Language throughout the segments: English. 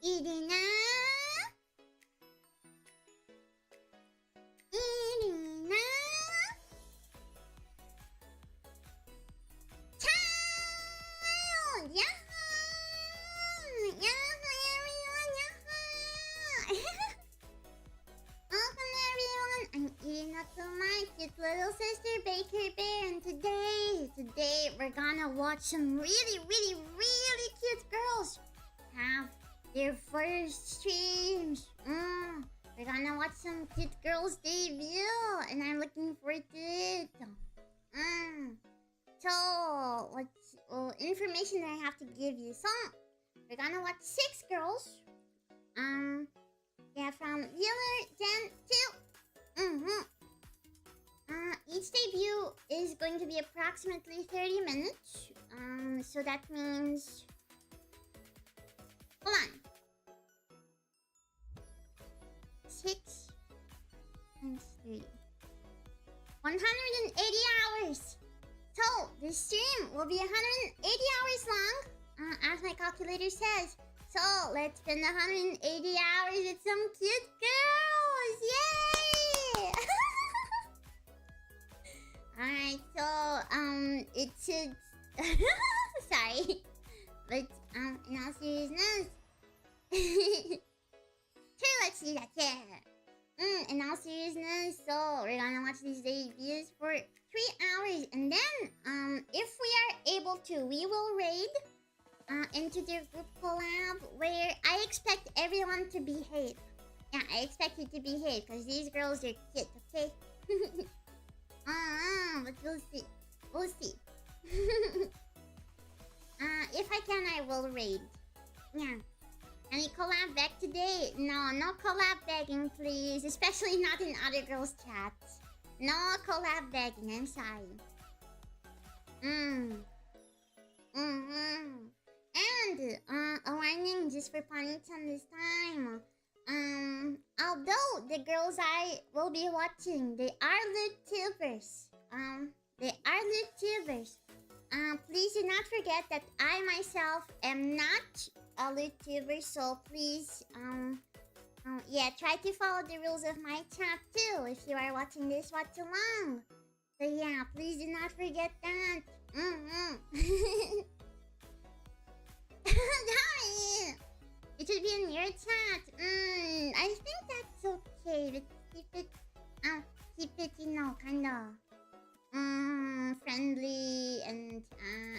Irina. Irina. Child. Yahoo. Yahoo, everyone. Yahoo. Welcome, everyone. I'm Irina Kumai, cute little sister Baker Bear, and today we're gonna watch some really cute girls have their first streams. We're gonna watch some cute girls debut, and I'm looking forward to it. So, what's information that I have to give you? So, we're gonna watch 6 girls. Yeah, from Viewer Gen 2. Each debut is going to be approximately 30 minutes. So that means... Hold on. 6 times 30. 180 hours. So, the stream will be 180 hours long, as my calculator says. So, let's spend 180 hours with some cute girls! Yay! Alright, so, it should... Sorry. But, in all seriousness... Sure, let's do that, yeah. In all seriousness, so, we're gonna watch these debuts for 3 hours. And then, if we are able to, we will raid... into their group collab where I expect everyone to behave. Yeah, I expect you to behave because these girls are cute, okay? But we'll see. We'll see. If I can, I will raid. Yeah. Any collab back today? No collab begging, please. Especially not in other girls' chats. No collab begging, I'm sorry. And, a warning just for Panichan this time. Although the girls I will be watching, they are lewdtubers. Please do not forget that I myself am not a lewdtuber, so please, yeah, try to follow the rules of my chat too if you are watching this watch along. So yeah, please do not forget that. Sorry. It should be in your chat. I think that's okay. But keep it, you know, kinda friendly and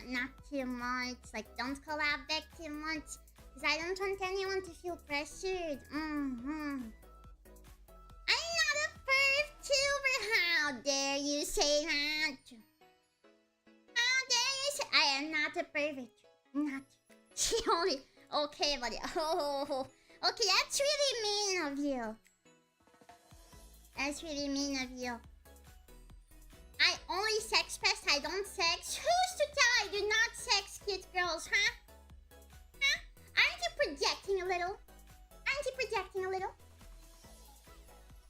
not too much. Like, don't collab back too much, because I don't want anyone to feel pressured. I'm not a perv-tuber. How dare you say that? How dare you say I am not a pervert. Not. Okay, buddy. Oh, okay, that's really mean of you. That's really mean of you. I only sex pest, I don't sex. Who's to tell I do not sex cute girls, huh? Huh? Aren't you projecting a little? Aren't you projecting a little?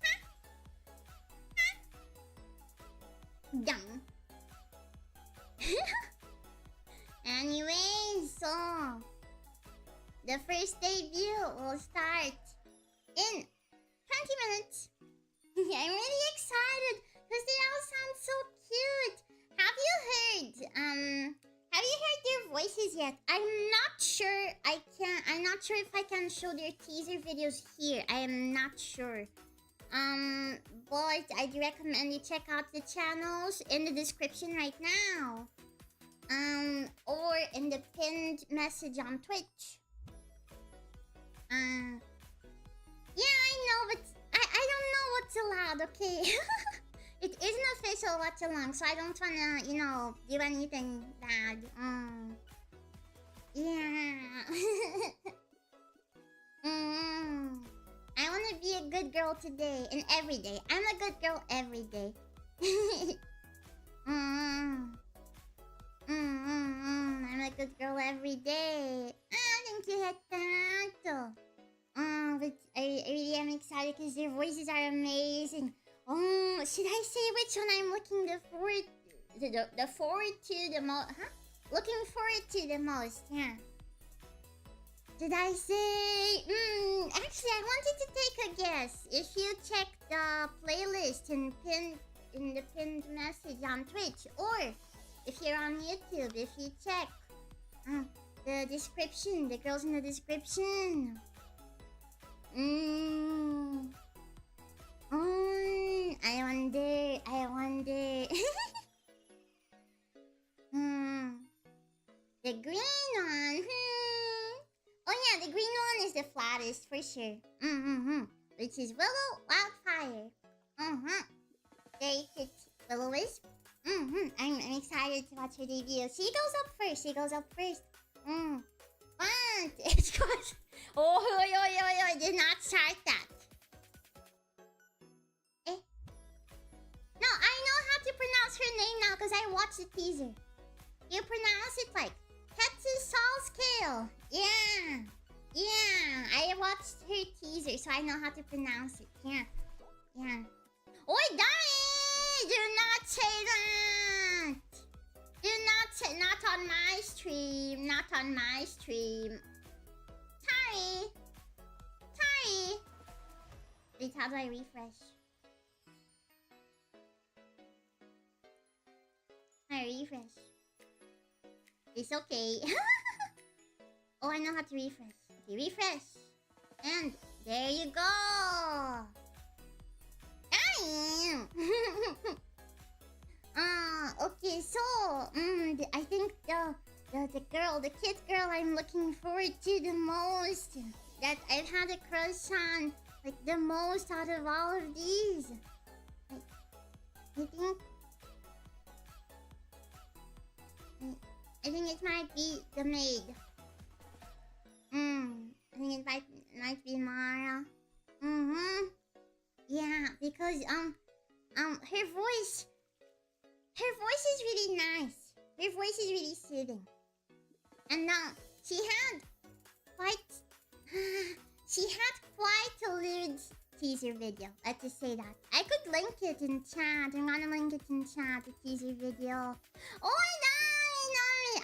Huh? Huh? Dumb. Anyway, so the first debut will start in 20 minutes. I'm really excited because they all sound so cute. Have you heard their voices yet? I'm not sure if I can show their teaser videos here. I am not sure. But I do recommend you check out the channels in the description right now. Or in the pinned message on Twitch. Yeah, I know, but I don't know what's allowed, okay? It isn't official watch along, so I don't wanna, you know, do anything bad. Yeah. I wanna be a good girl today and every day. I'm a good girl every day. I'm a good girl every day. Thank you, Hector. But I really am excited because their voices are amazing. Should I say which one I'm looking forward to the most? Huh? Looking forward to the most, yeah. Did I say? Actually, I wanted to take a guess. If you check the playlist in the pinned message on Twitch, or if you're on YouTube, if you check the description, the girls in the description. I wonder. The green one. Oh yeah, the green one is the flattest for sure. Which is Willow Wildfire. Very cute. Willow Wisp. I'm excited to watch her debut. She goes up first. What? It goes. Oh, did not start that. No, I know how to pronounce her name now because I watched the teaser. You pronounce it like Scale. Yeah. I watched her teaser, so I know how to pronounce it. Yeah. Oi, Donnie! Do not say that! Do not say... Not on my stream. Sorry. Wait, how do I refresh? It's okay. Oh, I know how to refresh. Okay, refresh. And there you go. Okay, so I think the kid girl I'm looking forward to the most, that I've had a crush on, like the most out of all of these. I think it might be the maid. I think it might be Mara. Yeah, because her voice is really nice. Her voice is really soothing. And she had quite a lewd teaser video. Let's just say that. I could link it in chat. I'm gonna link it in chat, the teaser video. Oh, no,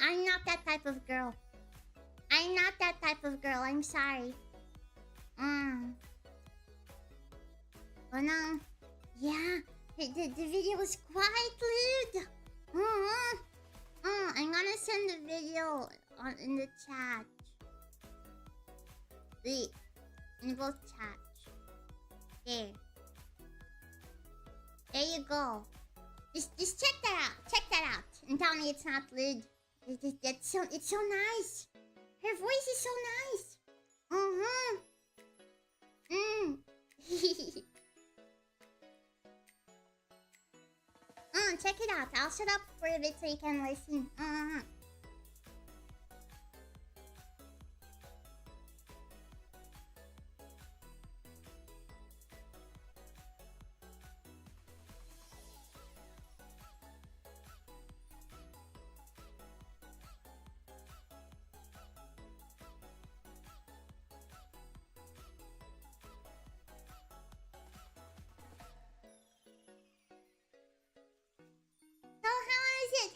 I'm not that type of girl. I'm sorry. Oh no. Yeah, the video was quite lewd. I'm gonna send the video in the chat. In both chats. There you go. Just check that out. And tell me it's not lewd. It's so nice. Her voice is so nice. Check it out. I'll shut up for a bit so you can listen.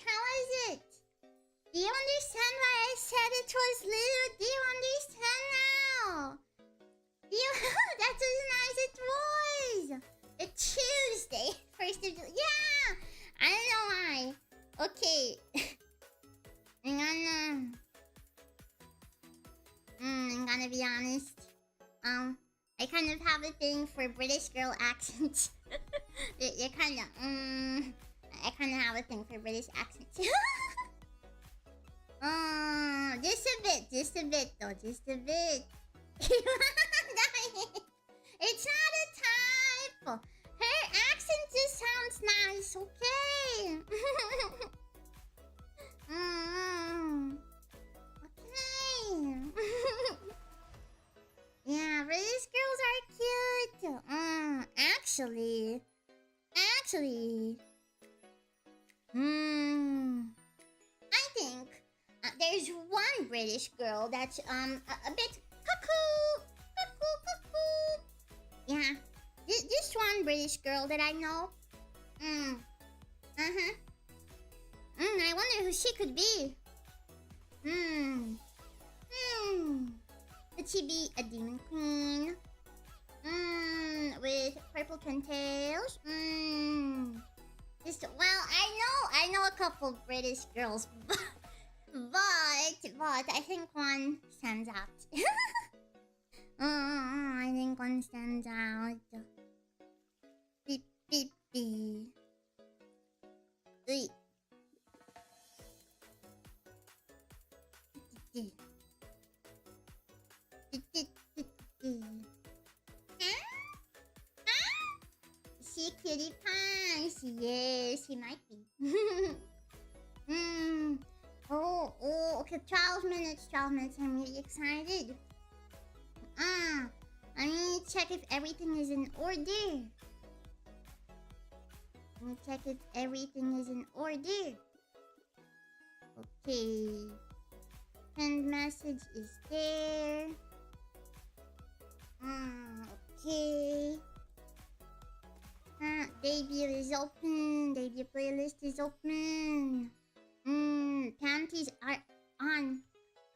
How is it? Do you understand why I said it was lewd? Do you understand now? That's as nice it was. It's Tuesday, 1st of July. Yeah, I don't know why. Okay, I'm gonna be honest. I kind of have a thing for British girl accents. They're kind of I kind of have a thing for British accents. Just a bit though, just a bit. It's not a type. Her accent just sounds nice, okay? Okay. Yeah, British girls are cute. Actually. I think there's one British girl that's a bit cuckoo. Yeah, this one British girl that I know. I wonder who she could be. Could she be a demon queen? With purple pintails? Just, well, I know a couple British girls, but I think one stands out. I think one stands out. Beep, beep, beep. Beep. Is she a cutie pie? She is. She might be. Okay, 12 minutes. I'm really excited. I need to check if everything is in order. Okay. Send message is there. Okay. Debut is open. Debut playlist is open. Panties are on.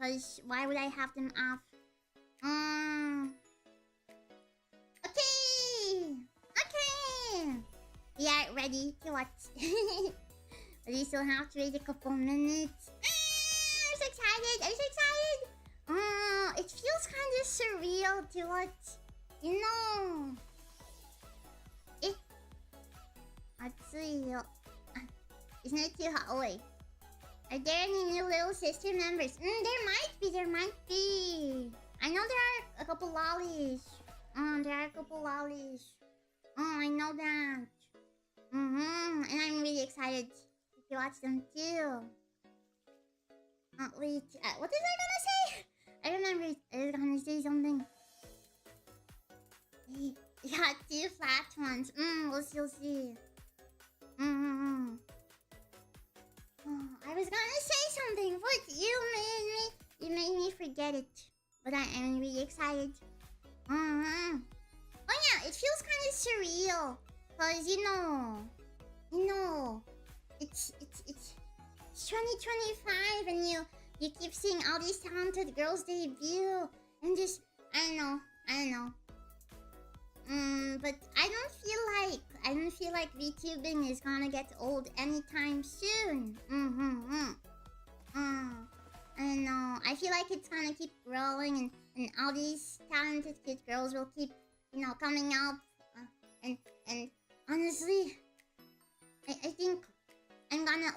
Cause why would I have them off? Okay. We are ready to watch. But we still have to wait a couple minutes. I'm so excited. It feels kind of surreal to watch. You know. Let's see. Isn't it too hot? Oh, wait. Are there any new little sister members? There might be. I know there are a couple lollies. I know that. And I'm really excited to watch them too. Wait. What was I gonna say? I remember I was gonna say something. Yeah, 2 flat ones. We'll see. I was gonna say something, but you made me forget it. But I am really excited. Oh yeah, it feels kind of surreal, cause you know, it's 2025, and you keep seeing all these talented girls debut, and just I don't know. But I don't feel like VTubing is gonna get old anytime soon. I don't know. I feel like it's gonna keep growing, and all these talented cute girls will keep, coming up. And honestly, I think I'm gonna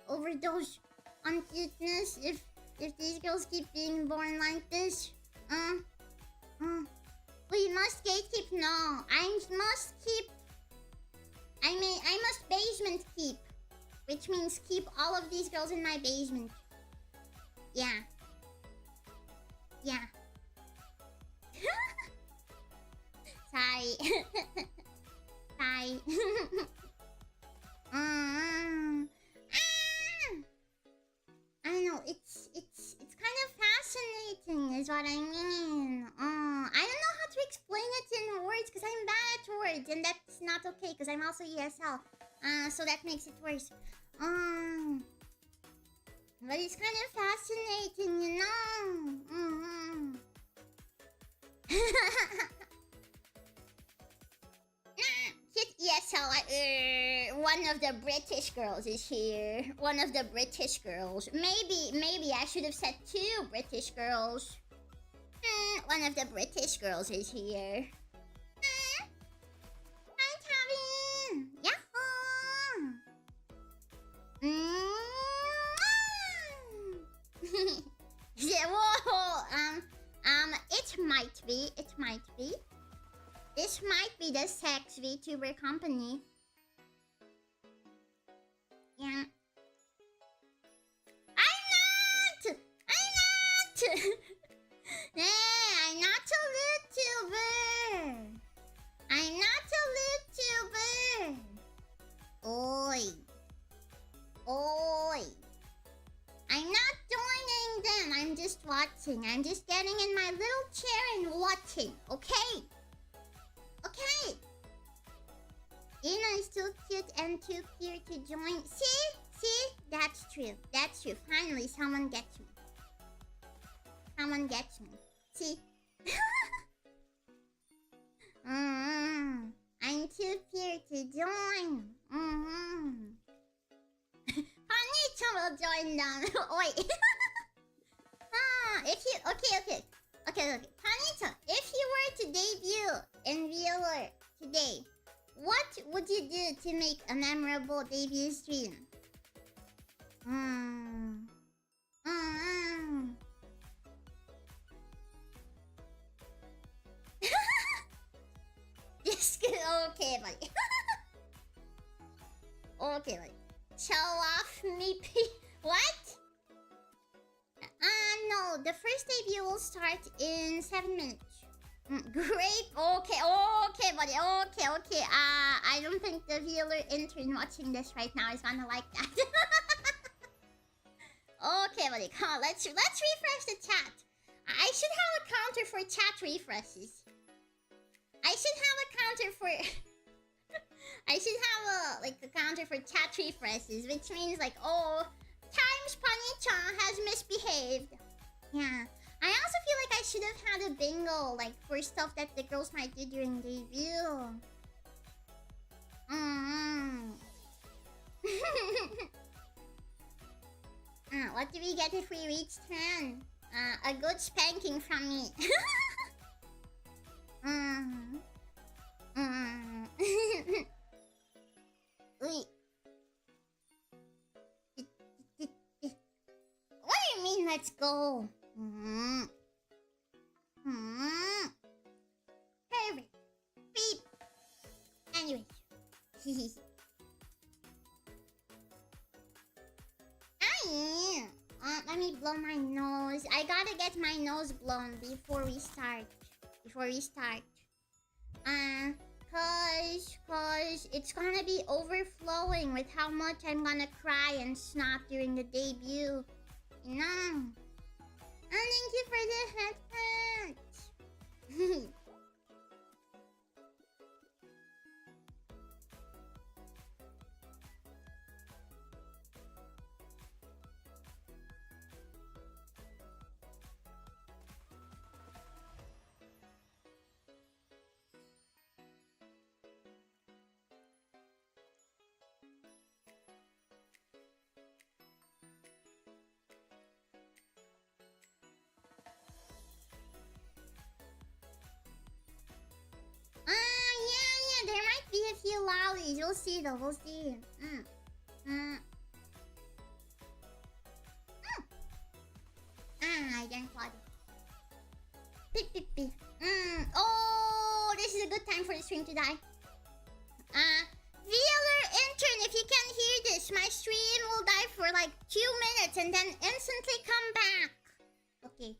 overdose on cuteness if these girls keep being born like this. We must gatekeep. No, I must basement keep, which means keep all of these girls in my basement. Yeah. Sorry. I know, it's kind of fascinating is what I mean. I don't know how to explain it in words because I'm bad at words, and that's not okay because I'm also ESL. So that makes it worse. But it's kind of fascinating, Kid ESL, one of the British girls is here. One of the British girls. Maybe I should have said 2 British girls. One of the British girls is here. Hi, Kevin. Yahoo. Yeah, whoa. It might be. This might be the sex VTuber company. Yeah. I'm not! Hey, I'm not a lewdtuber. Oi. I'm not joining them. I'm just watching. I'm just getting in my little chair and watching. Okay? Ina is too cute and too pure to join. See? That's true. Finally, someone gets me. See? I'm too pure to join. Panicha will join them. Oi. If you okay. Panicha, if you were to debut in Viewer today, what would you do to make a memorable debut stream? Just okay, buddy. Okay, buddy. Show off me. What? No. The first debut will start in 7 minutes. Great. Okay, buddy. Okay. I don't think the viewer intern watching this right now is gonna like that. Okay, buddy. Come on. Let's refresh the chat. I should have a counter for chat refreshes. I should have a counter for a counter for chat refreshes, which means like, oh, times Panicha has misbehaved. Yeah. I also feel like I should have had a bingo, like, for stuff that the girls might do during debut. What do we get if we reach 10? A good spanking from me. Wait. What do you mean, let's go? Perfect. Beep. Anyways. Let me blow my nose. I gotta get my nose blown before we start. Cause it's gonna be overflowing with how much I'm gonna cry and snot during the debut. You know? And thank you for the headphones. Yeah, there might be a few lollies. We'll see though, we'll see. I didn't plug it. Beep. Oh, this is a good time for the stream to die. Viewer intern, if you can hear this, my stream will die for like 2 minutes and then instantly come back. Okay.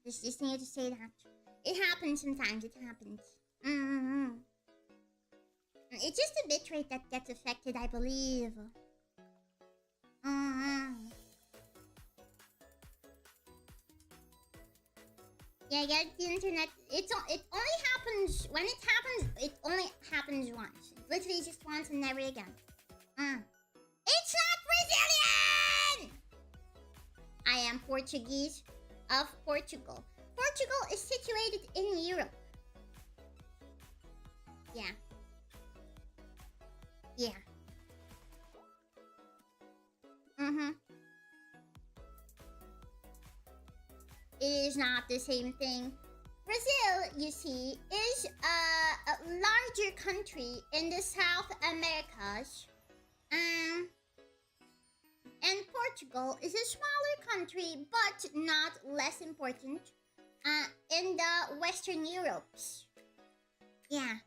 Just need to say that. It happens sometimes, it happens. It's just the bitrate that gets affected, I believe. Yeah, the internet. It only happens when it happens. It only happens once. Literally just once and never again. It's not Brazilian. I am Portuguese of Portugal. Portugal is situated in Europe. Yeah. It is not the same thing. Brazil, you see, is a larger country in the South Americas. And Portugal is a smaller country, but not less important, in the Western Europes. Yeah.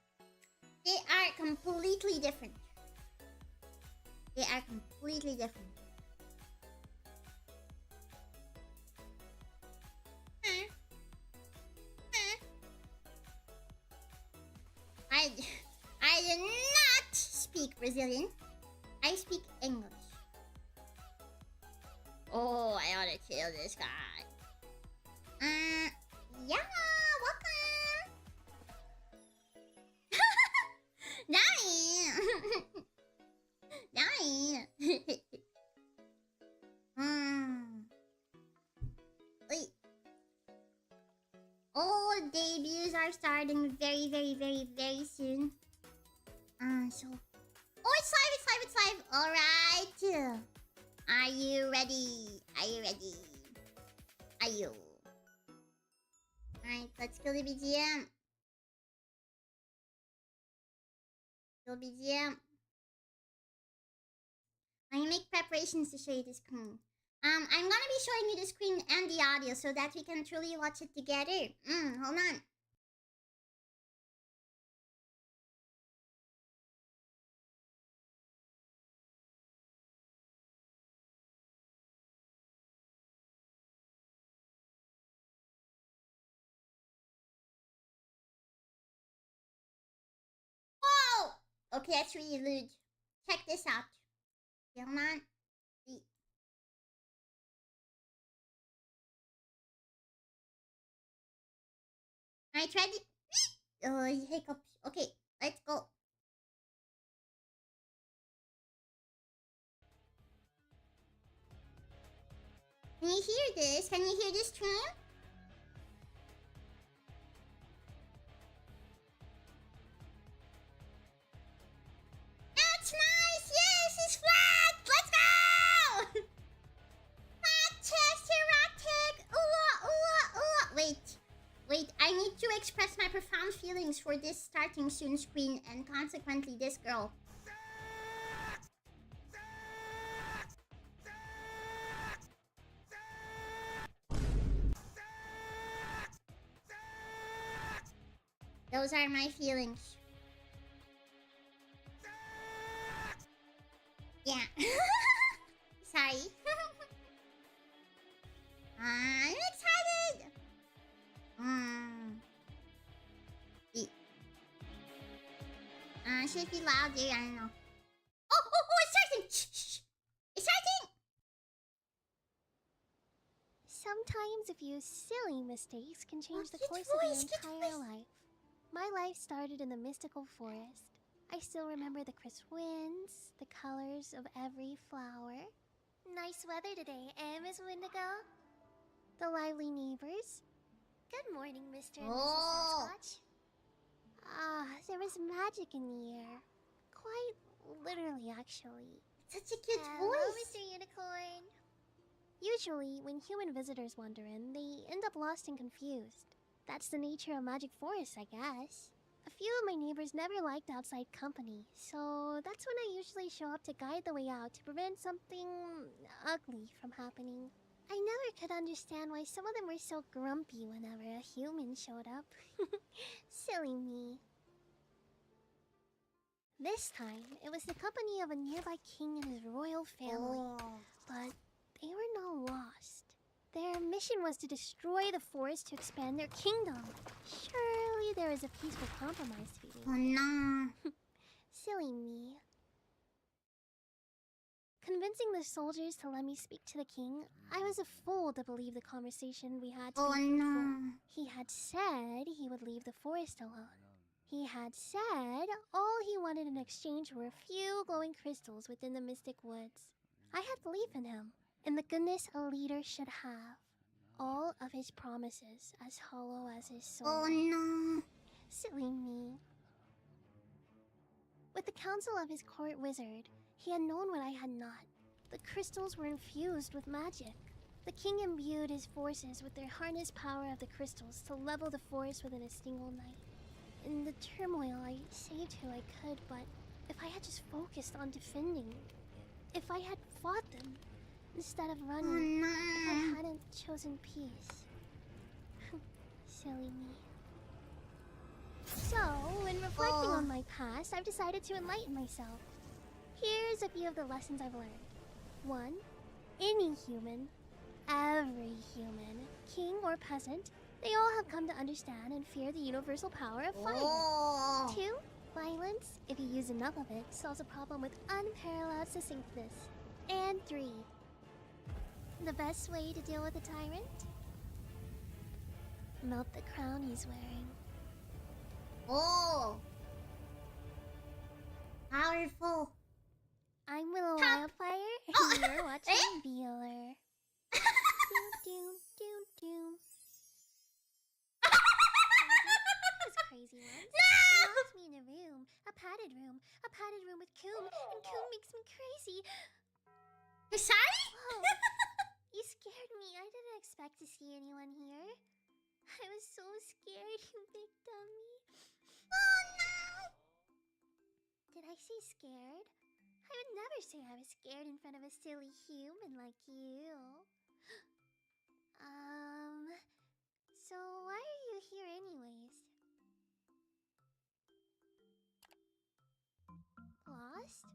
They are completely different. I do not speak Brazilian. I speak English. Oh, I ought to kill this guy. Yeah, welcome. Nine. Wait. very soon. So... Oh, it's live. Alright. Are you ready? Are you? Alright, let's kill the BGM. I make preparations to show you the screen. I'm gonna be showing you the screen and the audio so that we can truly watch it together. Hold on. Whoa! Okay, that's really lewd. Check this out. Hold on. I tried it. Oh, hiccups. Okay, let's go. Can you hear this? Can you hear this stream? That's nice! Yes, it's flat! Let's go! Flat chest, erotic! Ooh. Wait, I need to express my profound feelings for this starting soon screen and consequently this girl. Those are my feelings. Yeah. Sorry. I'm excited. Should be louder, I don't know. Oh, it's starting! Shh. It's starting! Sometimes a few silly mistakes can change the course of your entire life. My life started in the mystical forest. I still remember the crisp winds, the colors of every flower. Nice weather today, eh, Miss Wendigo? The lively neighbors. Good morning, Mr. and Mrs. Sasquatch. There was magic in the air. Quite literally, actually. Such a cute Hello, voice. Mr. Unicorn. Usually, when human visitors wander in, they end up lost and confused. That's the nature of magic forests, I guess. A few of my neighbors never liked outside company, so that's when I usually show up to guide the way out to prevent something ugly from happening. I never could understand why some of them were so grumpy whenever a human showed up. Silly me. This time, it was the company of a nearby king and his royal family. But they were not lost. Their mission was to destroy the forest to expand their kingdom. Surely there is a peaceful compromise to be made. Oh no. Silly me. Convincing the soldiers to let me speak to the king, I was a fool to believe the conversation we had to be fruitful. He had said he would leave the forest alone. He had said all he wanted in exchange were a few glowing crystals within the mystic woods. I had belief in him, in the goodness a leader should have. All of his promises as hollow as his soul. Oh no. Silly me. With the counsel of his court wizard, he had known what I had not. The crystals were infused with magic. The king imbued his forces with their harnessed power of the crystals to level the forest within a single night. In the turmoil, I saved who I could, but if I had just focused on defending, if I had fought them, instead of running, if I hadn't chosen peace. Silly me. So, when reflecting on my past, I've decided to enlighten myself. Here's a few of the lessons I've learned. 1. Any human, every human, king or peasant, they all have come to understand and fear the universal power of fire. 2. Violence, if you use enough of it, solves a problem with unparalleled succinctness. And 3. The best way to deal with a tyrant? Melt the crown he's wearing. Oh. Powerful. I'm Willow Wildfire, and you're watching Beeler. Those crazy ones. No! crazy. You're sorry? Whoa. You scared me. I didn't expect to see anyone here. I was so scared, you big dummy. Oh no! Did I say scared? I would never say I was scared in front of a silly human like you. So why are you here anyways? Lost?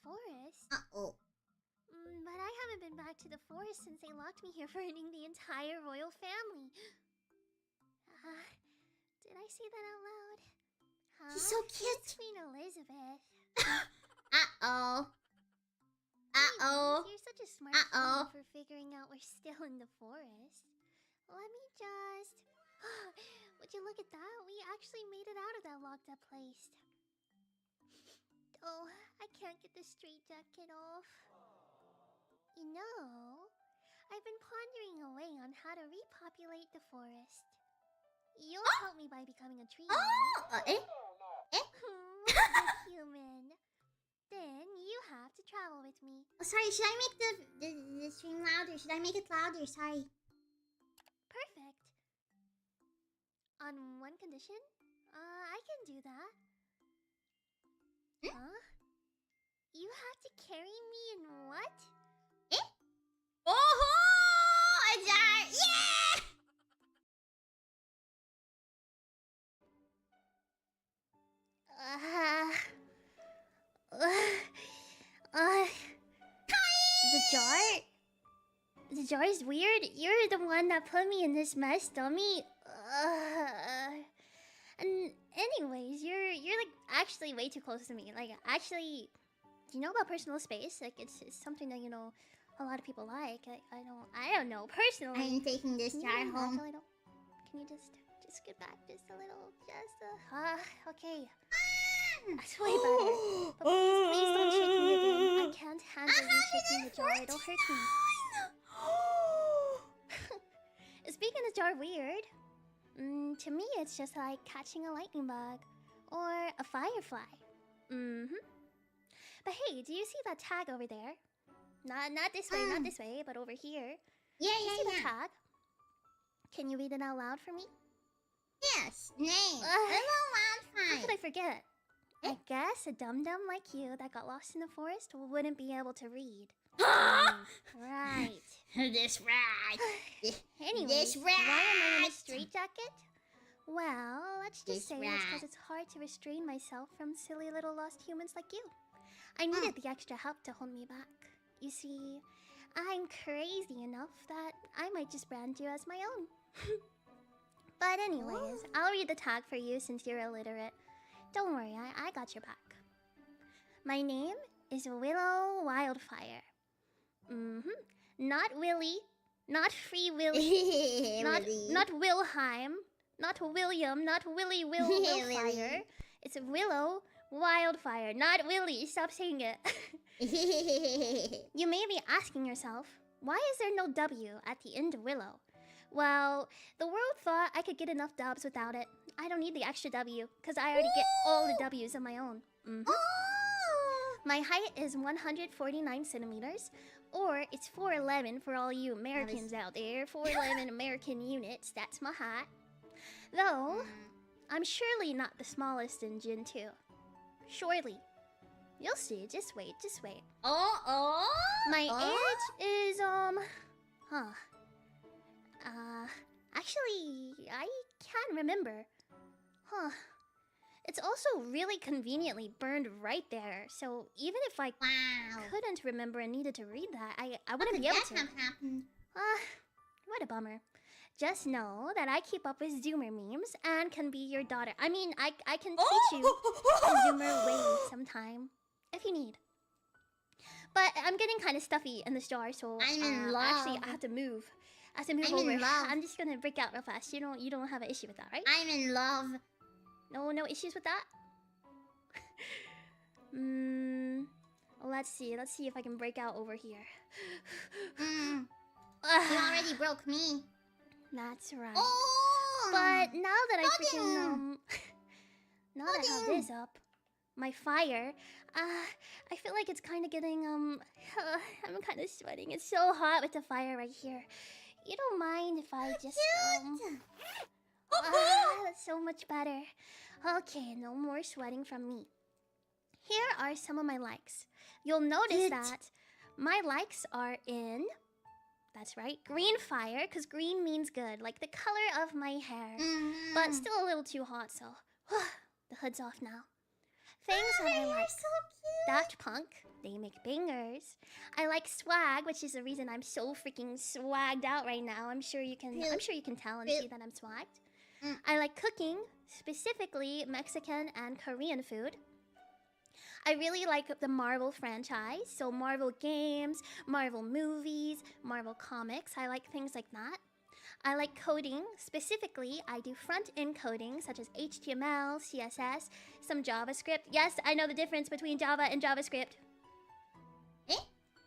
Forest? Uh-oh. But I haven't been back to the forest since they locked me here for hurting the entire royal family. Did I say that out loud? Huh? She's so cute. It's Queen Elizabeth. Uh-oh. Uh-oh. You're such a smart fool for figuring out we're still in the forest. Let me just... Would you look at that? We actually made it out of that locked up place. Oh, I can't get the straitjacket off. You know, I've been pondering a way on how to repopulate the forest. You'll help me by becoming a tree. Eh? Human. Then you have to travel with me. Oh, sorry, should I make the stream louder? Should I make it louder? Sorry. Perfect. On one condition? I can do that. Huh? You have to carry me in what? Eh? Oh! A jar! Yeah! The jar? The jar is weird. You're the one that put me in this mess, dummy. And anyways, you're like actually way too close to me. Like actually, do you know about personal space? Like it's something that a lot of people like. I don't know personally. I'm taking this jar home. Can you just get back just a little? Okay. That's way better. But please don't shake me again. I can't handle you shaking the jar. It'll hurt me. Is being in a jar weird? To me, it's just like catching a lightning bug or a firefly. But hey, do you see that tag over there? Not this way, not this way, but over here. Yeah, do you see the tag? Can you read it out loud for me? Yes. Name. Hello, wildfire. How could I forget? I guess a dum-dum like you that got lost in the forest wouldn't be able to read. Right. This rat. Anyways, this rat. why am I in a straitjacket? Well, let's just say it's rat. because it's hard to restrain myself from silly little lost humans like you. I needed the extra help to hold me back. You see, I'm crazy enough that I might just brand you as my own. But anyways, I'll read the tag for you since you're illiterate. Don't worry, I got your back. My name is Willow Wildfire. Not Willy, not Free Willy, not Wilhelm, not William, not Willy Willfire. It's Willow Wildfire, not Willy. Stop saying it. You may be asking yourself, why is there no W at the end of Willow? Well, the world thought I could get enough dubs without it. I don't need the extra W, because I already get all the W's of my own. My height is 149 centimeters, or it's 4'11 for all you Americans out there. 4'11 American units, that's my height. Though, I'm surely not the smallest in Gen 2. Surely. You'll see, just wait. My age is, actually, I can't remember. It's also really conveniently burned right there, so even if I couldn't remember and needed to read that, I wouldn't be able to. Happened? What a bummer. Just know that I keep up with Zoomer memes and can be your daughter. I mean, I can teach you the Zoomer way sometime, if you need. But I'm getting kind of stuffy in this jar, so I'm in love. Actually, I have to move. I'm over. in love. I'm just gonna break out real fast. You don't have an issue with that, right? I'm in love. No issues with that? Let's see if I can break out over here. You already broke me. That's right. Oh! But now that I freaking now that I have this up, my fire. I feel like it's kind of getting, I'm kind of sweating. It's so hot with the fire right here. You don't mind if I just, that's so much better. Okay, no more sweating from me. Here are some of my likes. You'll notice that my likes are in, that's right, green fire, because green means good, like the color of my hair. But still a little too hot, so the hood's off now. Things that I like. So cute. Daft Punk, they make bangers. I like swag, which is the reason I'm so freaking swagged out right now. I'm sure you can tell and see that I'm swagged. I like cooking, specifically Mexican and Korean food. I really like the Marvel franchise, so Marvel games, Marvel movies, Marvel comics. I like things like that. I like coding. Specifically, I do front-end coding, such as HTML, CSS, some JavaScript. Yes, I know the difference between Java and JavaScript.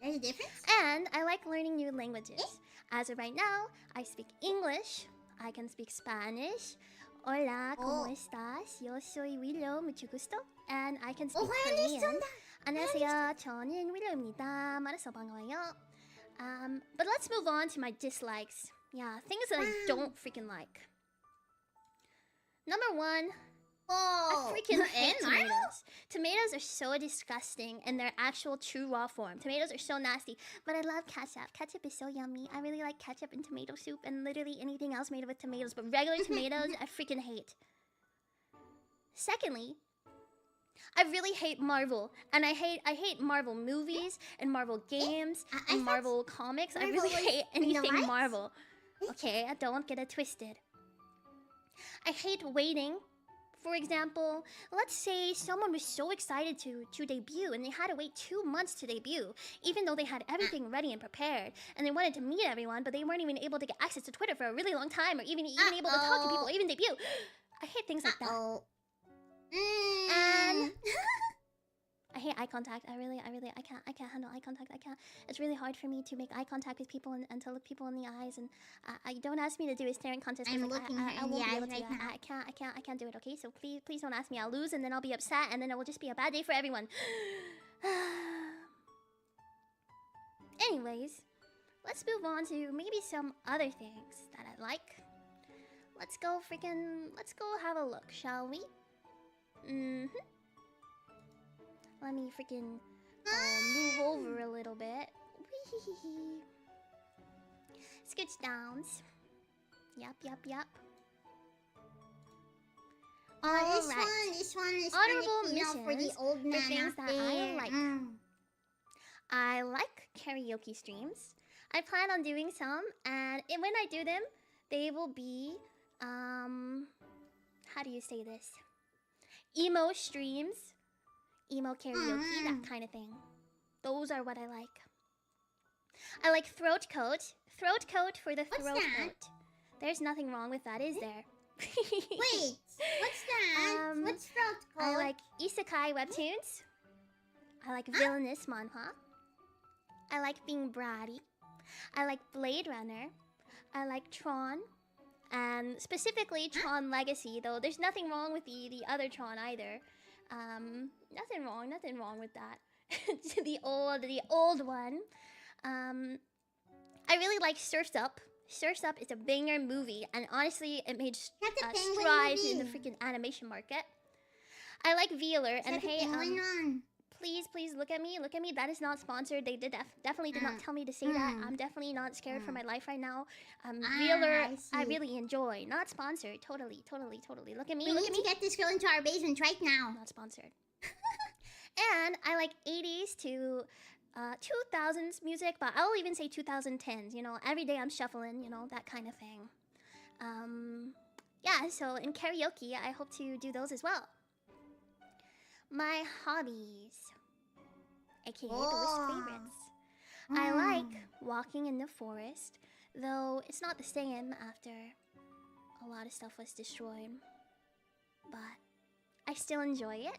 There's a difference? And I like learning new languages. As of right now, I speak English. I can speak Spanish. Hola, ¿cómo estás? Yo soy Willow, mucho gusto. And I can speak Korean. 안녕하세요, 저는 Willow입니다. 만나서 반가워요. But let's move on to my dislikes. Yeah, things that I don't freaking like. Number one, I freaking hate tomatoes. Tomatoes are so disgusting in their actual true raw form. Tomatoes are so nasty, but I love ketchup. Ketchup is so yummy. I really like ketchup and tomato soup and literally anything else made with tomatoes, but regular tomatoes, I freaking hate. Secondly, I really hate Marvel, and I hate Marvel movies and Marvel games and Marvel comics. I really hate anything Marvel. Okay, don't get it twisted. I hate waiting. For example, let's say someone was so excited to debut and they had to wait 2 months to debut, even though they had everything ready and prepared, and they wanted to meet everyone, but they weren't even able to get access to Twitter for a really long time, or even able to talk to people, or even debut. I hate things like that. And I hate eye contact. I can't handle eye contact. It's really hard for me to make eye contact with people and to look people in the eyes. And I don't ask me to do a staring contest. I'm looking her in the eyes right now. I can't do it. Okay, so please don't ask me. I'll lose, and then I'll be upset, and then it will just be a bad day for everyone. Anyways, let's move on to maybe some other things that I like. Let's go have a look, shall we? Let me freaking move over a little bit. Scooch downs. Yup. This one is honorable missions for the old man things that I like. I like karaoke streams. I plan on doing some, and when I do them, they will be how do you say this? Emo streams. Emo karaoke, that kind of thing. Those are what I like. I like throat coat. Throat coat for the throat coat. There's nothing wrong with that, is there? Wait, what's that? What's throat coat? I like isekai webtoons. I like villainous manhwa. I like being bratty. I like Blade Runner. I like Tron. And specifically Tron Legacy, though there's nothing wrong with the other Tron either. Nothing wrong with that. the old one. I really like Surf's Up. Surf's Up is a banger movie, and honestly, it made strides in the freaking animation market. I like Veeler, and hey, please look at me. That is not sponsored. They definitely did not tell me to say that. I'm definitely not scared for my life right now. Veeler, I really enjoy. Not sponsored. Totally. Look at me. We need to get this girl into our basement right now. Not sponsored. And I like 80s to 2000s music, but I'll even say 2010s. You know, every day I'm shuffling. You know, that kind of thing. Yeah. So in karaoke, I hope to do those as well. My hobbies, aka the wisp favorites. I like walking in the forest, though it's not the same after a lot of stuff was destroyed. But I still enjoy it.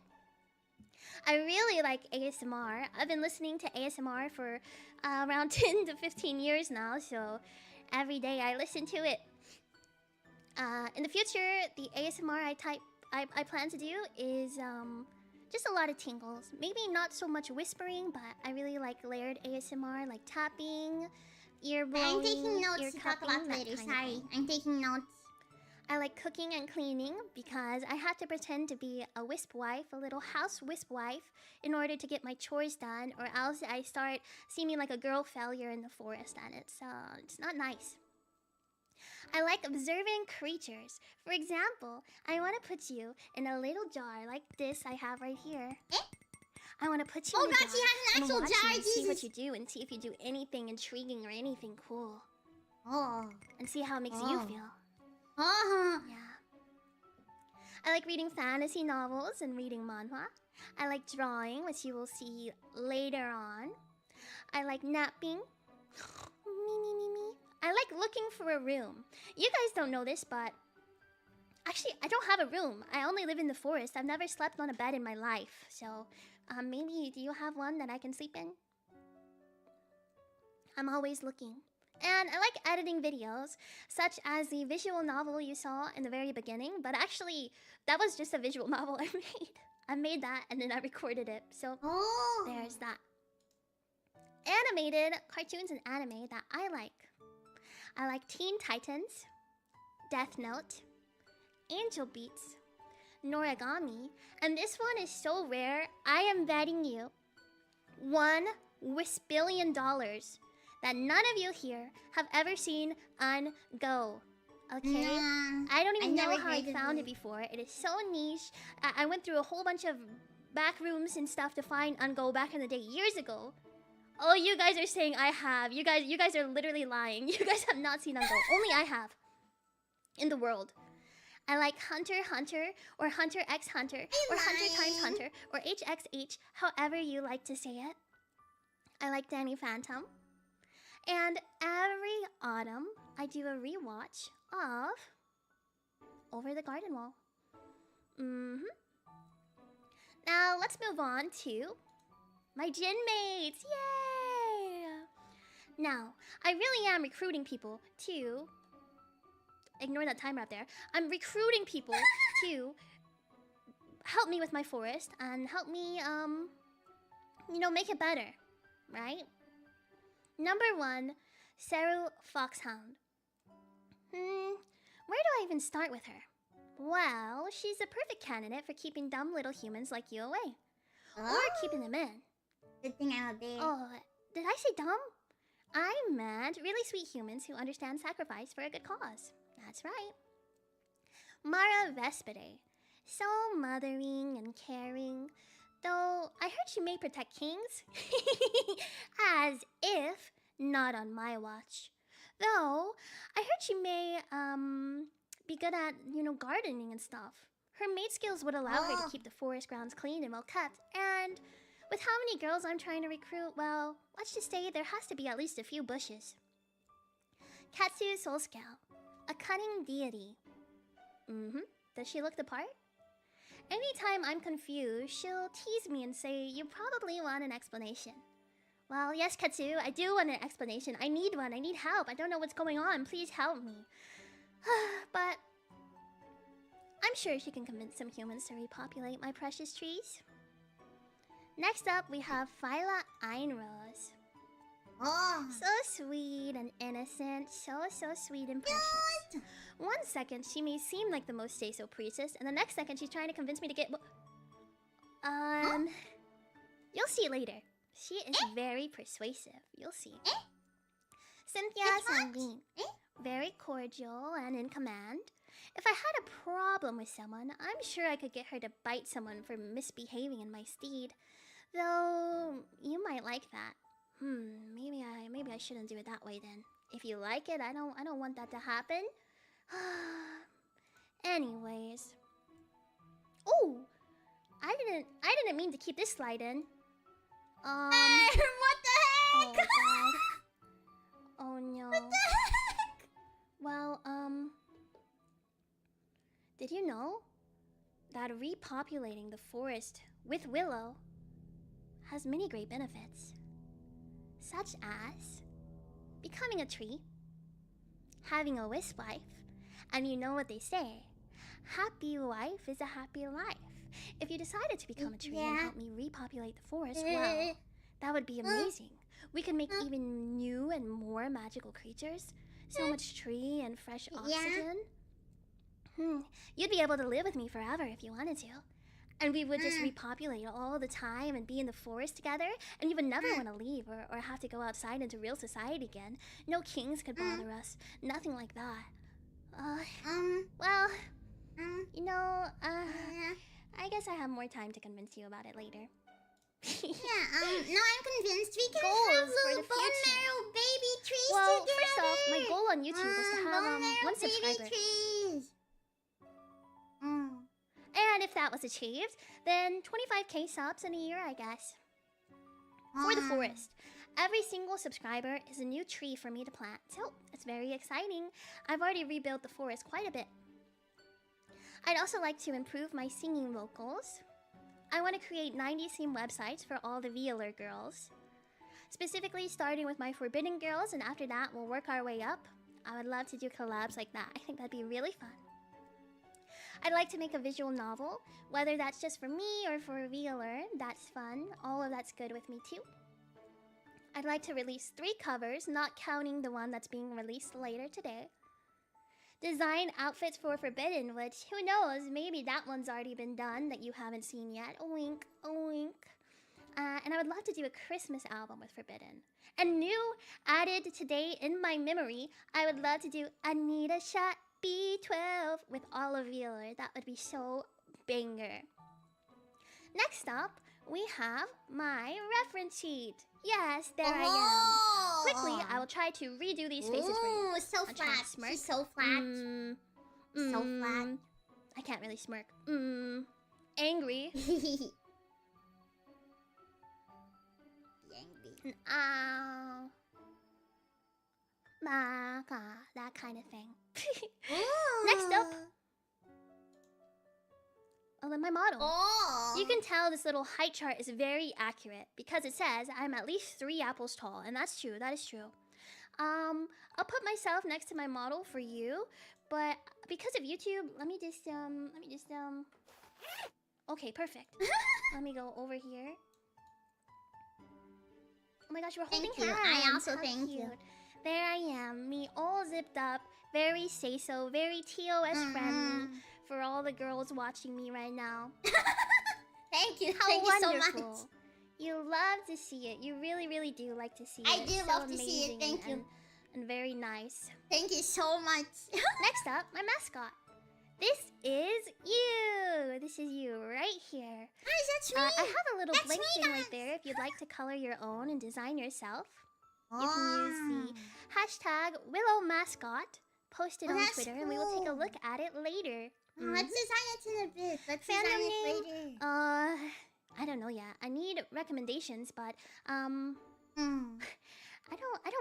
I really like ASMR. I've been listening to ASMR for around 10 to 15 years now, so every day I listen to it. In the future, the ASMR I plan to do is Just a lot of tingles. Maybe not so much whispering, but I really like layered ASMR, like tapping, ear blowing, I'm taking notes ear to talk cupping, about that later. kind of Sorry, thing. I'm taking notes. I like cooking and cleaning because I had to pretend to be a wisp wife, a little house wisp wife, in order to get my chores done, or else I start seeming like a girl failure in the forest, and it's not nice. I like observing creatures. For example, I want to put you in a little jar like this I have right here. I want to put you Oh in a god, jar she has an and actual watch jar, you and see what Jesus. you do, and see if you do anything intriguing or anything cool. Oh. And see how it makes you feel. Oh. Yeah. I like reading fantasy novels and reading manhwa. I like drawing, which you will see later on. I like napping. Me. I like looking for a room. You guys don't know this, but actually, I don't have a room. I only live in the forest. I've never slept on a bed in my life. So, maybe do you have one that I can sleep in? I'm always looking. And I like editing videos, such as the visual novel you saw in the very beginning, but actually, that was just a visual novel I made. I made that and then I recorded it, so there's that. Animated cartoons and anime that I like. I like Teen Titans, Death Note, Angel Beats, Noragami, and this one is so rare, I am betting you $1 wisp-billion that none of you here have ever seen Go. Okay? Nah, I don't even I've know never how I heard of found it. it before. It is so niche. I went through a whole bunch of back rooms and stuff to find Go back in the day, years ago. Oh, you guys are saying I have. You guys are literally lying. You guys have not seen Go. Only I have. In the world. I like Hunter x Hunter, or Hunter x Hunter, or Hunter times Hunter, or HXH, however you like to say it. I like Danny Phantom. And every autumn, I do a rewatch of Over the Garden Wall. Now, let's move on to my gin mates. Yay! Now, I really am recruiting people to... Ignore that timer up there. I'm recruiting people to help me with my forest and help me, make it better, right? Number 1, Saru Foxhound. Where do I even start with her? Well, she's a perfect candidate for keeping dumb little humans like you away. Or keeping them in. Good thing I'm a bear. Oh, did I say dumb? I meant really sweet humans who understand sacrifice for a good cause. That's right. Mara Vespide. So mothering and caring. Though I heard she may protect kings. As if not on my watch. Though I heard she may be good at, gardening and stuff. Her maid skills would allow her to keep the forest grounds clean and well kept. And with how many girls I'm trying to recruit, well, let's just say there has to be at least a few bushes. Katsu Soul Scout. A cunning deity. Does she look the part? Anytime I'm confused, she'll tease me and say, you probably want an explanation. Well, yes, Katsu, I do want an explanation. I need one. I need help. I don't know what's going on. Please help me. But I'm sure she can convince some humans to repopulate my precious trees. Next up, we have Phyla Einrose. So sweet and innocent. So sweet and precious. One second, she may seem like the most say-so priestess, and the next second, she's trying to convince me to get... You'll see later. She is very persuasive. You'll see. Cynthia Sanguine. Very cordial and in command. If I had a problem with someone, I'm sure I could get her to bite someone for misbehaving in my stead. Though, you might like that. Maybe I shouldn't do it that way then. If you like it, I don't want that to happen. Anyways. Oh! I didn't mean to keep this slide in. What the heck? Oh god. Oh no. What the heck? Well, did you know that repopulating the forest with willow has many great benefits? Such as becoming a tree, having a wisp wife, and you know what they say, happy wife is a happy life. If you decided to become a tree and Yeah. help me repopulate the forest, well, that would be amazing. We could make even new and more magical creatures. So much tree and fresh oxygen. You'd be able to live with me forever if you wanted to. And we would just repopulate all the time and be in the forest together. And you would never want to leave or have to go outside into real society again. No kings could bother us. Nothing like that. Well, you know, I guess I have more time to convince you about it later. No, I'm convinced we can Goals have for little the bone future. marrow baby trees Well, together. first off, my goal on YouTube was to have bone marrow 1 baby subscriber. trees. And if that was achieved, then 25k subs in a year, I guess. For the forest. Every single subscriber is a new tree for me to plant, so it's very exciting. I've already rebuilt the forest quite a bit. I'd also like to improve my singing vocals. I want to create 90s theme websites for all the Violer girls. Specifically starting with my Forbidden girls, and after that we'll work our way up. I would love to do collabs like that. I think that'd be really fun. I'd like to make a visual novel, whether that's just for me or for a Violer. That's fun. All of that's good with me too. I'd like to release 3 covers, not counting the one that's being released later today. Design outfits for Forbidden, which, who knows, maybe that one's already been done that you haven't seen yet. A wink, a wink. And I would love to do a Christmas album with Forbidden. And new, added today in my memory, I would love to do I Need a Shot B12 with all of Violer. That would be so banger. Next up, we have my reference sheet. Yes, there I am. Quickly, I will try to redo these faces for you. Ooh, so I'll try to flat. smirk. She's so flat. So flat. I can't really smirk. Angry. Angry. Ow. That kind of thing. Next up. Oh, then my model. You can tell this little height chart is very accurate because it says I'm at least 3 apples tall, and that's true. That is true. I'll put myself next to my model for you, but because of YouTube, let me just okay, perfect. Let me go over here. Oh my gosh, we're holding Thank you. hands. I also How thank cute. you. There I am, me all zipped up, very say-so, very TOS friendly for all the girls watching me right now. Thank you. How Thank wonderful. you so much. You love to see it. You really, really do like to see it. I do It's love so to see it. amazing Thank you. And very nice. Thank you so much. Next up, my mascot. This is you. This is you right here. Hi, that's me. I have a little That's blank me, thing guys. right there if you'd like to color your own and design yourself. You can use the hashtag Willow Mascot, post it on that's Twitter, and we will take a cool. look at it later. Let's design it in a bit. Let's Fandom design name? it later. I don't know yet. I need recommendations, but I don't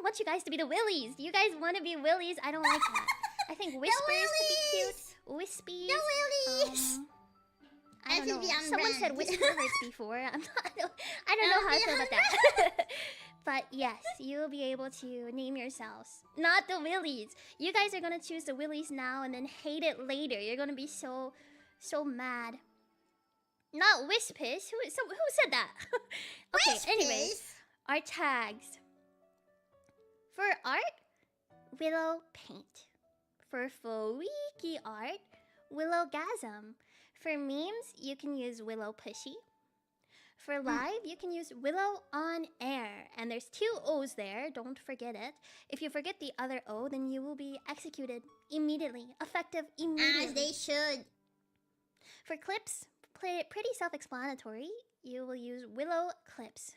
want you guys to be the Willies. Do you guys want to be Willies? I don't like that. I think Whispers could be cute. Wispies. The Willies. I don't That know. should be on Someone said brand. Whisper hurts before. I don't know how I feel about that. But yes, you'll be able to name yourselves. Not the Willies. You guys are gonna choose the Willies now and then hate it later. You're gonna be so mad. Not Wispis. Who said that? Okay, anyways. Our tags. For art, Willow Paint. For Fowiki art, Willow Gasm. For memes, you can use Willow Pushy. For live, you can use Willow on Air. And there's 2 O's there, don't forget it. If you forget the other O, then you will be executed immediately. Effective immediately. As they should. For clips, pretty self-explanatory. You will use Willow Clips.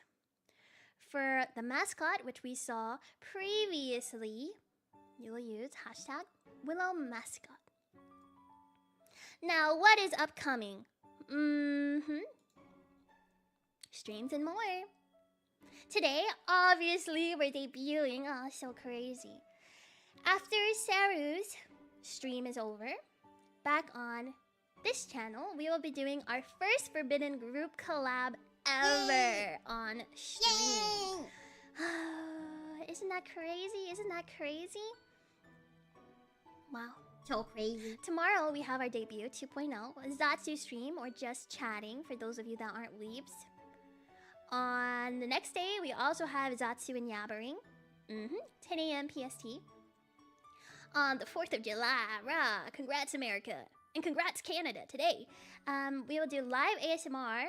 For the mascot, which we saw previously, you will use hashtag Willow Mascot. Now, what is upcoming? Streams and more. Today, obviously, we're debuting. Oh, so crazy. After Saru's stream is over, back on this channel, we will be doing our first Forbidden group collab ever on stream. Isn't that crazy? Isn't that crazy? Wow. So crazy. Tomorrow we have our debut 2.0, Zatsu stream or just chatting for those of you that aren't weebs. On the next day we also have Zatsu and Yabbering. 10 a.m. PST. On the 4th of July, rah, congrats America. And congrats Canada today. We will do live ASMR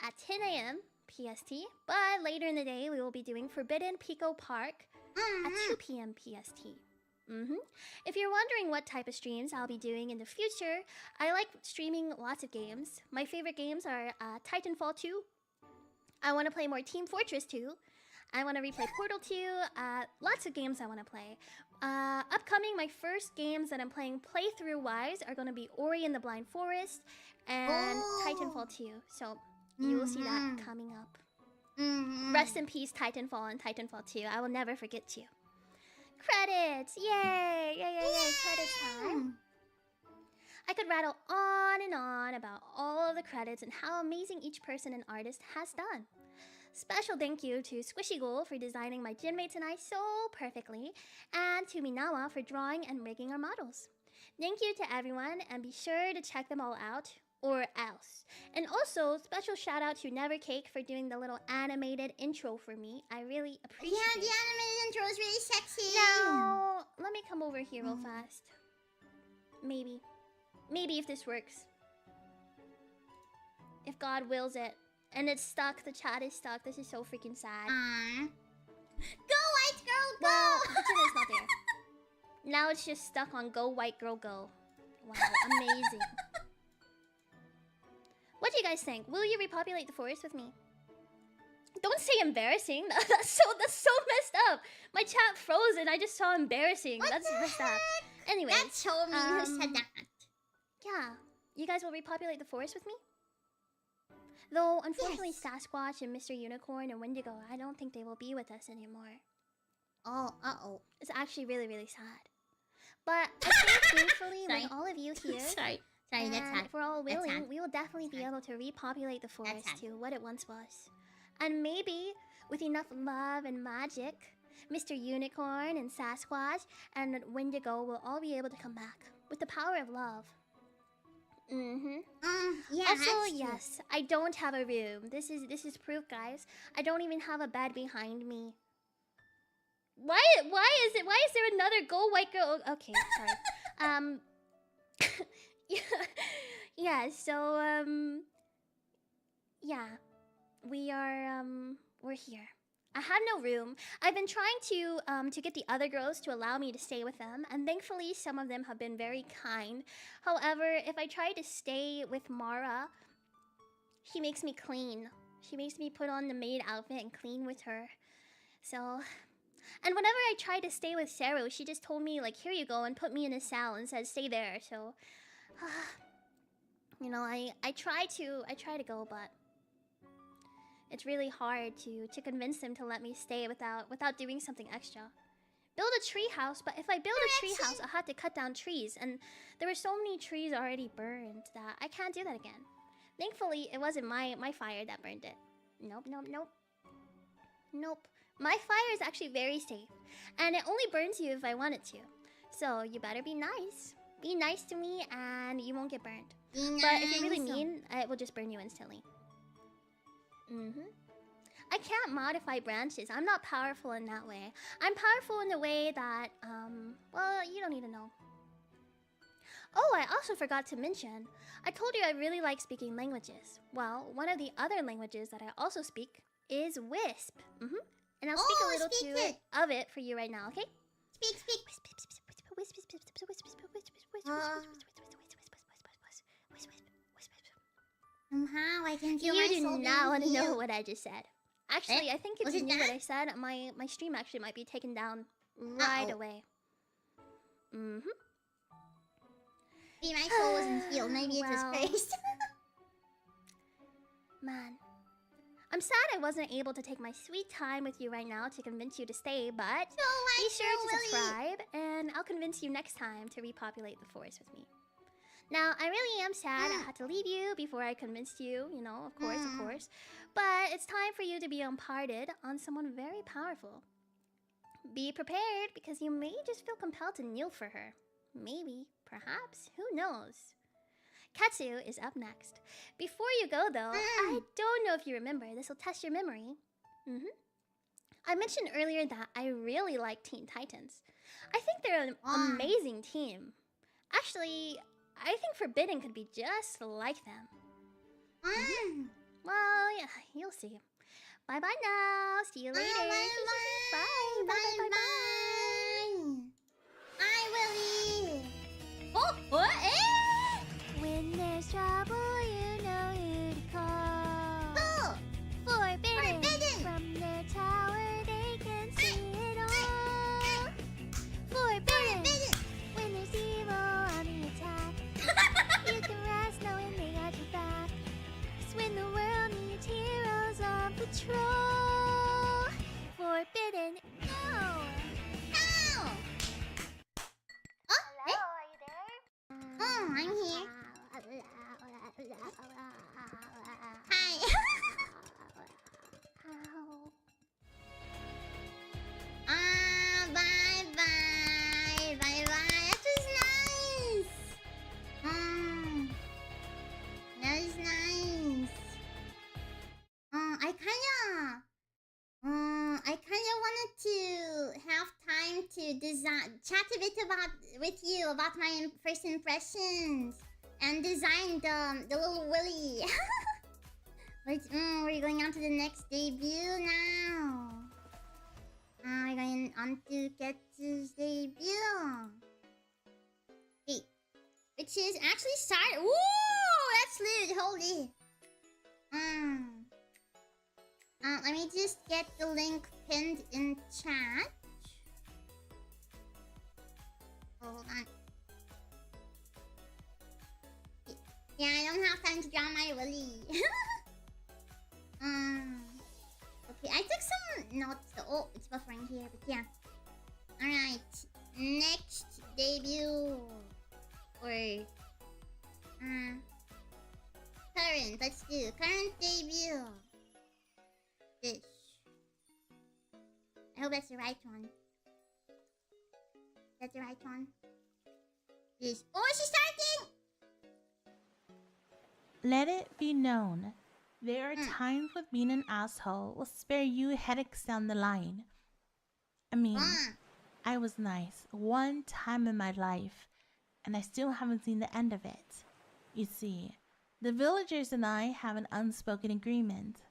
at 10 a.m. PST. But later in the day we will be doing Forbidden Pico Park at 2 p.m. PST. If you're wondering what type of streams I'll be doing in the future, I like streaming lots of games. My favorite games are Titanfall 2. I want to play more Team Fortress 2. I want to replay Portal 2. Lots of games I want to play. Upcoming, my first games that I'm playing playthrough-wise are going to be Ori and the Blind Forest and Titanfall 2. So you will see that coming up. Rest in peace, Titanfall and Titanfall 2. I will never forget you. Credits! Yay! Yay! Credits time. I could rattle on and on about all of the credits and how amazing each person and artist has done. Special thank you to Squishy Ghoul for designing my gymmates and I so perfectly, and to Minawa for drawing and rigging our models. Thank you to everyone, and be sure to check them all out, or else. And also, special shout out to Nevercake for doing the little animated intro for me. I really appreciate it. Yeah, the animated intro is really sexy. Now, let me come over here real fast. Maybe if this works. If God wills it. And it's stuck, the chat is stuck. This is so freaking sad. Go white girl, go! Well, the chat is not there. Now it's just stuck on go white girl go. Wow, amazing. What do you guys think? Will you repopulate the forest with me? Don't say embarrassing. That's so messed up. My chat froze and I just saw embarrassing. That's messed up. Anyway. That's so mean who said that. Yeah. You guys will repopulate the forest with me? Though, unfortunately, yes. Sasquatch and Mr. Unicorn and Wendigo, I don't think they will be with us anymore. Oh, uh-oh. It's actually really, really sad. But I think, thankfully, with all of you here, Sorry, that's sad. If we're all willing, we will definitely be able to repopulate the forest to what it once was. And maybe, with enough love and magic, Mr. Unicorn and Sasquatch and Wendigo will all be able to come back. With the power of love. Yeah, also, yes, I don't have a room. This is proof, guys. I don't even have a bed behind me. Why is there another go white girl? Okay, sorry. yeah, so yeah. We're here. I have no room. I've been trying to get the other girls to allow me to stay with them, and thankfully some of them have been very kind. However, if I try to stay with Mara, she makes me clean. She makes me put on the maid outfit and clean with her. So, and whenever I try to stay with Saru, she just told me, like, here you go, and put me in a cell and said stay there. So, you know, I try to go, but it's really hard to convince them to let me stay without doing something extra. Build a tree house, but if I build a tree house, I'll have to cut down trees, and there were so many trees already burned that I can't do that again. Thankfully, it wasn't my fire that burned it. Nope. My fire is actually very safe, and it only burns you if I want it to. So you better be nice. Be nice to me, and you won't get burned. But if you're really mean, it will just burn you instantly. I can't modify branches. I'm not powerful in that way. I'm powerful in the way that, well, you don't need to know. Oh, I also forgot to mention, I told you I really like speaking languages. Well, one of the other languages that I also speak is Wisp. And I'll speak a little of it for you right now, okay? Speak. Somehow I can feel you do not want to know what I just said. Actually, I think if you knew what I said, my stream actually might be taken down right away. Maybe my soul wasn't healed. Maybe it's his face. Man. I'm sad I wasn't able to take my sweet time with you right now to convince you to stay, but be sure to subscribe, and I'll convince you next time to repopulate the forest with me. Now, I really am sad I had to leave you before I convinced you, you know, of course. But it's time for you to be imparted on someone very powerful. Be prepared, because you may just feel compelled to kneel for her. Maybe. Perhaps. Who knows? Katsu is up next. Before you go, though, I don't know if you remember. This will test your memory. I mentioned earlier that I really like Teen Titans. I think they're an amazing team. Actually, I think Forbidden could be just like them. Well, yeah, you'll see. Bye-bye now. See you later. Bye. Bye. Bye, Willie. Oh, what? Eh? When there's trouble, you know who to call. Forbidden. From their tower, they can see it all. Forbidden. When there's evil on the attack, you can rest knowing they got your back. 'Cause when the world needs heroes on patrol, Forbidden. No. Hello, are you there? Oh, I'm here. Hi. Bye. That was nice. That was nice. I kinda wanted to have time to chat a bit with you about my first impressions and design the little Willy. But we're going on to the next debut now. We're going on to Ketsu's debut. Hey, which is actually started. Woo! That's lewd. Holy. Let me just get the link pinned in chat. Hold on. Yeah, I don't have time to draw my Willy. Okay, I took some notes. Oh, it's buffering here, but yeah. Alright, next debut. Or current, let's do current debut. This. I hope that's the right one. That's the right one. This. Oh, she's starting! Let it be known, there are times with being an asshole will spare you headaches down the line. I mean, I was nice one time in my life, and I still haven't seen the end of it. You see, the villagers and I have an unspoken agreement.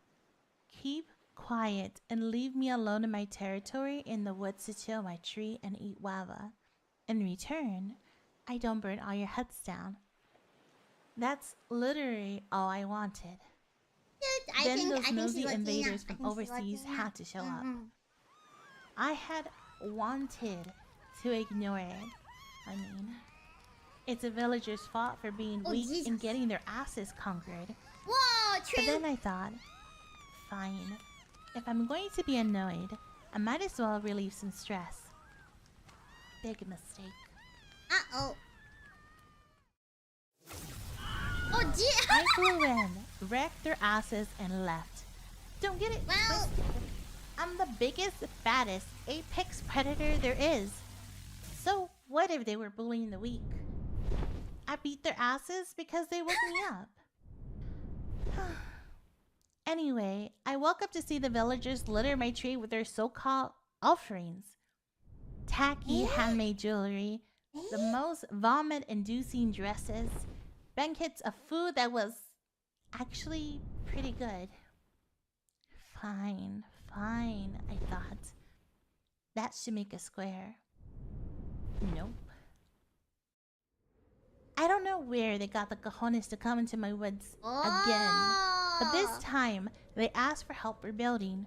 Keep quiet and leave me alone in my territory in the woods to chill my tree and eat guava. In return, I don't burn all your huts down. That's literally all I wanted. Dude, Then those nosy invaders from overseas had to show up. I had wanted to ignore it. I mean, it's a villager's fault for being weak and getting their asses conquered. Whoa, true. But then I thought, fine. If I'm going to be annoyed, I might as well relieve some stress. Big mistake. Uh-oh. Oh, gee. I flew in, wrecked their asses, and left. Don't get it twisted. I'm the biggest, baddest, apex predator there is. So what if they were bullying the weak? I beat their asses because they woke me up. Anyway, I woke up to see the villagers litter my tree with their so-called offerings. Tacky handmade jewelry, the most vomit-inducing dresses, baskets of food that was actually pretty good. Fine, I thought. That should make a square. Nope. I don't know where they got the cojones to come into my woods again. But this time, they asked for help rebuilding.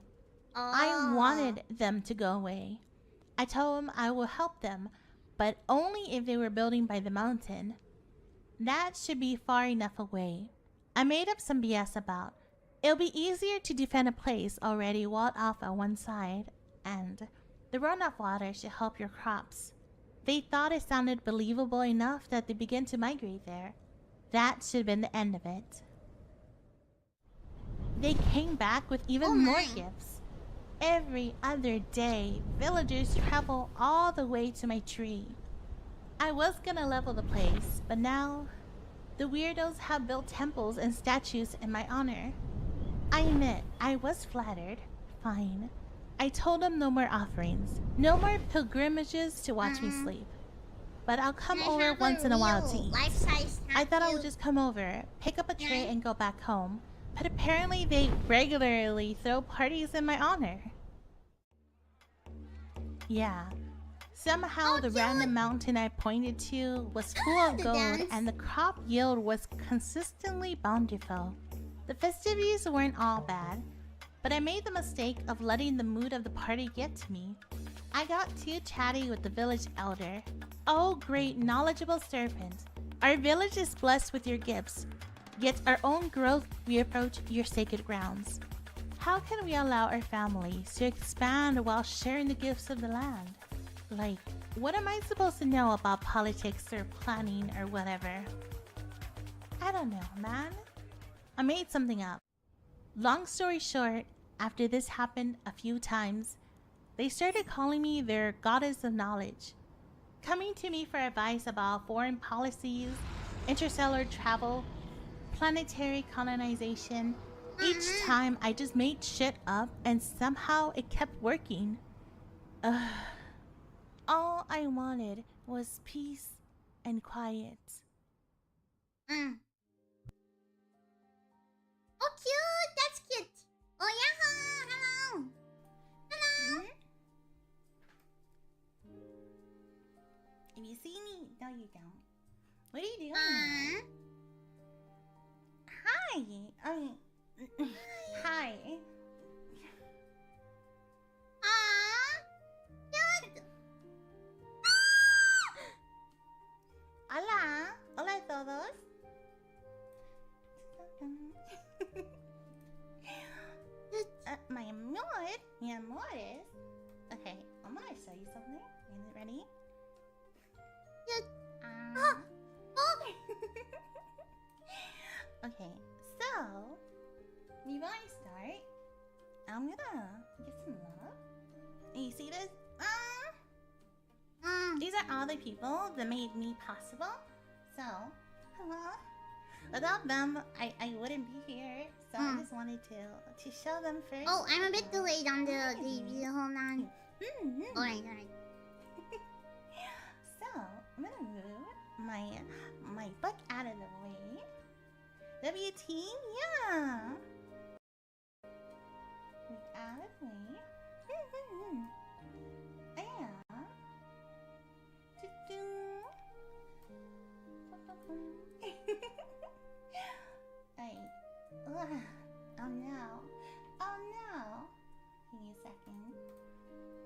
I wanted them to go away. I told them I will help them, but only if they were building by the mountain. That should be far enough away. I made up some BS about it'll be easier to defend a place already walled off on one side, and the runoff water should help your crops. They thought it sounded believable enough that they began to migrate there. That should have been the end of it. They came back with even more gifts. Every other day, villagers travel all the way to my tree. I was gonna level the place, but now the weirdos have built temples and statues in my honor. I admit, I was flattered. Fine. I told them no more offerings, no more pilgrimages to watch me sleep. But I'll come over once in a while to eat. I thought I would just come over, pick up a tray and go back home. But apparently they regularly throw parties in my honor. Yeah. Somehow the random mountain I pointed to was full of gold and the crop yield was consistently bountiful. The festivities weren't all bad, but I made the mistake of letting the mood of the party get to me. I got too chatty with the village elder. Oh, great knowledgeable serpent. Our village is blessed with your gifts, yet our own growth we approach your sacred grounds. How can we allow our families to expand while sharing the gifts of the land? Like, what am I supposed to know about politics or planning or whatever? I don't know, man. I made something up. Long story short, after this happened a few times, they started calling me their goddess of knowledge, coming to me for advice about foreign policies, interstellar travel, planetary colonization. Each time I just made shit up and somehow it kept working. All I wanted was peace and quiet. Oh, cute! That's cute! Oh, Yahoo! Hello! Hello! If you see me, no you don't. What are you doing? Hi! Hi. Cute! Hola. Hola a todos. My amor. Mi amores. Okay, I'm gonna show you something. Is it ready? Okay, so before I start, I'm gonna give some love. And you see this? These are all the people that made me possible. So, without them, I wouldn't be here. So I just wanted to show them first. Oh, I'm a bit delayed on the video. Hold on. Alright. So, I'm gonna move my book out of the way. WT, yeah. Move out of the way. Yeah. Oh no. Give me a second.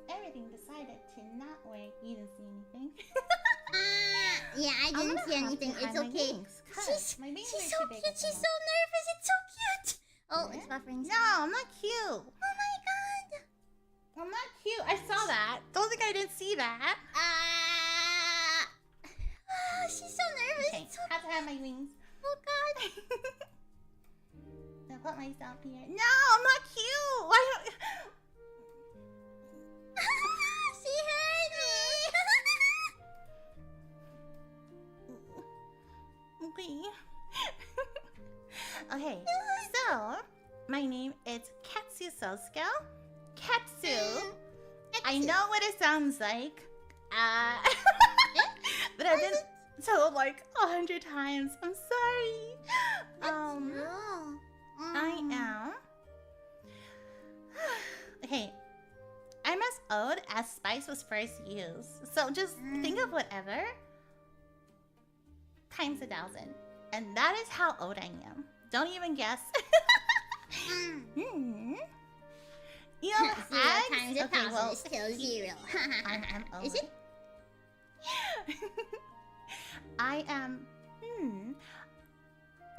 Everything decided to not work. You didn't see anything. Yeah, I didn't see anything. It's okay. She's so cute. She's so nervous. It's so cute. Oh, it's buffering. No, I'm not cute. Oh my god. I'm not cute. I saw that. Don't think I didn't see that. She's so nervous. Okay, So have to have my wings. Oh god. I'll put myself here. No, I'm not cute. Why don't... She heard me. Okay, so my name is Katsu Sosuke. Katsu. I know what it sounds like. But I've been told like 100 times. I'm sorry. I am. Okay. I'm as old as spice was first used. So just think of whatever times 1,000. And that is how old I am. Don't even guess. You know, 0 times 1,000 is still 0. I'm old. Is it? I am...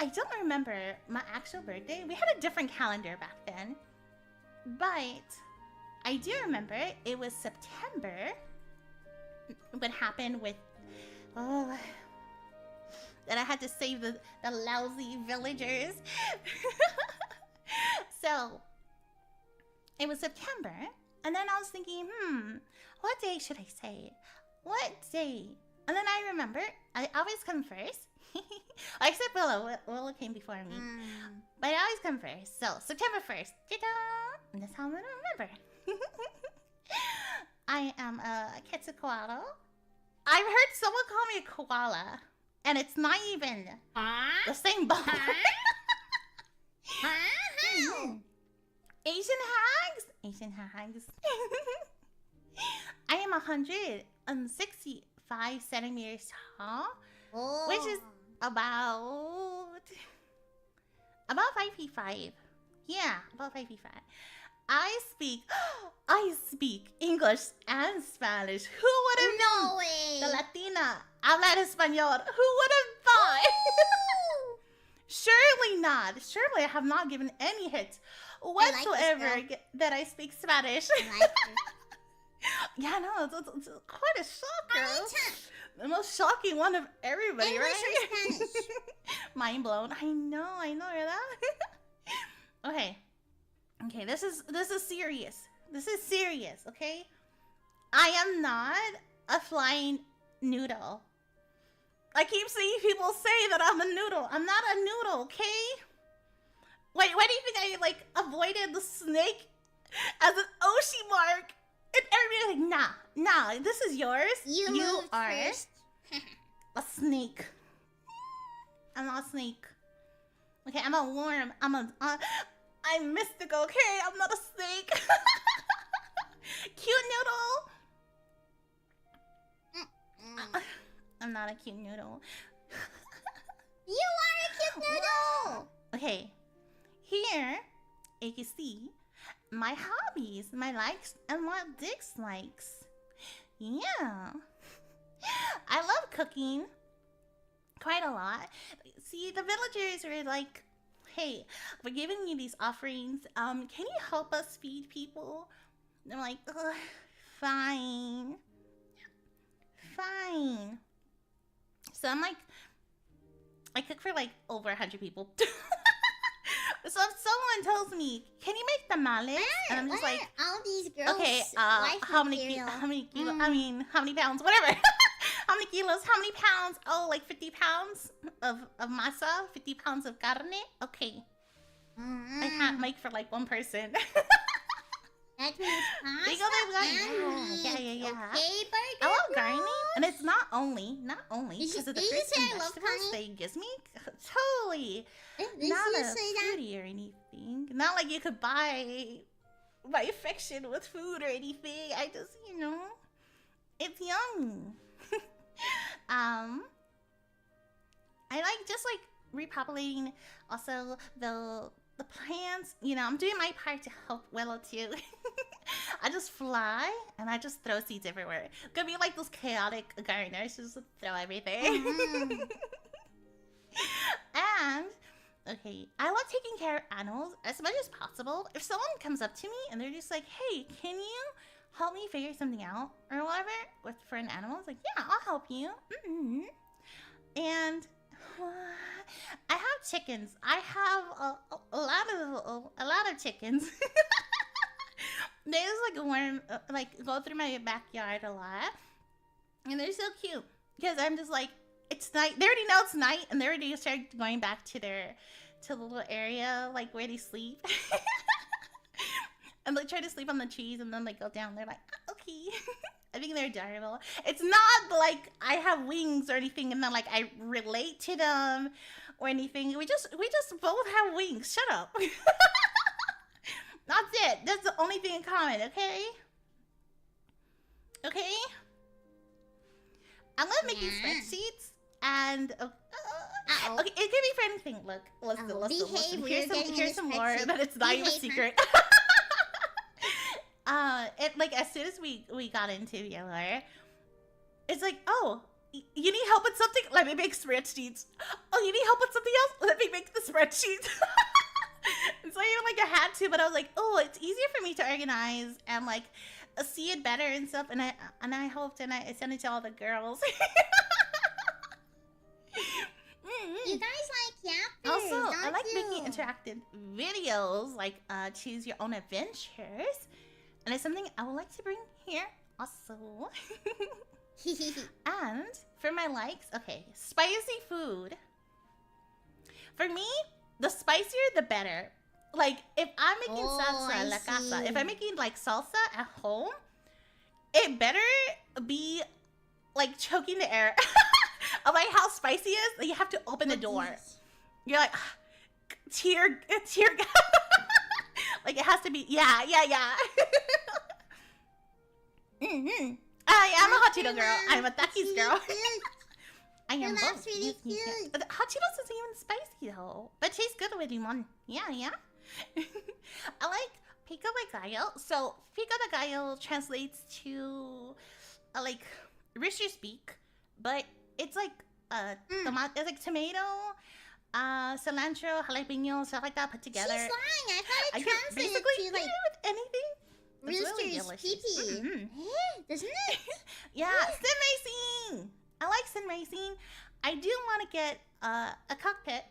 I don't remember my actual birthday. We had a different calendar back then. But I do remember it was September. What happened with... Oh... That I had to save the lousy villagers. So... It was September. And then I was thinking, what day should I say? What day And then I remember, I always come first. Except Willow. Willow came before me. But I always come first. So, September 1st. And that's how I'm going to remember. I am a Quetzalcoatl. I've heard someone call me a koala. And it's not even the same ball. Asian hags? Asian hags. I am 165 centimeters tall. Oh. Which is about 5 feet 5. Yeah, about 5 feet 5. I speak English and Spanish. Who would have known? No way. The Latina hablar español. Who would have thought? Surely not. Surely I have not given any hints whatsoever that I speak Spanish. I like Yeah, no, it's quite a shocker. The most shocking one of everybody, English right? or Spanish? Mind blown. I know, that. Okay, this is serious. This is serious, okay? I am not a flying noodle. I keep seeing people say that I'm a noodle. I'm not a noodle, okay? Wait, why do you think I, like, avoided the snake as an Oshi mark? And everybody's like, nah, this is yours. You moved are first. a snake. I'm not a snake. Okay, I'm a worm. I'm mystical, okay? I'm not a snake. Cute noodle. I'm not a cute noodle. You are a cute noodle. Okay, here you can see my hobbies, my likes, and my dislikes. Yeah. I love cooking quite a lot. See, the villagers were like, hey, we're giving you these offerings. Can you help us feed people? And I'm like, ugh, fine. So I'm like, I cook for like over 100 people. So if someone tells me, can you make tamales? And I'm just like, all these girls. okay, how many kilos? I mean, how many pounds? Whatever. How many kilos? How many pounds? Oh, like 50 pounds of masa, 50 pounds of carne. Okay, I can't make for like one person. That means pasta. Yeah. Okay, burger. I love gardening, and it's not only Did because of the you fruits say and I love vegetables honey? they gives me. Totally. Did Not you a say that? foodie or anything. Not like you could buy my affection with food or anything. I just, it's yum. I like just like repopulating also the plants. I'm doing my part to help Willow too. I just fly and I just throw seeds everywhere. Gonna be like those chaotic gardeners, just throw everything. And okay, I love taking care of animals as much as possible. If someone comes up to me and they're just like, hey, can you help me figure something out or whatever for an animal? It's like, yeah, I'll help you. And I have chickens. I have a lot of chickens. They just like worm, go through my backyard a lot, and they're so cute because I'm just like, it's night. They already know it's night, and they already start going back to the little area like where they sleep. And they try to sleep on the trees, and then they go down. They're like, okay. I think they're adorable. It's not like I have wings or anything, and then like I relate to them or anything. We just both have wings. Shut up. That's it. That's the only thing in common. Okay. Okay. I love making spreadsheets, and okay, it could be for anything. Look, listen. Here's some more, but it's not even a secret. As soon as we got into Yahoo, it's like, oh, you need help with something? Let me make spreadsheets. Oh, you need help with something else? Let me make the spreadsheets. It's not even like I had to, but I was like, oh, it's easier for me to organize and like see it better and stuff. And I hoped, and I sent it to all the girls. You guys like yappers, Also, I like you? making interactive videos, like choose your own adventures. And it's something I would like to bring here also. And for my likes, okay, spicy food. For me, the spicier the better. Like, if I'm making salsa la casa, if I'm making like salsa at home, it better be like choking the air of like how spicy it is. That you have to open the door. You're like tear like it has to be. Yeah. I am a hot Cheeto girl. I'm a Takis girl. I am both. Really cute. But hot Cheetos isn't even spicy though, but tastes good with limon. Yeah. I like pico de gallo. So pico de gallo translates to like rooster's beak, but it's like it's like tomato, cilantro, jalapeno, stuff like that put together. She's lying. I thought it translated basically to like with anything. rooster's pee-pee. Doesn't it? Yeah, sim racing. I like sim racing. I do want to get a cockpit.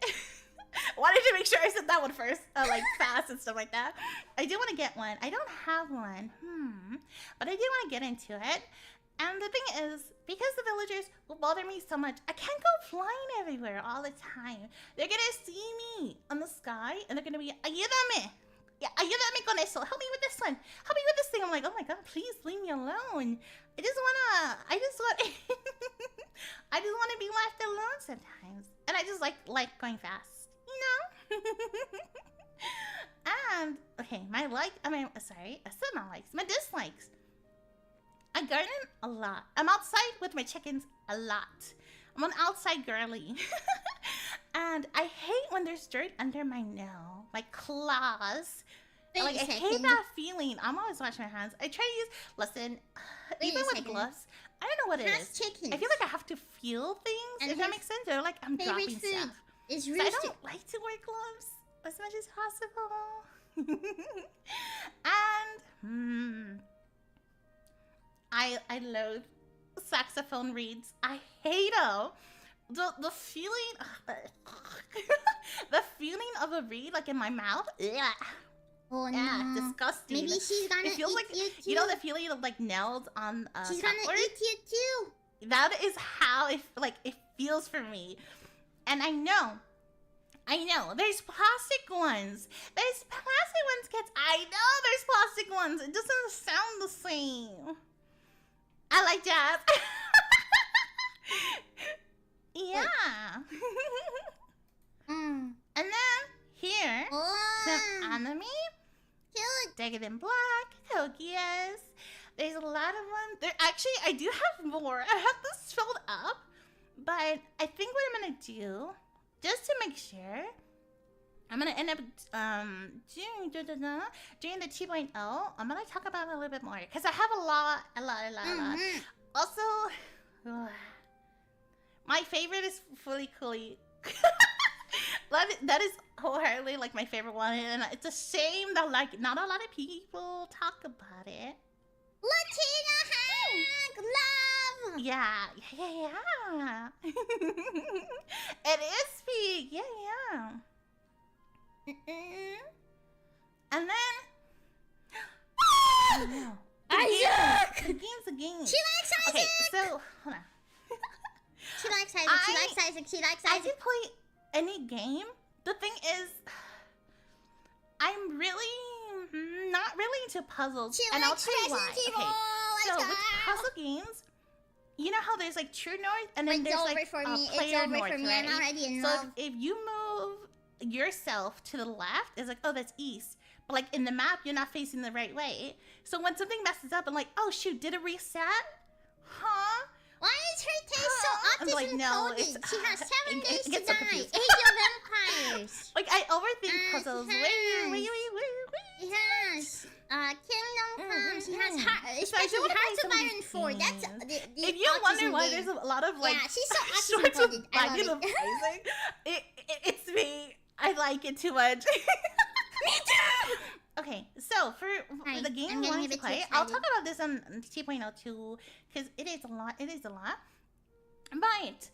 Wanted to make sure I said that one first, like fast and stuff like that. I do want to get one. I don't have one, but I do want to get into it. And the thing is, because the villagers will bother me so much, I can't go flying everywhere all the time. They're gonna see me on the sky, and they're gonna be, ayúdame. Yeah, ayúdame con eso. Help me with this one. Help me with this thing. I'm like, oh my god, please leave me alone. I just want I just want to be left alone sometimes. And I just like going fast, you know? And, okay, I said my likes, my dislikes. I garden a lot. I'm outside with my chickens a lot. I'm an outside girly. And I hate when there's dirt under my nail, my claws. Like, I hate that feeling. I'm always washing my hands. I try to use, even with gloves, I don't know what it is. Chickens. I feel like I have to feel things, and if that makes sense. They're like, I'm dropping stuff. Is so I don't like to wear gloves as much as possible. And, I loathe saxophone reeds. I hate them. The feeling, the feeling of a reed like in my mouth. Yeah. Oh yeah, no. disgusting. Maybe she's gonna it feels eat like you too. You know the feeling of like nails on she's gonna eat you too. That is how it feels for me. And I know there's plastic ones. There's plastic ones, kids. I know there's plastic ones. It doesn't sound the same. I like jazz. Yeah. And then here, some anime. Cute. Decadent Black, Tokias. There's a lot of ones. There actually, I do have more. I have this filled up, but I think what I'm gonna do, just to make sure, I'm gonna end up doing the 2.0. I'm gonna talk about it a little bit more because I have a lot. Also, my favorite is Fully Cooley. That is wholeheartedly like my favorite one, and it's a shame that like not a lot of people talk about it. Latina hug, love. Yeah. It is big. Yeah. And then oh no. Isaac. The game. She likes Isaac. Okay, so hold on. She likes Isaac. She likes Isaac. I can play any game. The thing is, I'm really not really into puzzles. She and likes I'll tell you why. Resident Evil. Okay, so with puzzle games, you know how there's like True North, and then there's like Player North, right? I'm already in so love. if you move yourself to the left, it's like, oh, that's east. But like in the map, you're not facing the right way. So when something messes up, I'm like, oh shoot, did it reset? Huh? Why is her taste so autism like, no, coded? She has 7 days to gets so die. confused. Age of Empires. Like I overthink puzzles. Wait. She has Kingdom Come. She has especially Hearts of Iron 4. That's the if you wonder why there's a lot of like she's so shorts autism with coded. I Binding love of it. Isaac. It's me. I like it too much. Me too. Okay, so for the game I wanted to play, I'll talk about this on 2.0 too, because it is a lot. But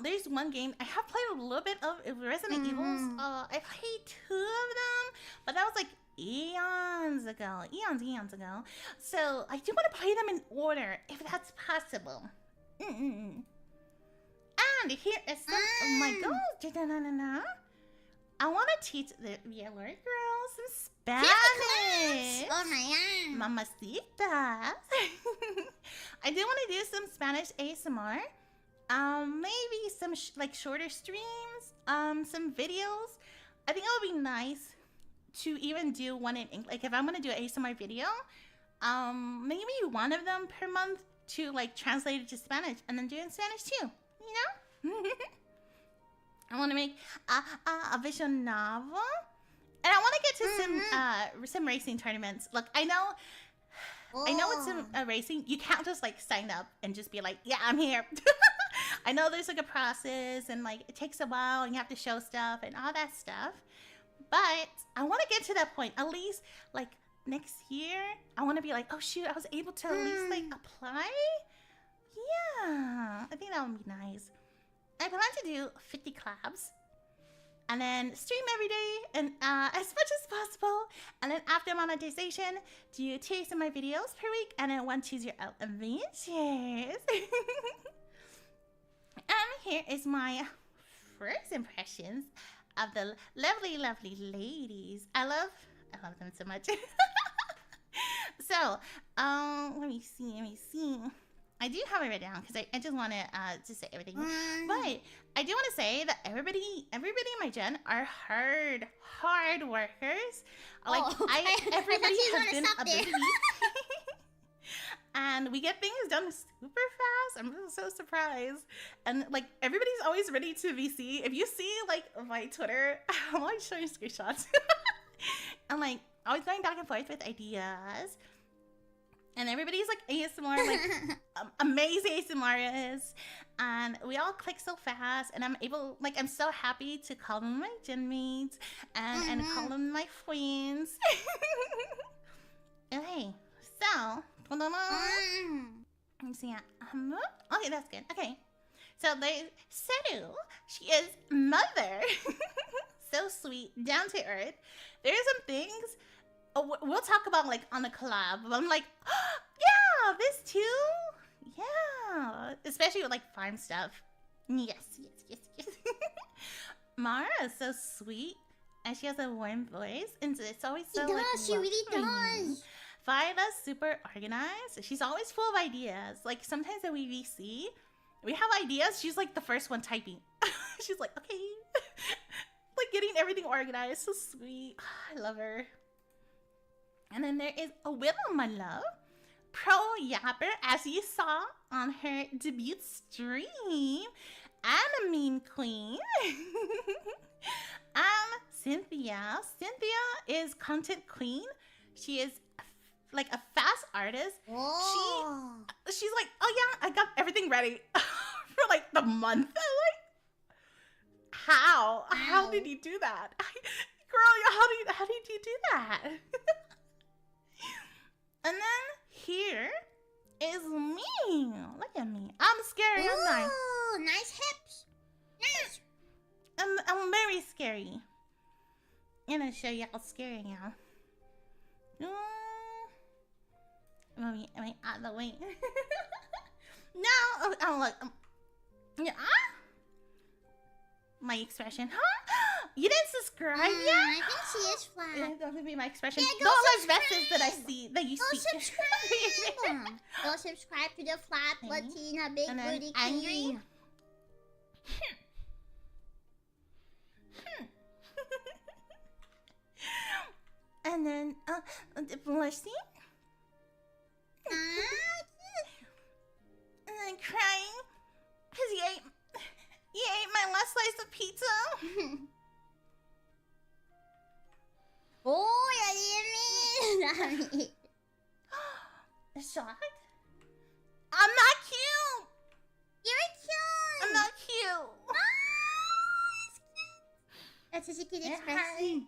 there's one game I have played a little bit of Resident Evils. I played 2 of them, but that was like eons ago. Eons ago. So I do want to play them in order, if that's possible. And here is some of my goals. I want to teach the yellow girls some Spanish. Oh my god. Mamacita. I do want to do some Spanish ASMR. Maybe some like shorter streams. Some videos. I think it would be nice to even do one in English. Like if I'm gonna do an ASMR video, maybe one of them per month to like translate it to Spanish and then do it in Spanish too. You know? I want to make a visual novel, and I want to get to some racing tournaments. Look, I know with some racing, you can't just like sign up and just be like, yeah, I'm here. I know there's like a process and like it takes a while and you have to show stuff and all that stuff. But I want to get to that point. At least like next year, I want to be like, oh shoot, I was able to at least like apply. Yeah, I think that would be nice. I plan to do 50 collabs and then stream every day and as much as possible. And then after monetization, do 2 of my videos per week and then 1 choose your own adventures. And here is my first impressions of the lovely, lovely ladies. I love them so much. So, let me see. I do have it written down because I just want to say everything. But I do want to say that everybody in my gen are hard workers. Like everybody has been a busy. And we get things done super fast. I'm so surprised. And like everybody's always ready to VC. If you see like my Twitter, I'm always showing screenshots. I'm like always going back and forth with ideas. And everybody's like ASMR, like amazing ASMRists. And we all click so fast. And I'm so happy to call them my gen mates and call them my friends. Okay, so let me see. Okay, that's good. Okay, so there's Seru. She is mother. So sweet, down to earth. There's some things we'll talk about like on the collab. But I'm like, oh, yeah, this too. Yeah, especially with like farm stuff. Yes. Mara is so sweet, and she has a warm voice, and it's always so. She does. She really does. Viola's super organized. She's always full of ideas. Like sometimes when we VC, we have ideas. She's like the first one typing. She's like, okay, like getting everything organized. So sweet. I love her. And then there is a Willow, my love, pro yapper, as you saw on her debut stream, and a meme queen. Cynthia. Cynthia is content queen. She is like a fast artist. Oh. She's like, oh yeah, I got everything ready for like the month. I'm like, how? How did you do that? Girl, how did you do that? And then here is me. Look at me. I'm scary. Ooh, I'm nice. Nice hips. Nice. I'm very scary. I'm gonna show you how scary I am. Let me out of the way. No, oh look. Yeah. My expression, huh? You didn't subscribe yet? I think she is flat. That would be my expression. Yeah, Those are subscribe. dresses that I see that you Go see. subscribe. Go subscribe to the flat Latina Big And then Booty angry. King. And then blushing. And then crying because you ate my last slice of pizza. Oh, I didn't mean that. Shocked? I'm not cute. You're cute. I'm not cute. Oh, it's cute. That's such a cute expression.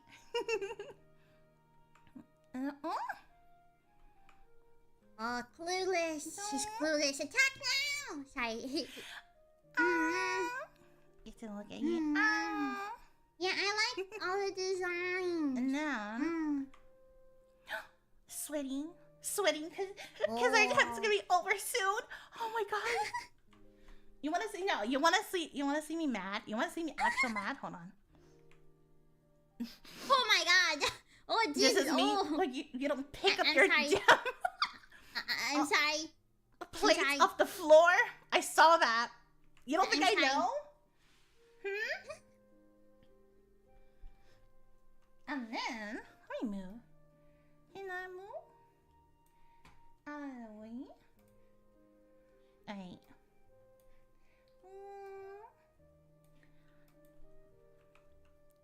Oh, clueless. She's clueless. Attack now. Sorry. Get to look at you. Yeah, I like all the designs. No. sweating because our time's gonna be over soon. Oh my god. You wanna see? No, you wanna see me mad? You wanna see me actual mad? Hold on. Oh my god. Oh Jesus. This is me. Oh. Like you don't pick up I'm your sorry. damn I'm sorry. plates sorry. off the floor. I saw that. You don't think I'm I sorry. know? And then let me move. Can I move? Out of the way. Alright.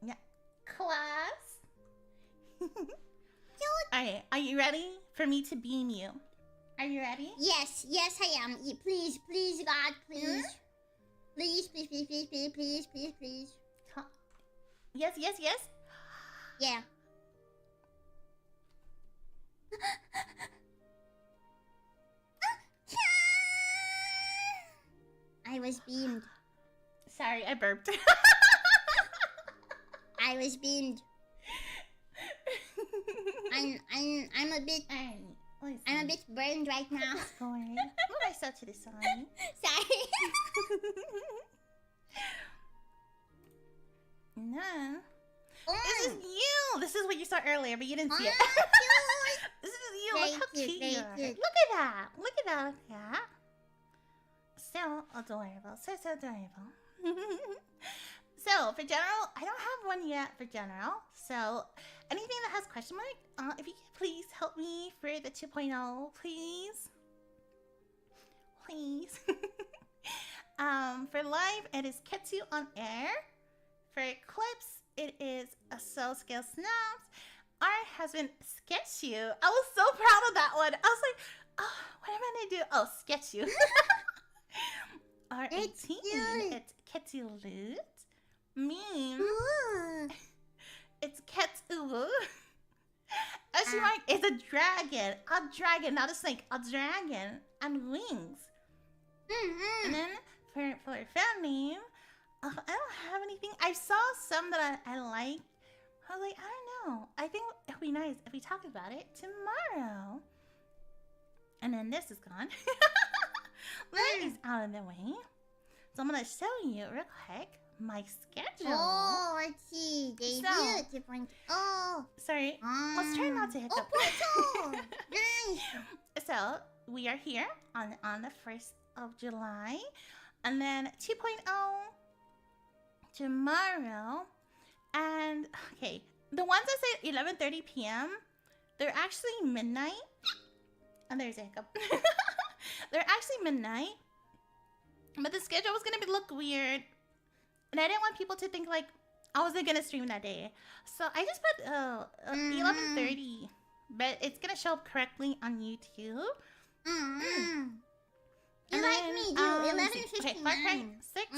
Yeah. Class. Alright, are you ready for me to beam you? Are you ready? Yes, I am. Please, God, please. Please. Huh? Yes. Yeah. I was beamed. Sorry, I burped. I was beamed. I'm a bit. I'm a bit burned right now. Sorry. Move myself to the side. Sorry. No. This is you. This is what you saw earlier, but you didn't see it. This is you. Very Look how cute, cute very you are. cute. Look at that. Look at that. Yeah. So adorable. So adorable. So for general, I don't have one yet for general. So anything that has question mark, if you could please help me for the 2.0, please. Please. For live, it is Ketsu on air. For clips, it is a Soul Scale Snaps. Our husband Sketch You. I was so proud of that one. I was like, oh, what am I gonna do? Oh, Sketch You. R18. It's Ketsu Loot. Meme. It's Ketsu. Oshimite is a dragon. A dragon, not a snake. A dragon. And wings. And then for fan name, I don't have anything. I saw some that I like. I was like, I don't know. I think it would be nice if we talk about it tomorrow. And then this is gone. That is out of the way. So I'm going to show you real quick my schedule. Oh, let's see. Debut different. Oh. Sorry. Let's try not to hiccup. Oh, Portal. Nice. So we are here on the 1st of July. And then 2.0 tomorrow. And, okay, the ones that say 11:30 p.m., they're actually midnight. And there's a hiccup. They're actually midnight. But the schedule was going to look weird. And I didn't want people to think, like, I wasn't going to stream that day. So I just put 11:30. But it's going to show up correctly on YouTube. You like me, do 11:59. Okay, 6.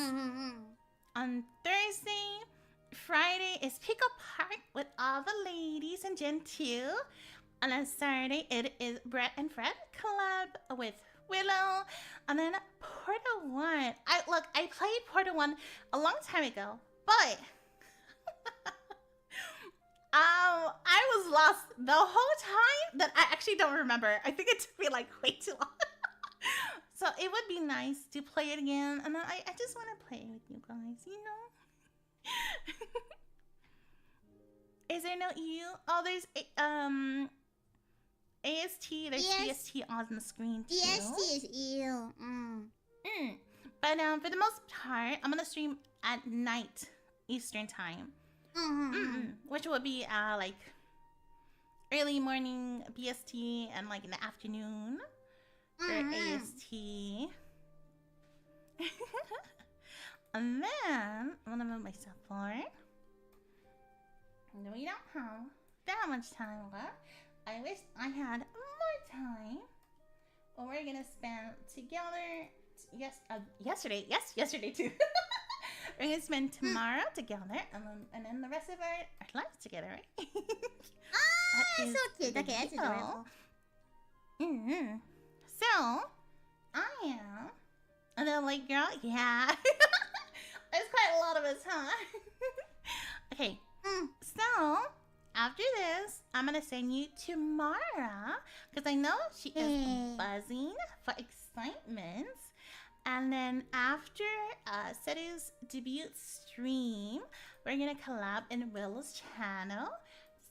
On Thursday, Friday is Pick Up Park with all the ladies and Gen 2. And on Saturday, it is Brett and Fred collab with Willow. And then Portal 1. I played Portal 1 a long time ago, but I was lost the whole time that I actually don't remember. I think it took me like way too long. So it would be nice to play it again, and I just want to play with you guys, you know? Is there no EU? Oh, there's AST, there's DST on the screen too. DST is EU. But for the most part, I'm gonna stream at night Eastern time. Which would be like early morning BST and like in the afternoon for AST. And then I'm gonna move myself forward. We don't have that much time left. I wish I had more time. But we're gonna spend together. Yesterday too. We're gonna spend tomorrow together, and then the rest of our lives together, right? So cute. Okay, that's adorable. So I am another late girl. Yeah, there's quite a lot of us, huh? Okay. So after this, I'm gonna send you to Mara because I know she is buzzing for excitement. And then after Seru's debut stream, we're gonna collab in Willow's channel.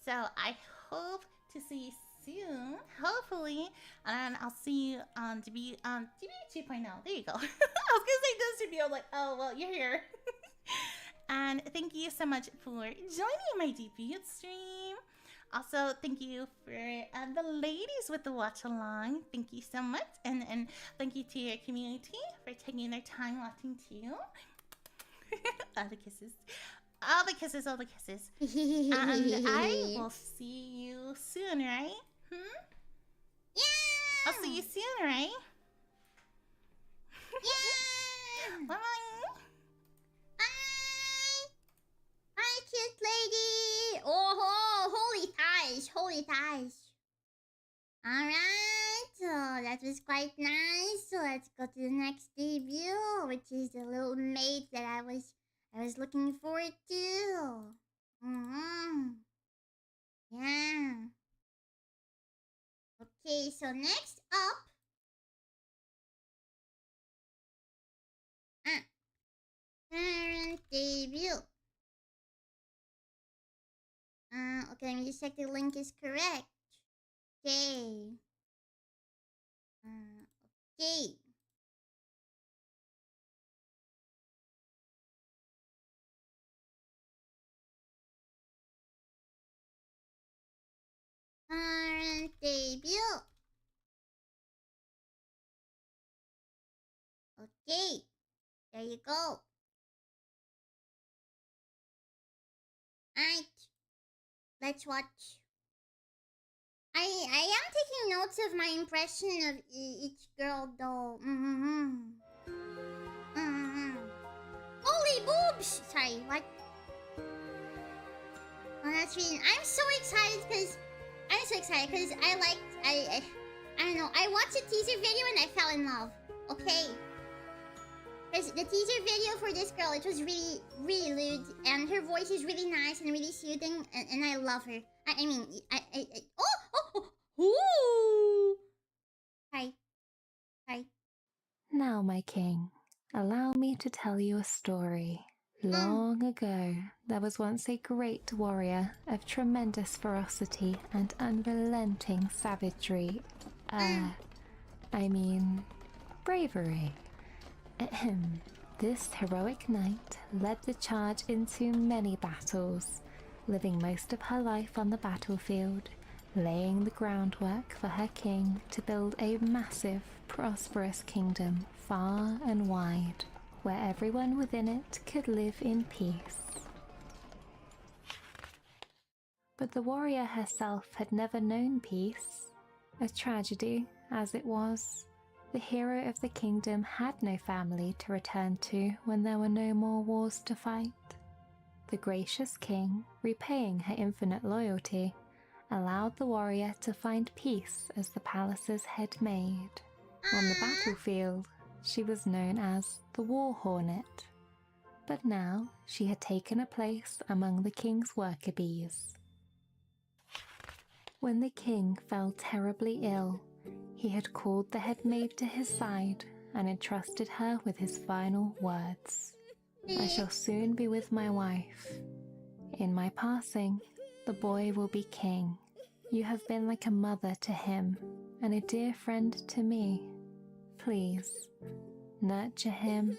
So I hope to see you soon, hopefully, and I'll see you on debut 2.0. There you go. I was gonna say this debut. I'm like, oh well, you're here. And thank you so much for joining my debut stream. Also, thank you for the ladies with the watch along. Thank you so much, and thank you to your community for taking their time watching too. All the kisses, all the kisses, all the kisses. And I will see you soon, right? Yeah. I'll see you soon, right? Yeah. Bye. Hi, cute lady. Oh, holy ties, holy ties. Alright, so that was quite nice. So let's go to the next debut, which is the little maid that I was looking forward to. Yeah. Okay, so next up. Current debut. Okay, let me just check the link is correct. Okay. Okay. Current debut. Okay. There you go. Alright. Let's watch. I am taking notes of my impression of each girl though. Holy boobs! Sorry, what? Oh, that's really. I'm so excited because I don't know. I watched a teaser video and I fell in love. Okay. Because the teaser video for this girl, it was really, really lewd, and her voice is really nice and really soothing, and I love her. I mean, ooh! Hi. Now, my king, allow me to tell you a story. Long ago, there was once a great warrior of tremendous ferocity and unrelenting savagery. Bravery. This heroic knight led the charge into many battles, living most of her life on the battlefield, laying the groundwork for her king to build a massive, prosperous kingdom far and wide, where everyone within it could live in peace. But the warrior herself had never known peace. A tragedy, as it was. The hero of the kingdom had no family to return to when there were no more wars to fight. The gracious king, repaying her infinite loyalty, allowed the warrior to find peace as the palace's head maid. On the battlefield, she was known as the War Hornet, but now she had taken a place among the king's worker bees. When the king fell terribly ill, he had called the head maid to his side and entrusted her with his final words. I shall soon be with my wife. In my passing, the boy will be king. You have been like a mother to him and a dear friend to me. Please, nurture him,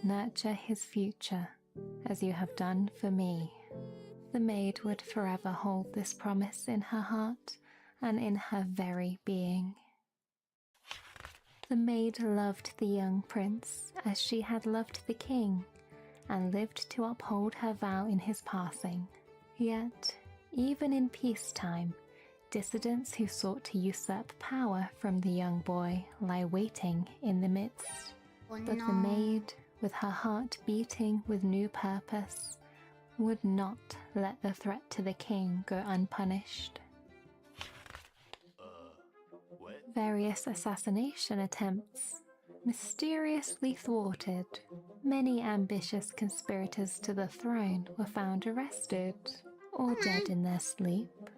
nurture his future, as you have done for me. The maid would forever hold this promise in her heart and in her very being. The maid loved the young prince as she had loved the king, and lived to uphold her vow in his passing. Yet, even in peacetime, dissidents who sought to usurp power from the young boy lie waiting in the midst. But the maid, with her heart beating with new purpose, would not let the threat to the king go unpunished. Various assassination attempts mysteriously thwarted. Many ambitious conspirators to the throne were found arrested, or dead in their sleep.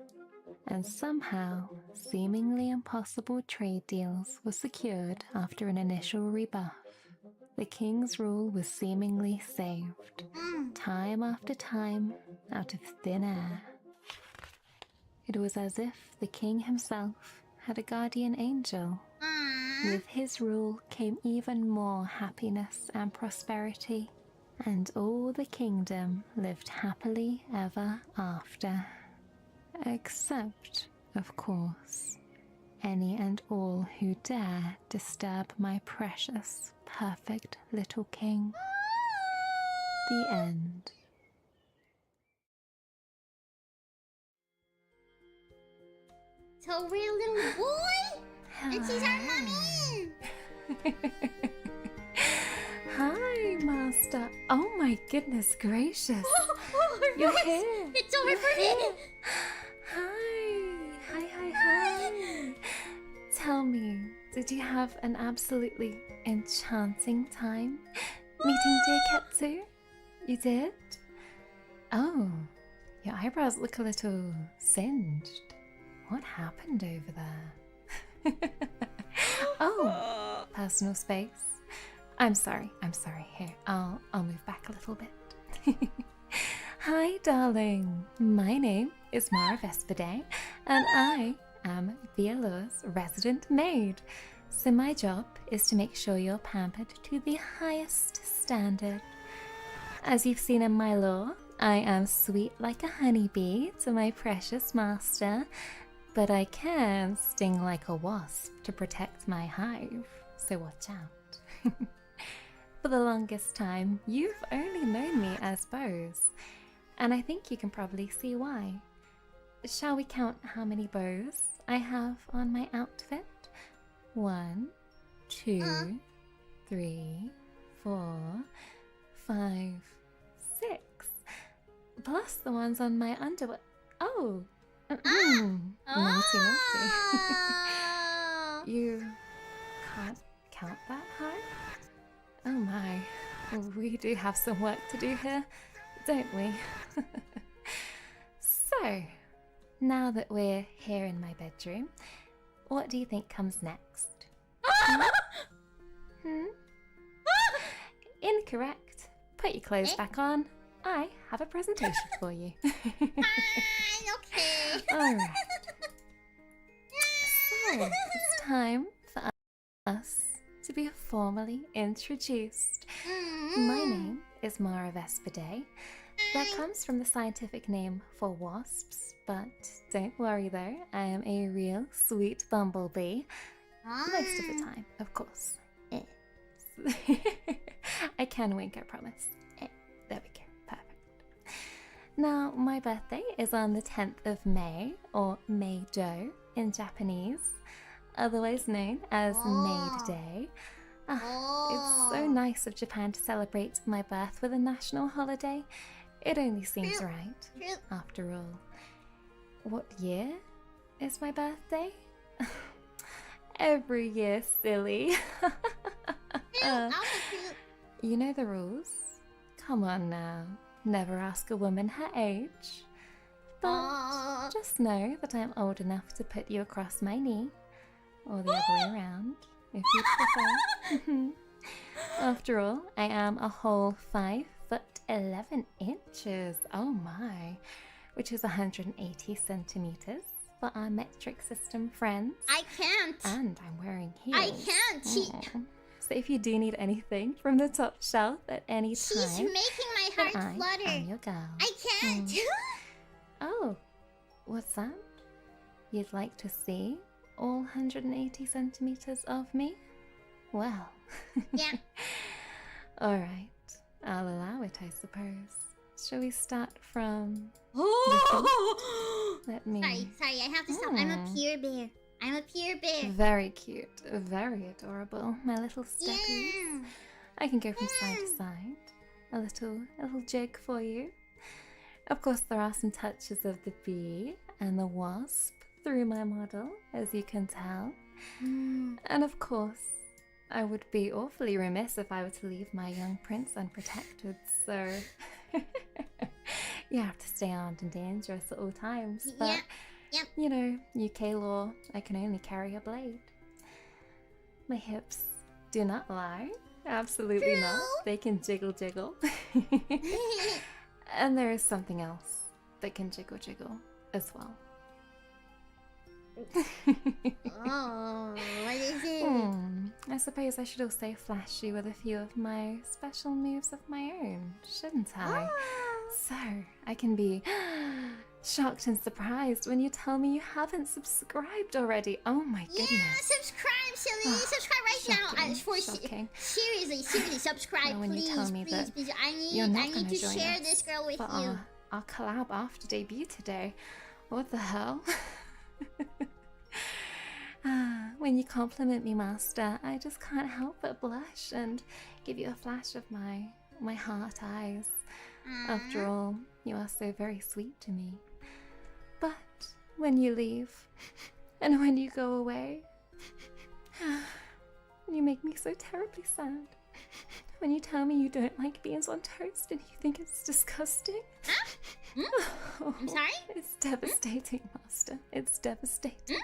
And somehow, seemingly impossible trade deals were secured after an initial rebuff. The king's rule was seemingly saved, time after time, out of thin air. It was as if the king himself had a guardian angel. With his rule came even more happiness and prosperity, and all the kingdom lived happily ever after. Except, of course, any and all who dare disturb my precious, perfect little king. The end. So we're a little boy? And she's our mommy! Hi, Master. Oh my goodness gracious. You're here. It's over for me. Hi. Tell me, did you have an absolutely enchanting time meeting dear Ketsu? You did? Oh, your eyebrows look a little singed. What happened over there? Oh, personal space. I'm sorry. Here, I'll move back a little bit. Hi, darling. My name is Mara Vespide, and I am the Allure's resident maid. So my job is to make sure you're pampered to the highest standard. As you've seen in my lore, I am sweet like a honeybee to my precious master, but I can sting like a wasp to protect my hive, so watch out. For the longest time, you've only known me as bows, and I think you can probably see why. Shall we count how many bows I have on my outfit? 1, 2, 3, 4, 5, 6. Plus the ones on my underwear. Oh! Naughty. You can't count that high? Oh my, we do have some work to do here, don't we? So, now that we're here in my bedroom, what do you think comes next? Incorrect. Put your clothes back on. I have a presentation for you. Fine, okay. Alright. So, it's time for us to be formally introduced. My name is Mara Vespide. That comes from the scientific name for wasps, but don't worry though, I am a real sweet bumblebee. Most of the time, of course. I can wink, I promise. There we go, perfect. Now, my birthday is on the 10th of May, or May-do in Japanese, otherwise known as Maid Day. It's so nice of Japan to celebrate my birth with a national holiday. It only seems right, after all. What year is my birthday? Every year, silly. You know the rules. Come on now. Never ask a woman her age. But just know that I'm old enough to put you across my knee. Or the other way around, if you prefer. After all, I am a whole 5 foot 11 inches. Oh my. Which is 180 centimeters for our metric system friends. I can't. And I'm wearing heels. I can't. So if you do need anything from the top shelf at any time, she's making my heart flutter. I'm your girl. I can't. Oh, what's that? You'd like to see all 180 centimeters of me? Well. Yeah. Alright, I'll allow it, I suppose. Shall we start from... Let me... Sorry, I have to stop. I'm a pure bear. Very cute, very adorable, my little steppies. Yeah. I can go from side to side. A little jig for you. Of course, there are some touches of the bee and the wasp through my model, as you can tell. And of course, I would be awfully remiss if I were to leave my young prince unprotected, so You have to stay armed and dangerous at all times. But, Yep. you know, UK law, I can only carry a blade. My hips do not lie. Absolutely True. not. They can jiggle jiggle. And there is something else that can jiggle jiggle as well. Oh, what is it? I suppose I should also flash you with a few of my special moves of my own, shouldn't I? So I can be shocked and surprised when you tell me you haven't subscribed already. Oh my goodness. Yeah, subscribe, silly. Subscribe right now. Shocking. Seriously, subscribe, When please, you tell me please, that please. I you're not need gonna to join share us this girl with for you. our collab after debut today. What the hell? When you compliment me, Master, I just can't help but blush and give you a flash of my heart eyes. After all, you are so very sweet to me. But when you leave, and when you go away, you make me so terribly sad. When you tell me you don't like beans on toast and you think it's disgusting. Oh, I'm sorry? it's devastating, Master. It's devastating.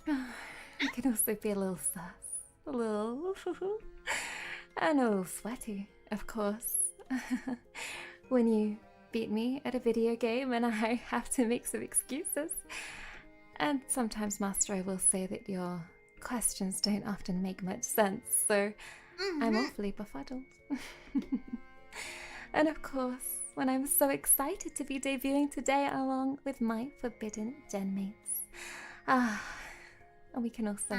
I can also be a little sus, a little, and a little sweaty, of course. When you beat me at a video game and I have to make some excuses. And sometimes, Master, I will say that your questions don't often make much sense, so I'm awfully befuddled. And of course, when I'm so excited to be debuting today along with my forbidden gen mates. And we can also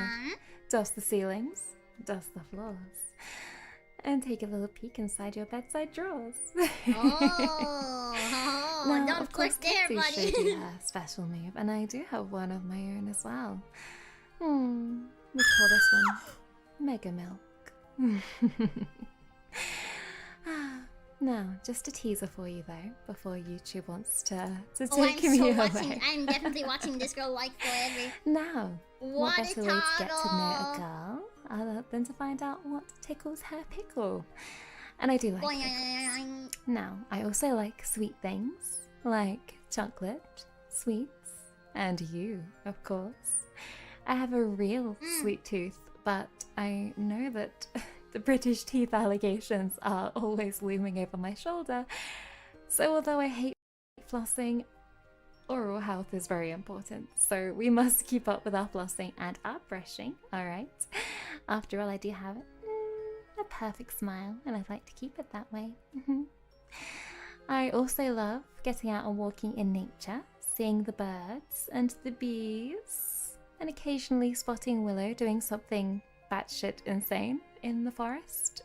dust the ceilings, dust the floors, and take a little peek inside your bedside drawers. Now, Don't of course, click there, Kelsey buddy. showed you her special move, and I do have one of my own as well. We call this one Mega Milk. Now, just a teaser for you though, before YouTube wants to take me away. I'm definitely watching this girl like forever. Now, what What a better way to get to know a toddle. girl than to find out what tickles her pickle? And I do like pickles. Boing. Now, I also like sweet things, like chocolate, sweets, and you, of course. I have a real sweet tooth, but I know that the British teeth allegations are always looming over my shoulder. So although I hate flossing, oral health is very important. So we must keep up with our flossing and our brushing, alright? After all, I do have a perfect smile, and I'd like to keep it that way. I also love getting out and walking in nature, seeing the birds and the bees, and occasionally spotting Willow doing something batshit insane in the forest.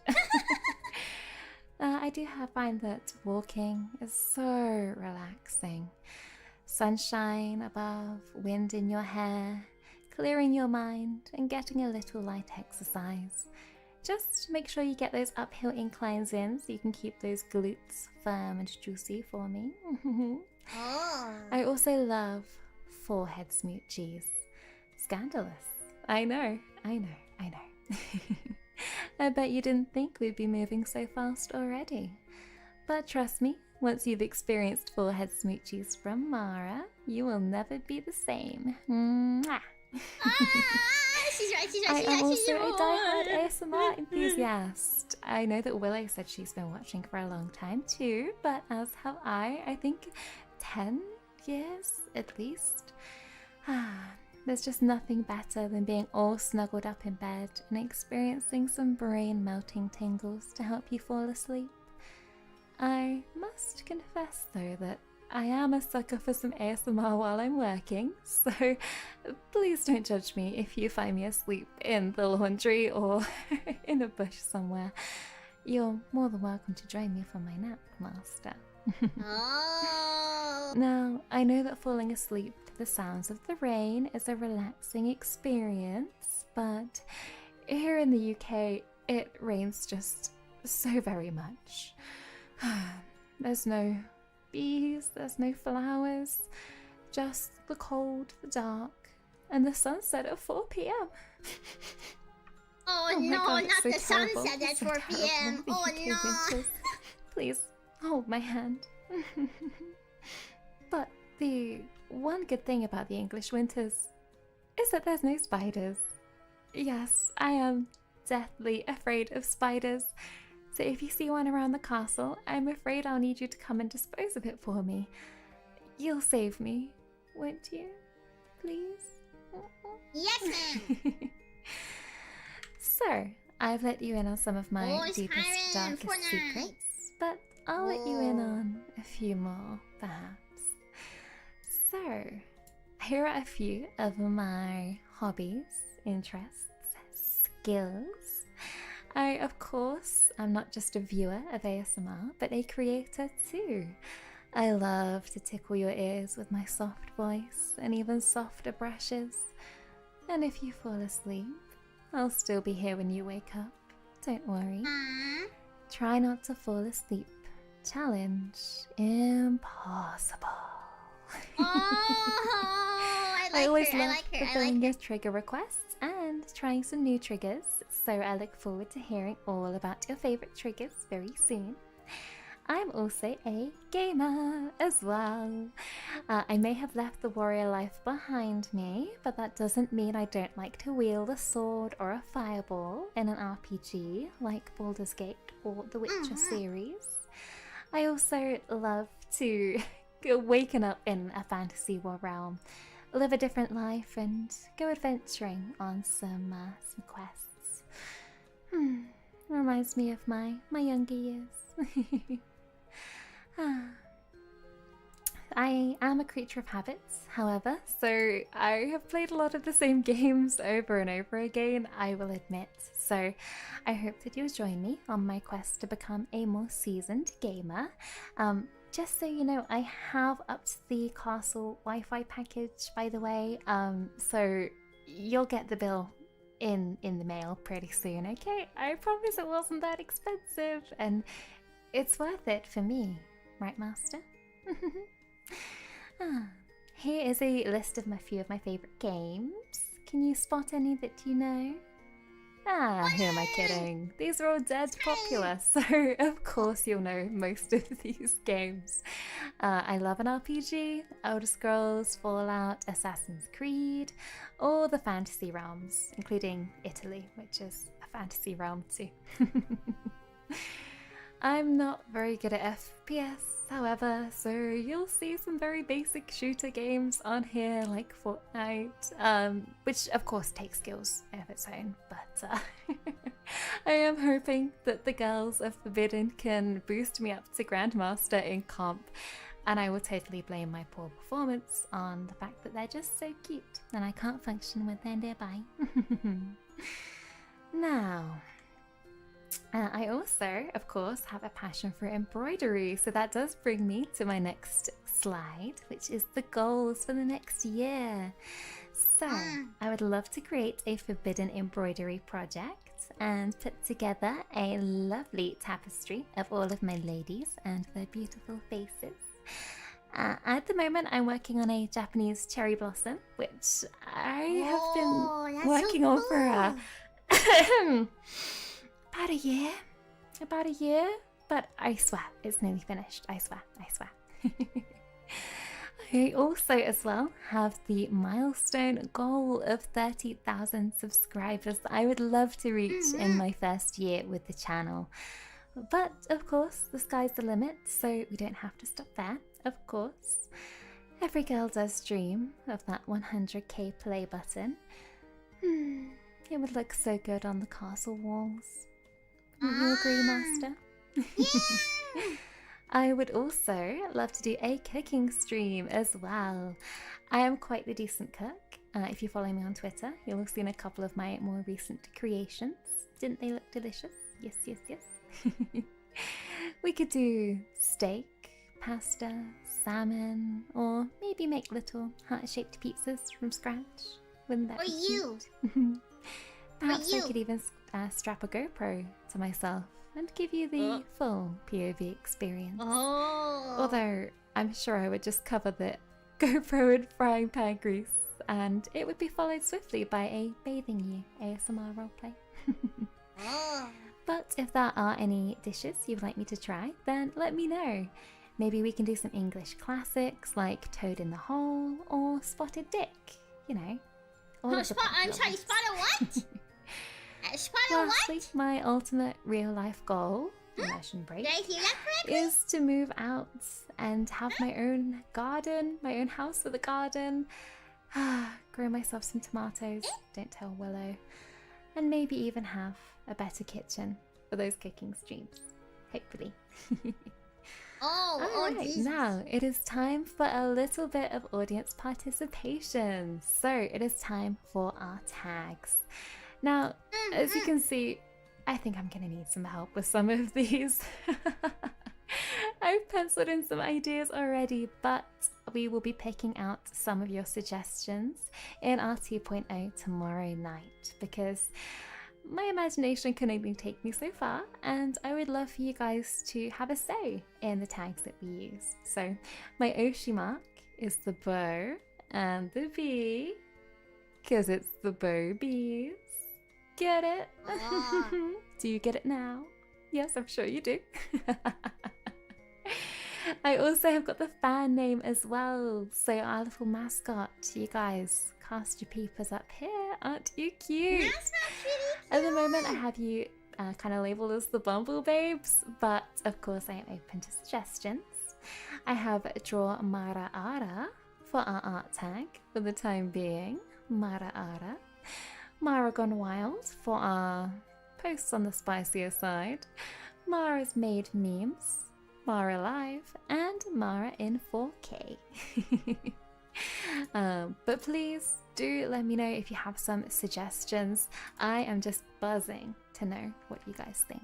I do find that walking is so relaxing. Sunshine above, wind in your hair, clearing your mind, and getting a little light exercise. Just make sure you get those uphill inclines in so you can keep those glutes firm and juicy for me. I also love forehead smoochies. Scandalous. I know. I bet you didn't think we'd be moving so fast already. But trust me, once you've experienced forehead smoochies from Mara, you will never be the same. Mwah. She's right. I am also a diehard ASMR enthusiast. I know that Willow said she's been watching for a long time too, but as have I think 10 years at least. There's just nothing better than being all snuggled up in bed and experiencing some brain-melting tingles to help you fall asleep. I must confess though that I am a sucker for some ASMR while I'm working, so please don't judge me if you find me asleep in the laundry or in a bush somewhere. You're more than welcome to join me for my nap, Master. Now, I know that falling asleep to the sounds of the rain is a relaxing experience, but here in the UK, it rains just so very much. There's no bees, there's no flowers, just the cold, the dark, and the sunset at 4 p.m. Oh my no, God, not it's so the terrible. sunset at It's so 4 terrible. p.m. The Oh UK no. winters. please hold my hand. But the one good thing about the English winters is that there's no spiders. Yes, I am deathly afraid of spiders. So if you see one around the castle, I'm afraid I'll need you to come and dispose of it for me. You'll save me, won't you? Please? Yes, ma'am. So, I've let you in on some of my deepest, darkest secrets, but I'll let you in on a few more, perhaps. So, here are a few of my hobbies, interests, skills. I, of course, am not just a viewer of ASMR, but a creator too. I love to tickle your ears with my soft voice and even softer brushes. And if you fall asleep, I'll still be here when you wake up. Don't worry. Try not to fall asleep. Challenge impossible. I always her. love I like her. fulfilling your trigger requests and trying some new triggers, so I look forward to hearing all about your favorite triggers very soon. I'm also a gamer as well. I may have left the warrior life behind me, but that doesn't mean I don't like to wield a sword or a fireball in an RPG like Baldur's Gate or the Witcher series. I also love to waken up in a fantasy war realm, live a different life, and go adventuring on some quests. Reminds me of my younger years. I am a creature of habits, however, so I have played a lot of the same games over and over again, I will admit. So I hope that you'll join me on my quest to become a more seasoned gamer. Just so you know, I have upped the castle Wi-Fi package, by the way, so you'll get the bill in the mail pretty soon, okay? I promise it wasn't that expensive, and it's worth it for me, right, Master? Here is a list of a few of my favorite games. Can you spot any that you know? Who am I kidding? These are all dead popular, so of course you'll know most of these games. I love an RPG, Elder Scrolls, Fallout, Assassin's Creed, or the fantasy realms, including Italy, which is a fantasy realm too. I'm not very good at FPS, however, so you'll see some very basic shooter games on here like Fortnite, which of course takes skills of its own, but I am hoping that the girls of Forbidden can boost me up to Grandmaster in comp, and I will totally blame my poor performance on the fact that they're just so cute and I can't function when they're nearby. Now, I also, of course, have a passion for embroidery, so that does bring me to my next slide, which is the goals for the next year. So, I would love to create a forbidden embroidery project and put together a lovely tapestry of all of my ladies and their beautiful faces. At the moment, I'm working on a Japanese cherry blossom, which I have been working on for about a year, but I swear it's nearly finished. I swear. I also as well have the milestone goal of 30,000 subscribers that I would love to reach in my first year with the channel. But of course, the sky's the limit, so we don't have to stop there, of course. Every girl does dream of that 100k play button. It would look so good on the castle walls. Would you agree, Master? Yeah! I would also love to do a cooking stream as well. I am quite the decent cook. If you follow me on Twitter, you'll have seen a couple of my more recent creations. Didn't they look delicious? Yes. We could do steak, pasta, salmon, or maybe make little heart-shaped pizzas from scratch. Wouldn't that be cute? Perhaps I could even strap a GoPro to myself and give you the full POV experience. Although I'm sure I would just cover the GoPro in frying pan grease, and it would be followed swiftly by a bathing you ASMR roleplay. But if there are any dishes you'd like me to try, then let me know. Maybe we can do some English classics like Toad in the Hole or Spotted Dick, you know. I'm sorry, spotted what? Spotted Lastly, what? my ultimate real-life goal, immersion break, Did I hear that correctly? is to move out and have my own garden, my own house with a garden. Grow myself some tomatoes, don't tell Willow. And maybe even have a better kitchen for those cooking streams, hopefully. Alright, Jesus. now it is time for a little bit of audience participation. So it is time for our tags. Now, as you can see, I think I'm gonna need some help with some of these. I've penciled in some ideas already, but we will be picking out some of your suggestions in our 2.0 tomorrow night, because my imagination can only take me so far, and I would love for you guys to have a say in the tags that we use. So my Oshi mark is the bow and the bee, because it's the bow bees. Get it? Do you get it now? Yes, I'm sure you do. I also have got the fan name as well. So our little mascot, you guys, cast your peepers up here. Aren't you cute? That's not pretty cute. At the moment, I have you kind of labeled as the Bumble Babes, but of course I am open to suggestions. I have Draw Mara Ara for our art tag for the time being. Mara Ara. Mara Gone Wild for our posts on the spicier side. Mara's Maid Memes. Mara Live, and Mara in 4K. But please do let me know if you have some suggestions. I am just buzzing to know what you guys think.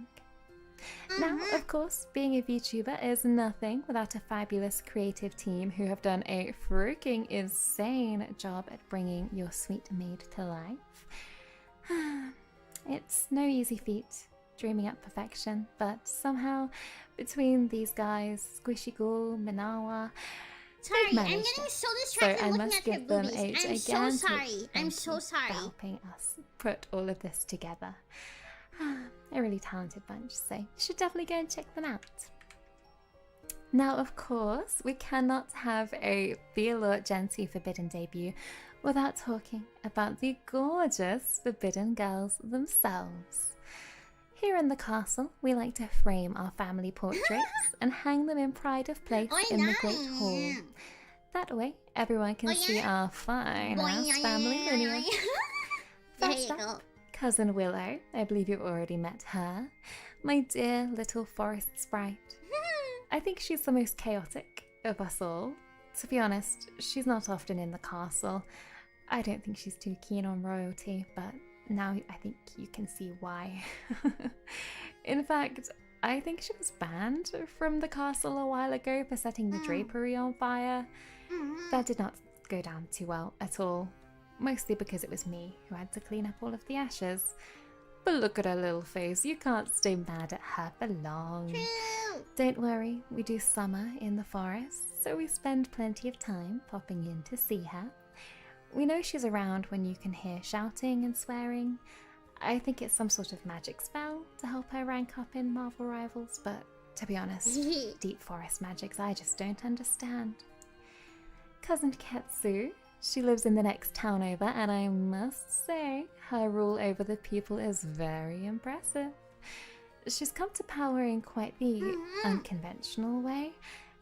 Now, of course, being a VTuber is nothing without a fabulous creative team who have done a freaking insane job at bringing your sweet maid to life. It's no easy feat dreaming up perfection, but somehow between these guys, Squishy Ghoul, Minawa, Sorry, I'm getting it. so distracted So I looking must at your give them boobies. a I'm so gigantic sorry. I'm thank so you sorry. for helping us put all of this together. A really talented bunch, so you should definitely go and check them out. Now, of course, we cannot have a Thealor Genti Forbidden debut without talking about the gorgeous Forbidden girls themselves. Here in the castle, we like to frame our family portraits and hang them in pride of place in the Great Hall. That way, everyone can see our fine-ass family lineage. First up, Cousin Willow. I believe you've already met her. My dear little forest sprite. I think she's the most chaotic of us all. To be honest, she's not often in the castle. I don't think she's too keen on royalty, but now I think you can see why. In fact, I think she was banned from the castle a while ago for setting the drapery on fire. That did not go down too well at all. Mostly because it was me who had to clean up all of the ashes. But look at her little face, you can't stay mad at her for long. True. Don't worry, we do summer in the forest, so we spend plenty of time popping in to see her. We know she's around when you can hear shouting and swearing. I think it's some sort of magic spell to help her rank up in Marvel Rivals, but to be honest, deep forest magics I just don't understand. Cousin Ketsu, she lives in the next town over, and I must say, her rule over the people is very impressive. She's come to power in quite the unconventional way,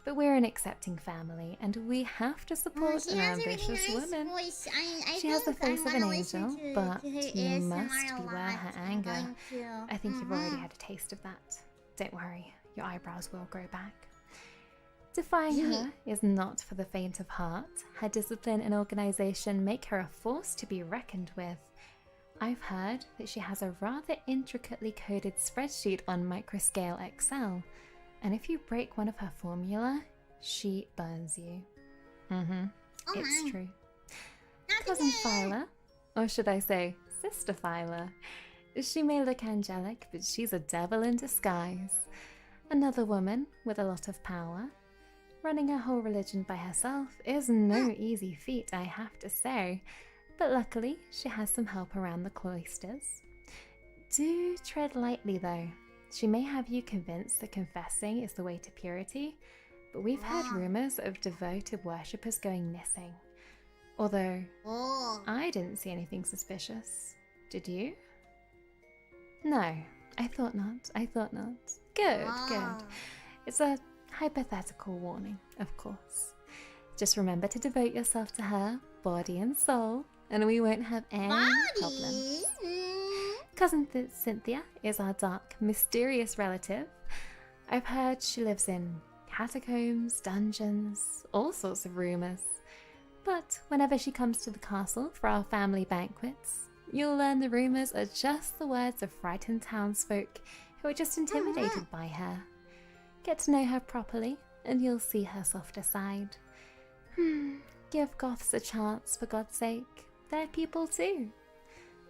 but we're an accepting family, and we have to support an ambitious woman. She has the face of an angel, but you must beware her anger. I think you've already had a taste of that. Don't worry, your eyebrows will grow back. Defying her is not for the faint of heart. Her discipline and organization make her a force to be reckoned with. I've heard that she has a rather intricately coded spreadsheet on microscale Excel, and if you break one of her formula, she burns you. It's true. Cousin Phyla, or should I say Sister Phyla, she may look angelic, but she's a devil in disguise. Another woman with a lot of power. Running a whole religion by herself is no easy feat, I have to say, but luckily she has some help around the cloisters. Do tread lightly though. She may have you convinced that confessing is the way to purity, but we've heard rumors of devoted worshippers going missing. Although, I didn't see anything suspicious. Did you? No, I thought not. I thought not. Good, good. It's a hypothetical warning, of course. Just remember to devote yourself to her, body and soul, and we won't have any problems. Cousin Cynthia is our dark, mysterious relative. I've heard she lives in catacombs, dungeons, all sorts of rumors. But whenever she comes to the castle for our family banquets, you'll learn the rumors are just the words of frightened townsfolk who are just intimidated by her. Get to know her properly, and you'll see her softer side. Give goths a chance, for God's sake. They're people too.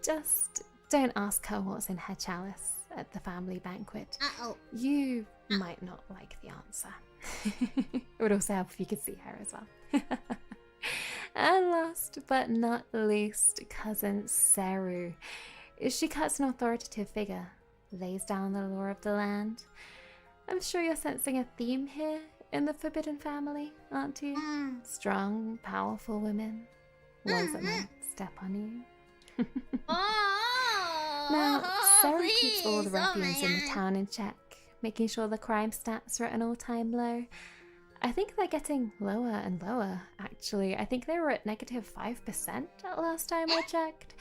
Just don't ask her what's in her chalice at the family banquet. You might not like the answer. It would also help if you could see her as well. And last but not least, Cousin Seru. She cuts an authoritative figure, lays down the law of the land. I'm sure you're sensing a theme here in the Forbidden Family, aren't you? Strong, powerful women. Ones that might step on you. Now, Seru keeps all the ruffians in the town in check, making sure the crime stats are at an all-time low. I think they're getting lower and lower, actually. I think they were at -5% last time I checked.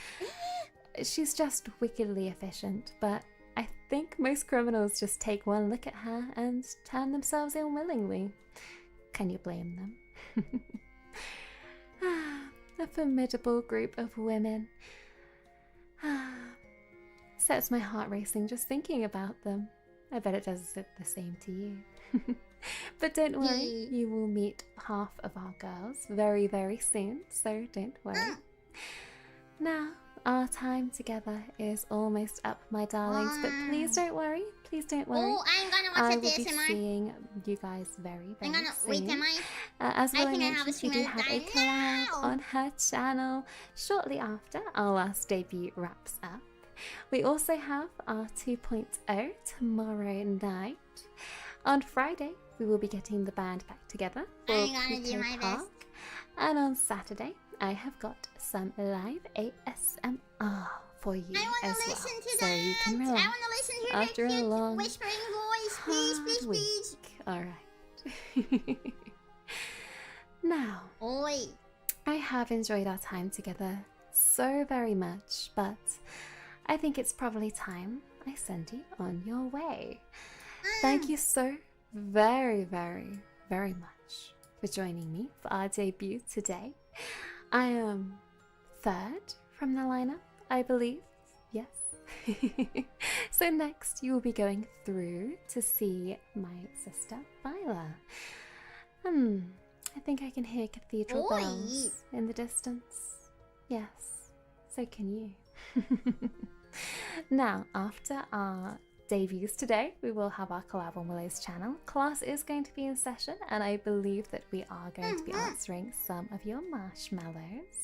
She's just wickedly efficient, but I think most criminals just take one look at her and turn themselves in willingly. Can you blame them? A formidable group of women. Sets my heart racing just thinking about them. I bet it does the same to you. But don't worry, you will meet half of our girls very, very soon, so don't worry. Now, our time together is almost up, my darlings, but please don't worry. Please don't worry. I'm gonna watch I it will this, be am I? seeing you guys very, very soon. Wait, am I? As I well, think I have a mentioned, we do have a collab on her channel shortly after our last debut wraps up. We also have our 2.0 tomorrow night. On Friday, we will be getting the band back together for I'm gonna do Pico my Park. best. And on Saturday, I have got some live ASMR for you I wanna as well. listen to So that. you can relax I wanna listen to her after a cute long whispering voice. Please, please, week. please. Alright. Now, Oi. I have enjoyed our time together so very much, but I think it's probably time I send you on your way. Thank you so very, very, very much for joining me for our debut today. I am third from the lineup, I believe. Yes. So next you will be going through to see my sister Viola. I think I can hear cathedral Oi. bells in the distance. Yes, so can you. Now, after our debuts today, we will have our collab on Willow's channel. Class is going to be in session, and I believe that we are going to be answering some of your marshmallows.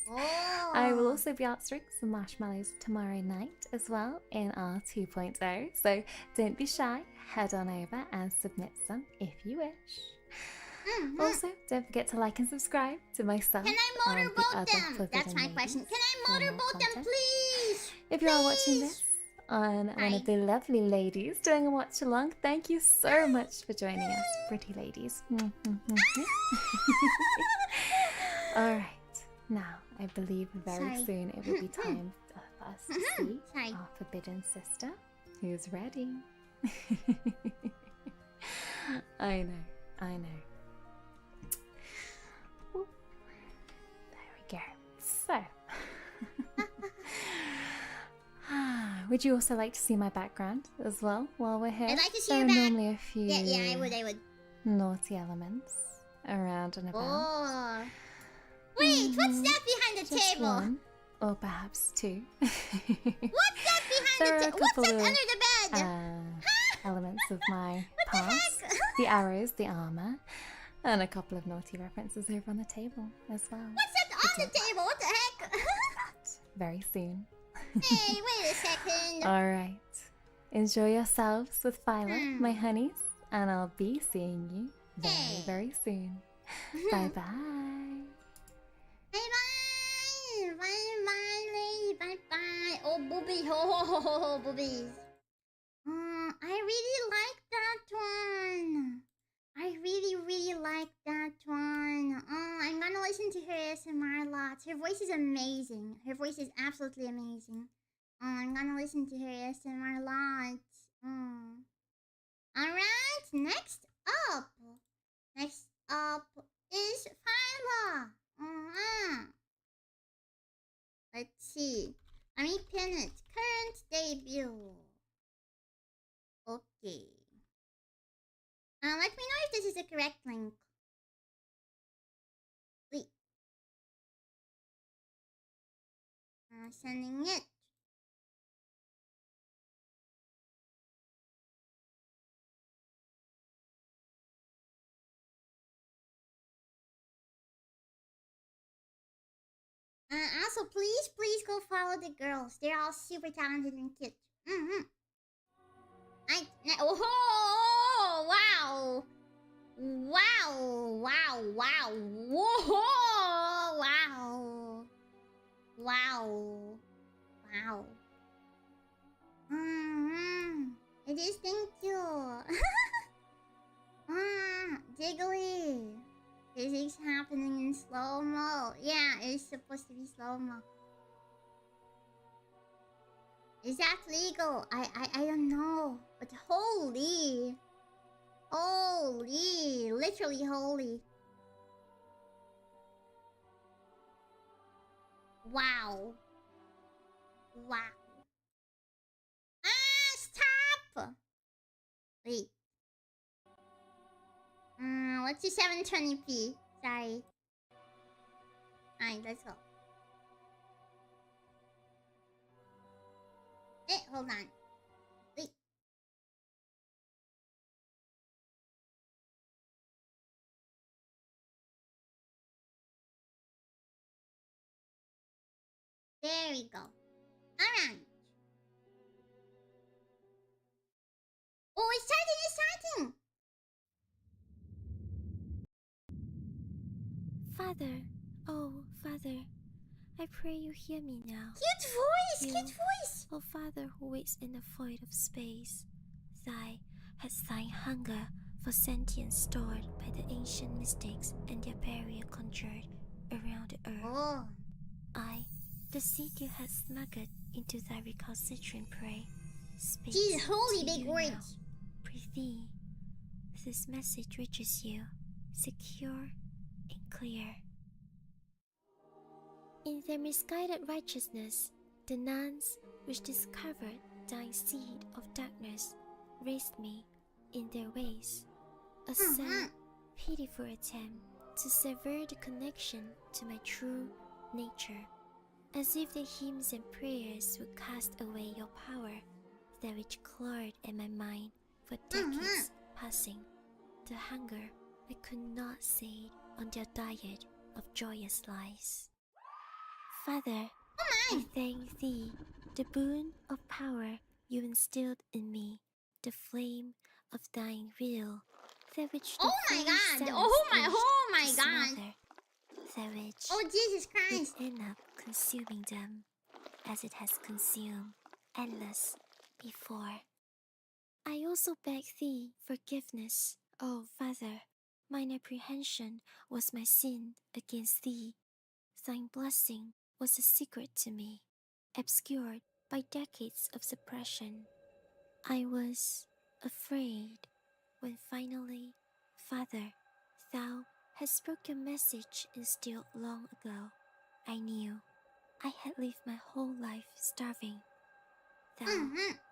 I will also be answering some marshmallows tomorrow night as well in our 2.0, so don't be shy, head on over and submit some if you wish. Also, don't forget to like and subscribe to myself Can I and the motorboat other them? Forbidden That's my ladies question. Can I for more motorboat them, content. please? If you are watching this on one of the lovely ladies doing a watch along, thank you so much for joining us, pretty ladies. Alright, now I believe very soon it will be time for us to see our forbidden sister who's ready. I know. Ooh. There we go. So, would you also like to see my background as well while we're here? I'd like to see there your are back. normally a few Yeah, I would. naughty elements around and about. Oh. Wait, what's that behind the Just table? one, or perhaps two. What's that behind There are the a table? What's couple that of, under the bed? elements of my What the past. heck? The arrows, the armor, and a couple of naughty references over on the table as well. What's that on the table? What the heck? Very soon. Hey, wait a second. Alright. Enjoy yourselves with Violet, my honeys, and I'll be seeing you very, very soon. Bye bye. Bye bye. Bye bye, lady. Bye bye. Oh, boobies. Oh, boobies. I really like that one. I really, really like that one. I'm gonna listen to her ASMR lots. Her voice is amazing. Her voice is absolutely amazing. I'm gonna listen to her ASMR lots. Alright, next up. Next up is Phyla. Let's see. Let me pin it. Current debut. Okay. Let me know if this is the correct link. Wait. Sending it. Also, please go follow the girls. They're all super talented and cute. Oh, wow. Wow. Whoa, wow. It is, thank you. Jiggly. This is happening in slow-mo. Yeah, it's supposed to be slow-mo. Is that legal? I don't know. But holy. Holy. Literally holy. Wow. Stop! Wait. What's the 720p? Sorry. Alright, let's go. Hold on. Wait. There we go. Alright. Oh, it's starting! Father, oh, Father, I pray you hear me now. Cute voice! O Father who waits in the void of space, thy hast thine hunger for sentience stored by the ancient mystics and their barrier conjured around the earth. Oh. I, the seed you hast smuggled into thy recalcitrant prey, speaks These holy to big you words. now. Prithee, this message reaches you, secure and clear. In their misguided righteousness, the nuns which discovered thine seed of darkness raised me in their ways. A sad, pitiful attempt to sever the connection to my true nature, as if the hymns and prayers would cast away your power, that which clawed at my mind for decades passing. The hunger I could not sate on their diet of joyous lies. Father, I thank thee, the boon of power you instilled in me, the flame of thine will, that which the Oh my god! that which Oh, Jesus Christ! would end up consuming them, as it has consumed endless before. I also beg thee forgiveness, O Father. Mine apprehension was my sin against thee. Thine blessing was a secret to me, obscured by decades of suppression. I was afraid when finally, Father, thou hast spoke your message instilled long ago. I knew I had lived my whole life starving. Thou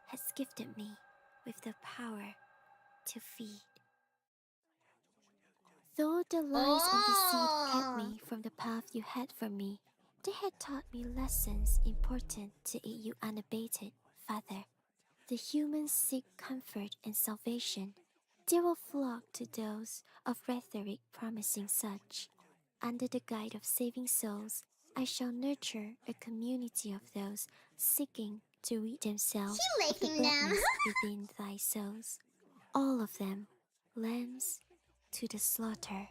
hast gifted me with the power to feed. Though the lies and deceit kept me from the path you had for me, they had taught me lessons important to aid you unabated, Father. The humans seek comfort and salvation. They will flock to those of rhetoric promising such. Under the guide of saving souls, I shall nurture a community of those seeking to rid themselves She of the licking them. blackness within thy souls. All of them lambs to the slaughter.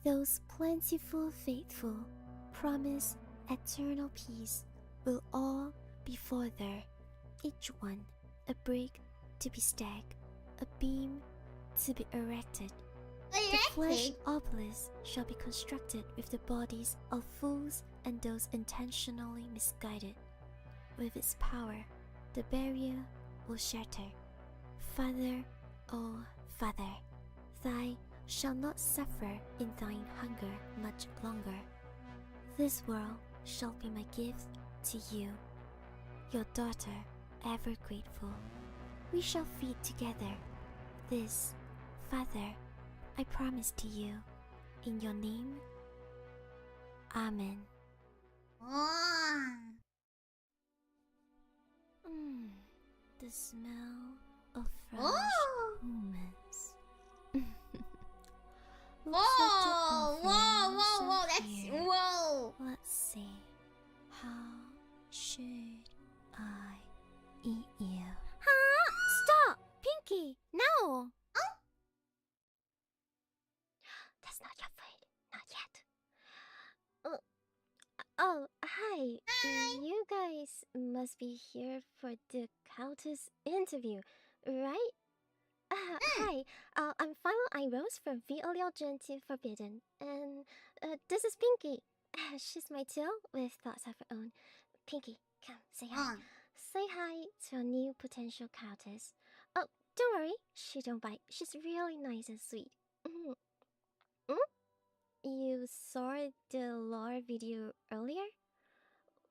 Those plentiful faithful promise eternal peace will all be for there, each one a brick to be stacked, a beam to be erected. The flesh obelisk shall be constructed with the bodies of fools and those intentionally misguided. With its power, the barrier will shatter. Father, oh Father, thy shall not suffer in thine hunger much longer. This world shall be my gift to you, your daughter, ever grateful. We shall feed together. This, Father, I promise to you, in your name, Amen. Oh. The smell of fresh Oh. humans. Whoa, whoa, whoa, whoa, that's, whoa. Let's see. How should I eat you? Huh? Stop! Pinky! No! Oh? That's not your food. Not yet. Oh, hi. Hi. You guys must be here for the Countess interview, right? Hi. I'm Final Eye Rose from Violio Genti Forbidden, and this is Pinky. She's my tail with thoughts of her own. Pinky, come, say hi. Say hi to our new potential Countess. Oh, don't worry, she don't bite. She's really nice and sweet. You saw the lore video earlier?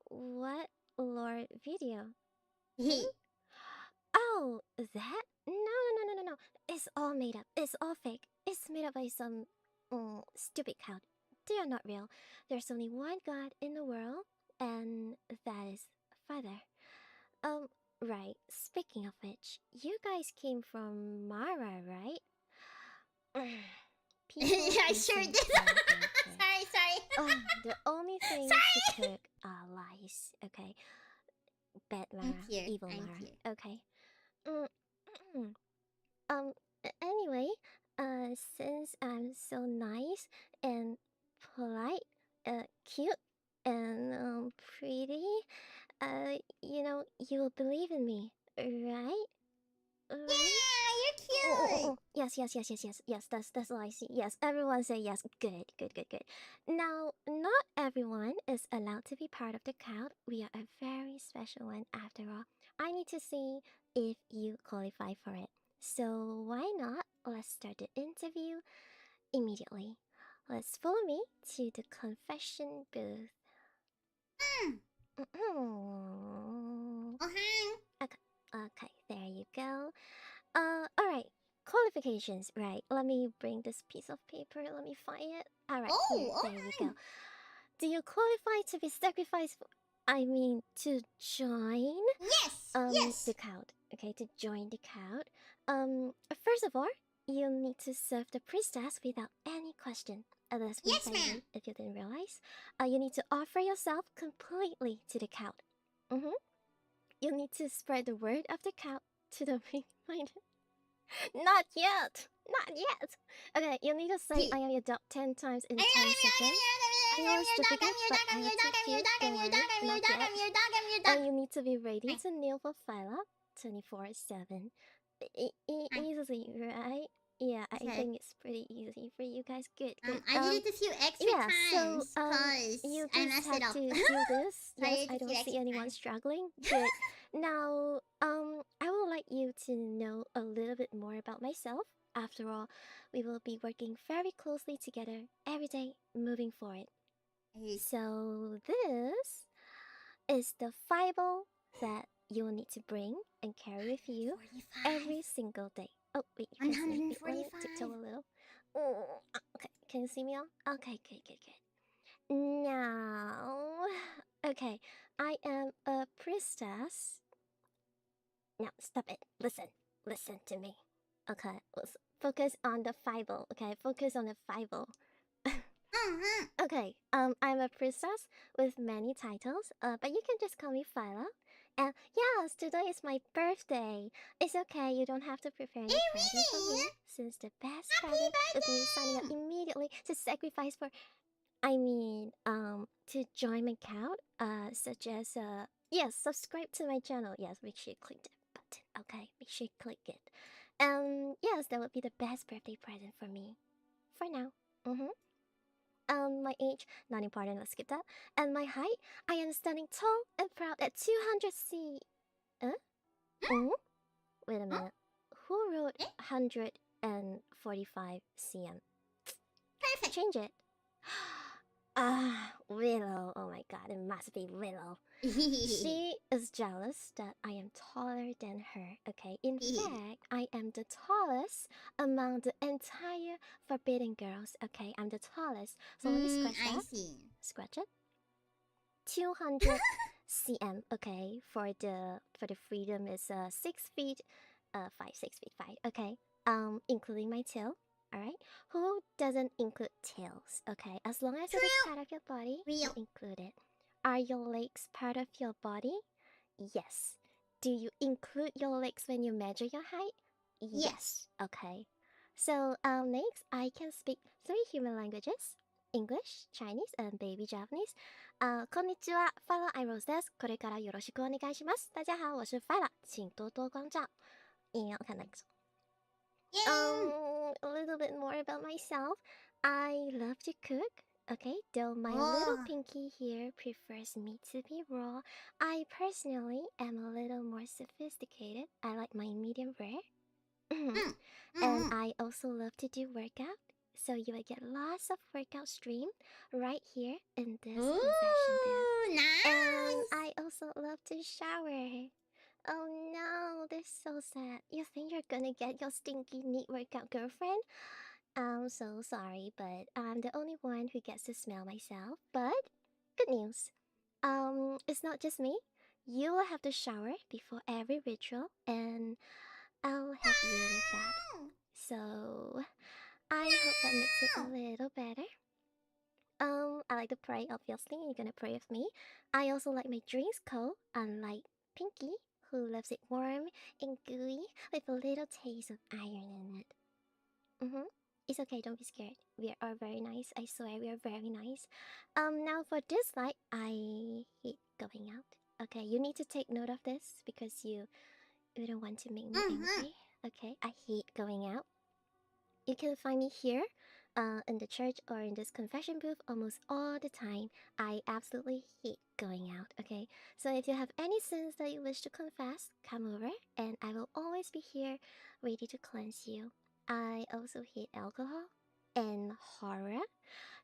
What lore video? Oh, that? No. It's all made up. It's all fake. It's made up by some stupid cloud. They are not real. There's only one god in the world, and that is Father. Right. Speaking of which, you guys came from Mara, right? I sure did. sorry. The only thing to cook are lies. Okay. Bad Mara, evil Mara. Okay. Anyway, since I'm so nice and polite, cute, and pretty, you will believe in me, right? Yeah, you're cute. Yes. That's all I see. Yes, everyone say yes. Good. Now, not everyone is allowed to be part of the crowd. We are a very special one after all. I need to see if you qualify for it. So why not? Let's start the interview immediately. Let's follow me to the confession booth. Okay, there you go. Alright. Qualifications, right. Let me bring this piece of paper. Let me find it. Alright, there you go. Do you qualify to be sacrificed to join? Yes. The crowd. Okay, to join the crowd. First of all, you need to serve the priestess without any question. That's Yes, ma'am. if you didn't realize. You need to offer yourself completely to the crowd. You need to spread the word of the crowd to the weak-minded. Not yet. Okay, you need to say I am your dog 10 times in 10 seconds. I know it's difficult, but I will teach you. Don't worry, not yet. And you need to be ready to kneel for Phyla 24/7. Easily, right? Yeah, I think it's pretty easy for you guys. Good. I did it a few extra times because you I just messed it have up. to do this. Yes, I don't see anyone struggling. Good. Now, I would like you to know a little bit more about myself. After all, we will be working very closely together every day moving forward. So this is the Bible that you will need to bring and carry with you every single day. Oh, wait, you can see me. Wait, let me tiptoe a little. Okay, can you see me all? Okay, good. Now, okay, I am a priestess. Now, stop it. Listen to me. Okay, let's focus on the Bible. Okay, focus on the Bible. Okay, I'm a priestess with many titles, but you can just call me Phyla. And yes, today is my birthday. It's okay, you don't have to prepare any present for me, since the best present is me signing up immediately to sacrifice for, to join my account, such as, yes, subscribe to my channel. Yes, make sure you click that button, okay? Make sure you click it. Yes, that would be the best birthday present for me. For now. My age, not important, let's skip that. And my height, I am standing tall and proud at 200 C. Wait a minute. Who wrote 145 cm? Perfect. Change it. Willow. Oh my god, it must be Willow. She is jealous that I am taller than her, okay? In fact, I am the tallest among the entire Forbidden Girls, okay? I'm the tallest. So let me scratch that. I see. Scratch it. 200 cm, okay? For the freedom is 6 feet 6 feet 5, okay? Including my tail. Alright? Who doesn't include tails? Okay, as long as it is part of your body, you include it. Are your legs part of your body? Yes. Do you include your legs when you measure your height? Yes. Okay. So, next, I can speak 3 human languages. English, Chinese, and baby Japanese. こんにちは、ファラアイローズです。これからよろしくお願いします。大家好，我是 Phyla， 请多多关照。看那个。A little bit more about myself. I love to cook. Okay, though my little pinky here prefers meat to be raw, I personally am a little more sophisticated. I like my medium rare. And I also love to do workout. So you will get lots of workout stream right here in this confession booth. Nice. And I also love to shower. Oh no, this is so sad. You think you're gonna get your stinky neat workout girlfriend? I'm so sorry, but I'm the only one who gets to smell myself. But good news. It's not just me. You will have to shower before every ritual, and I'll help you with that. So I hope that makes it a little better. I like to pray, obviously. You're gonna pray with me. I also like my drinks cold, unlike Pinky, who loves it warm and gooey with a little taste of iron in it. It's okay, don't be scared. We are very nice. I swear we are very nice. Now for this slide, I hate going out. Okay, you need to take note of this because you don't want to make me angry. Okay, I hate going out. You can find me here, in the church or in this confession booth almost all the time. I absolutely hate going out, okay? So if you have any sins that you wish to confess, come over and I will always be here ready to cleanse you. I also hate alcohol and horror.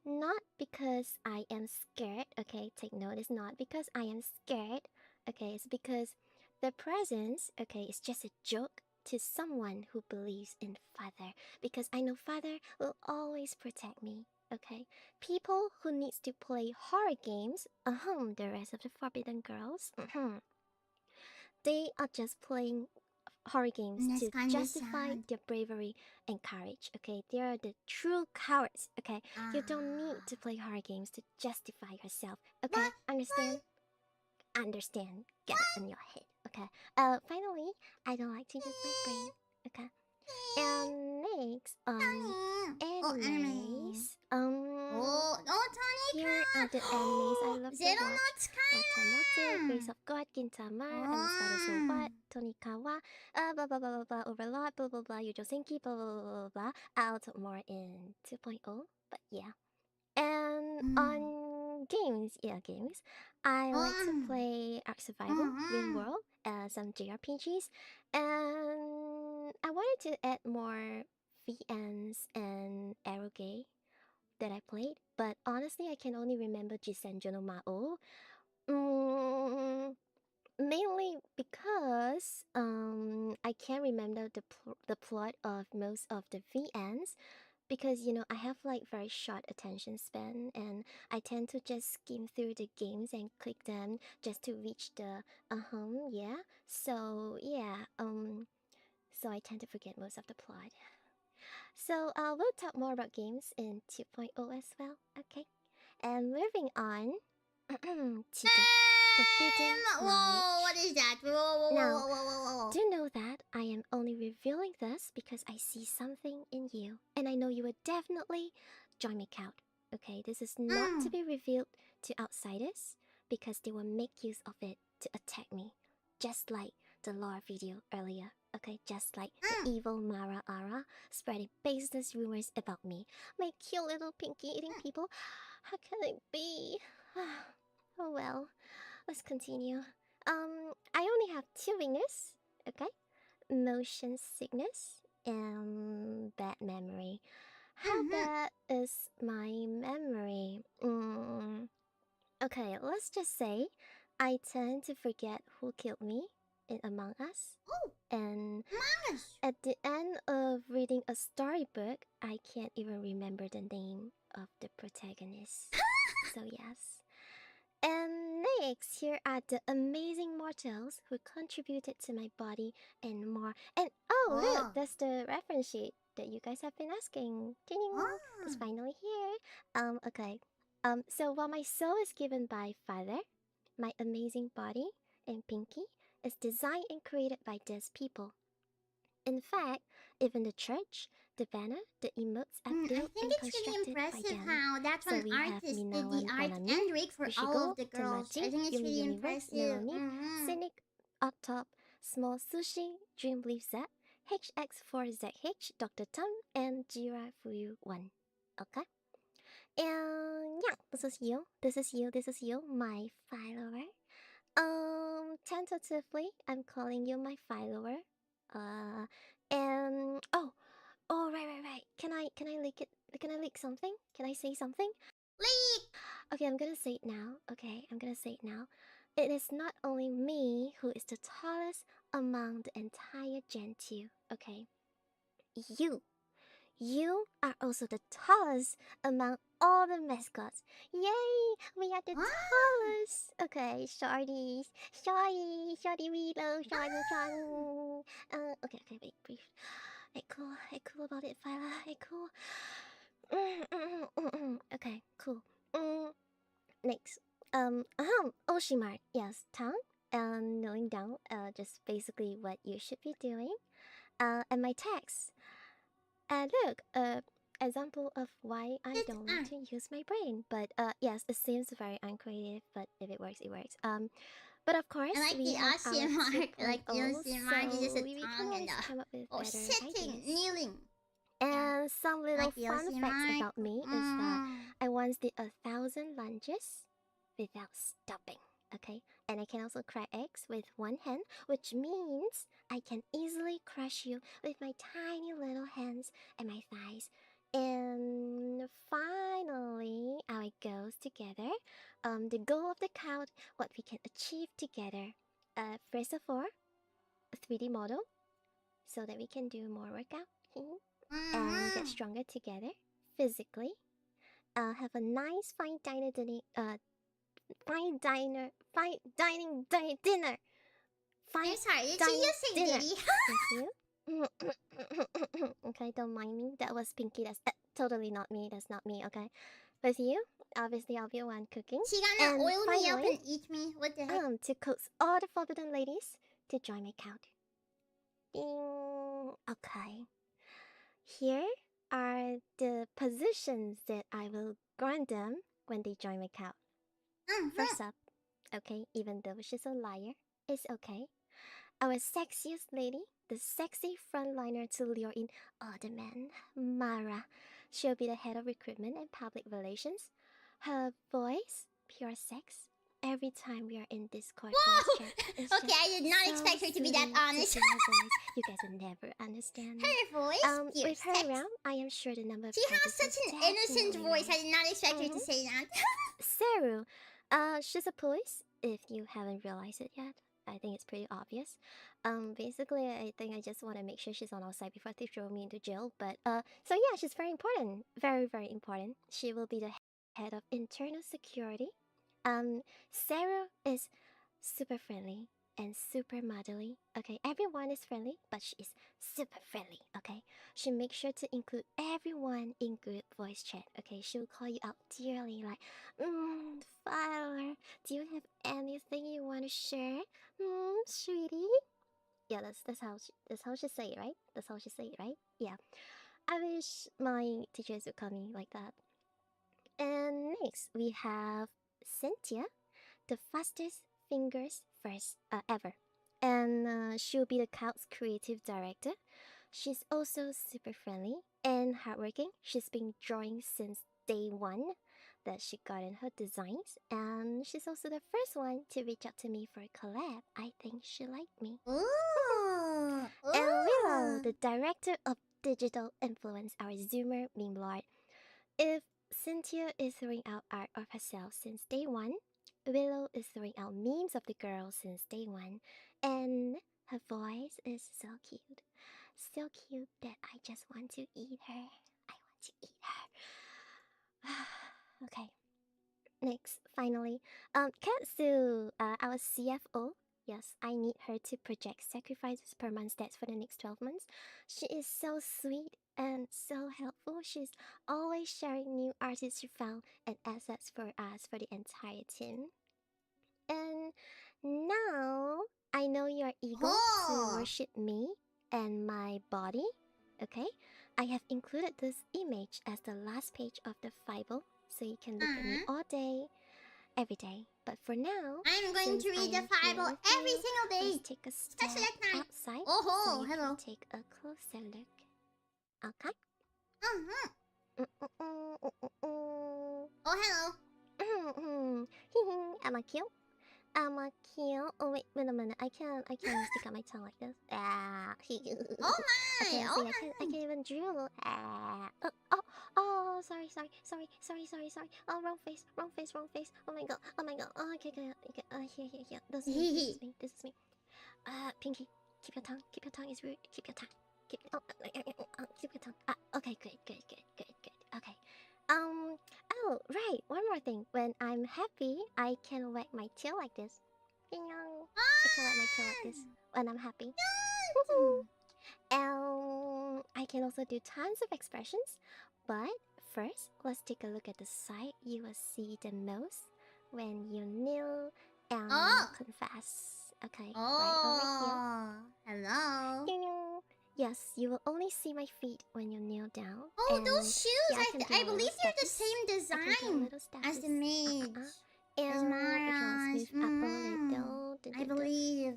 Not because I am scared, okay? Take note, it's not because I am scared, okay? It's because the presence, okay, is just a joke to someone who believes in Father, because I know Father will always protect me, okay? People who needs to play horror games, the rest of the Forbidden Girls, they are just playing horror games to justify their bravery and courage, okay? They are the true cowards, okay? You don't need to play horror games to justify yourself, okay? Understand? Understand. Get it in your head, okay? Finally, I don't like to use my brain, okay? And next, animes. Here are the animes I love to watch. Watamote, Grace of God, Gintama, Amasaru so what, Tonikawa, blah blah blah blah blah, Overlord, blah blah blah, Yujo Senki, blah blah blah blah blah. I'll talk more in 2.0, but yeah. And on games, I like to play Ark Survival, RimWorld, some JRPGs, and I wanted to add more VNs and Eroge that I played, but honestly, I can only remember Jisenjo no Mao. Mainly because I can't remember the plot of most of the VNs, because I have like very short attention span and I tend to just skim through the games and click them just to reach the so I tend to forget most of the plot. So we'll talk more about games in 2.0 as well, okay? And moving on to the forbidden Whoa, knowledge. what is that? Whoa. Now, do know that I am only revealing this because I see something in you, and I know you would definitely join me out. Okay, this is not to be revealed to outsiders because they will make use of it to attack me, just like the lore video earlier. Okay, just like the evil Mara Ara spreading baseless rumors about me. My cute little pinky eating people. How can it be? Oh well, let's continue. I only have 2 weaknesses, okay? Motion sickness and bad memory. How bad is my memory? Okay, let's just say I tend to forget who killed me in Among Us. Oh, And Among Us. at the end of reading a storybook, I can't even remember the name of the protagonist. So yes. And next, here are the amazing mortals who contributed to my body and more. And oh, look, that's the reference sheet that you guys have been asking. Ding, it's finally here. Okay. So while my soul is given by Father, my amazing body and Pinky is designed and created by these people. In fact, even the church, the banner, the emotes are I built think and it's really constructed by impressive them. how that So one we have artist did Minawan the art Wanami, and rig for all Ushigo, of the girls. Tomachi, I think it's Yumi really Universe, impressive. Melanie, Cynic, Up Top, Small Sushi, Dream Believe Z, HX4ZH, Dr. Tom, and Jira Fuyu 1. Okay? And yeah, this is you, my follower. Tentatively, I'm calling you my follower. And right. Can I leak it? Can I leak something? Can I say something? Leak! Okay, I'm gonna say it now. It is not only me who is the tallest among the entire Gen 2. Okay, you are also the tallest among all the mascots. Yay! We are the tallest. Okay, shorties, shorty Relo, shorty. Okay, wait, brief. Hey, cool about it, Phyla. Hey, cool. Okay, cool. Next. Oshimar. Yes, tongue. Knowing down. Just basically what you should be doing. And my text. Look. Example of why I don't want to use my brain. But yes, it seems very uncreative. But if it works, it works. But of course, I like we the have Aussie our mark. I like the 2.0, Aussie mark. It's just so a we can tongue and always come up with better sitting, ideas. kneeling. And some little Like the fun Aussie facts mark. about me is that I once did 1,000 lunges without stopping. Okay, and I can also crack eggs with one hand, which means I can easily crush you with my tiny little hands and my thighs. And finally, our goals together. The goal of the count, what we can achieve together. First of all, a 3D model, so that we can do more workout and get stronger together physically. Have a nice fine dining dinner. I'm sorry, it's you say dinner Diddy. with you. Okay, don't mind me. That was Pinky. That's totally not me. That's not me. Okay, with you, obviously I'll be the one cooking. She gonna and oil me up finally, and eat me. What the heck? to coax all the forbidden ladies to join my count. Ding. Okay. Here are the positions that I will grant them when they join my count. First up, okay, even though she's a liar, it's okay. Our sexiest lady, the sexy frontliner to lure in all the men, Mara. She'll be the head of recruitment and public relations. Her voice, pure sex. Every time we are in Discord voice chat, it's Okay, I did not so expect her to be that soothing to honest. hear her voice. You guys will never understand. Her voice, pure with her sex. around, I am sure the number of She has parties such will an innocent definitely voice. I rise. did not expect her to say that. Saru, she's a police. If you haven't realized it yet, I think it's pretty obvious. Basically, I think I just want to make sure she's on our side before they throw me into jail. But so yeah, she's very important, very important. She will be the head of internal security. Saru is super friendly. and super motherly. Okay, everyone is friendly, but she is super friendly. Okay, she makes sure to include everyone in group voice chat. Okay, she will call you out dearly, like, Filer, do you have anything you want to share? Sweetie. Yeah, that's how she say it, right? That's how she say it, right? Yeah. I wish my teachers would call me like that. And next we have Cynthia, the fastest fingers first ever, and she'll be the Cout's creative director. She's also super friendly and hardworking. She's been drawing since day one that she got in her designs, and she's also the first one to reach out to me for a collab. I think she liked me. Ooh. And Willow, the director of digital influence, our Zoomer meme lord. If Cynthia is throwing out art of herself since day one, Willow is throwing out memes of the girl since day one, and her voice is so cute. So cute that I just want to eat her. I want to eat her. Okay. Next, finally, Katsu, our CFO. Yes, I need her to project sacrifices per month stats for the next 12 months. She is so sweet and so helpful. She's always sharing new artists she found and assets for us for the entire team. And now I know you're eager to worship me and my body. Okay, I have included this image as the last page of the Bible, so you can look at me all day, every day. But for now, I'm going to read the Bible every single day. Let's take a step Especially at night. outside Oh, so you hello. can take a closer look. Okay? Oh, hello. Am I cute? Am I cute? Oh wait a minute. I can't stick out my tongue like this. Oh my! Okay, Oh see, my! I can't even drool. Oh, sorry. Oh, wrong face. Oh my god. Oh, okay. Here. This is me. Pinky, keep your tongue. It's rude. Keep your tongue. Keep your tongue. Okay, good. Okay. Oh, right. One more thing. When I'm happy, I can wag my tail like this. I can wag my tail like this when I'm happy. I can also do tons of expressions, but first, let's take a look at the side you will see the most when you kneel and confess. Okay, right over here. Hello. Yes, you will only see my feet when you kneel down. Oh, those shoes! Yeah, I believe they're the same design as the maid. As Mara's. I believe.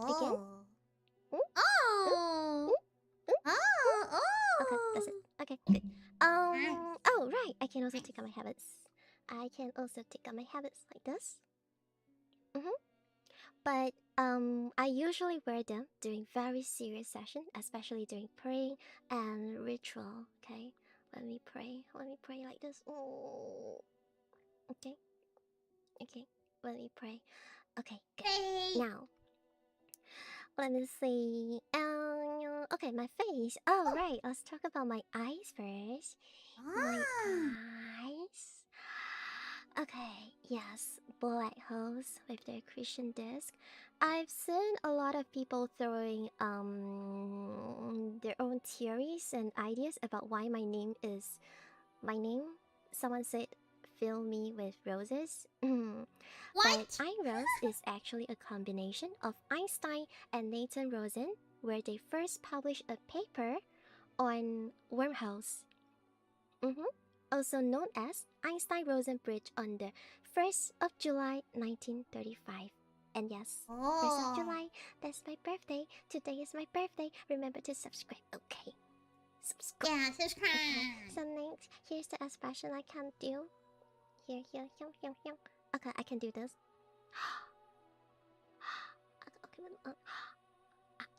Again? Okay, that's it. Okay, good. Oh, right. I can also take out my habits. Like this. But I usually wear them during very serious sessions, especially during praying and ritual. Okay, let me pray like this. Oh, okay. Let me pray. Okay, good. Hey. Now, let me see. Okay, my face. Oh, right. Let's talk about my eyes first. My eyes. Okay, yes, black holes with their Christian disc. I've seen a lot of people throwing their own theories and ideas about why my name is my name. Someone said, "Fill me with roses." What? But iRose is actually a combination of Einstein and Nathan Rosen, where they first published a paper on wormholes. Also known as Einstein-Rosen Bridge on the 1st of July 1935. And yes, 1st of July, that's my birthday. Today is my birthday. Remember to subscribe, okay? Subscribe. Yeah, subscribe. Okay. So next, here's the expression I can do. Here. Okay, I can do this.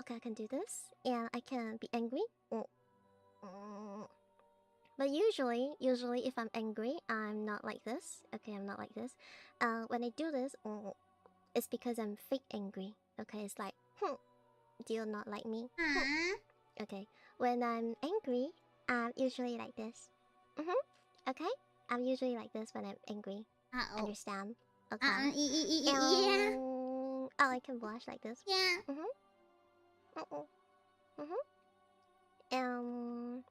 Okay, I can do this. And I can be angry. But usually if I'm angry, I'm not like this. Okay, I'm not like this. When I do this, it's because I'm fake angry. Okay, it's like, do you not like me? Okay, when I'm angry, I'm usually like this. Okay, I'm usually like this when I'm angry. Understand? Okay. Yeah. Oh, I can blush like this. Yeah. And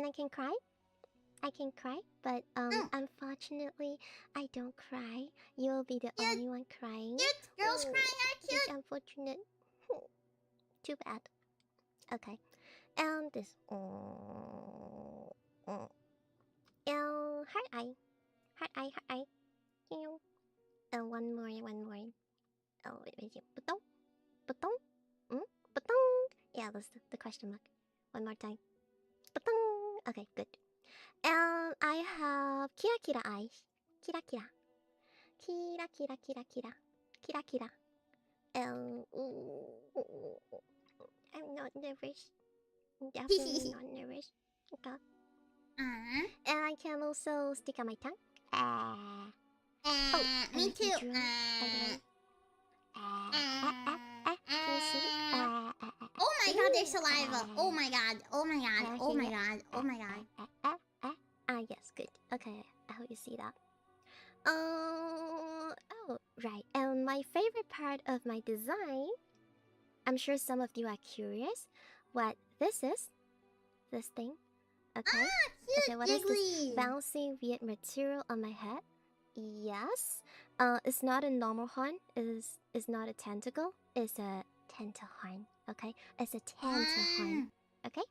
I can cry. I can cry, but unfortunately, I don't cry. You'll be the Cute. only one crying. Cute. Girls crying are It's cute. unfortunate. Too bad. Okay. This. Heart eye. Heart eye, heart eye. One more, one more. Oh, wait, wait. Butong? Butong? Butong? Yeah, that's the question mark. One more time. Butong! Okay, good. I have kira kira eyes. Kira kira. Kira kira kira kira. Kira kira. I'm not nervous. Definitely not nervous. Okay. And I can also stick on my tongue. Me too. Can you see? Oh my god, there's saliva. Oh my god. Oh my god. Oh my god. Oh my god. Yes, good. Okay, I hope you see that. Oh, right. And my favorite part of my design, I'm sure some of you are curious what this is. This thing. Okay. Cute. Okay, what is this bouncy weird material on my head? Yes. It's not a normal horn. It's not a tentacle. It's a tenterhorn. Okay? It's a tenterhorn. Okay?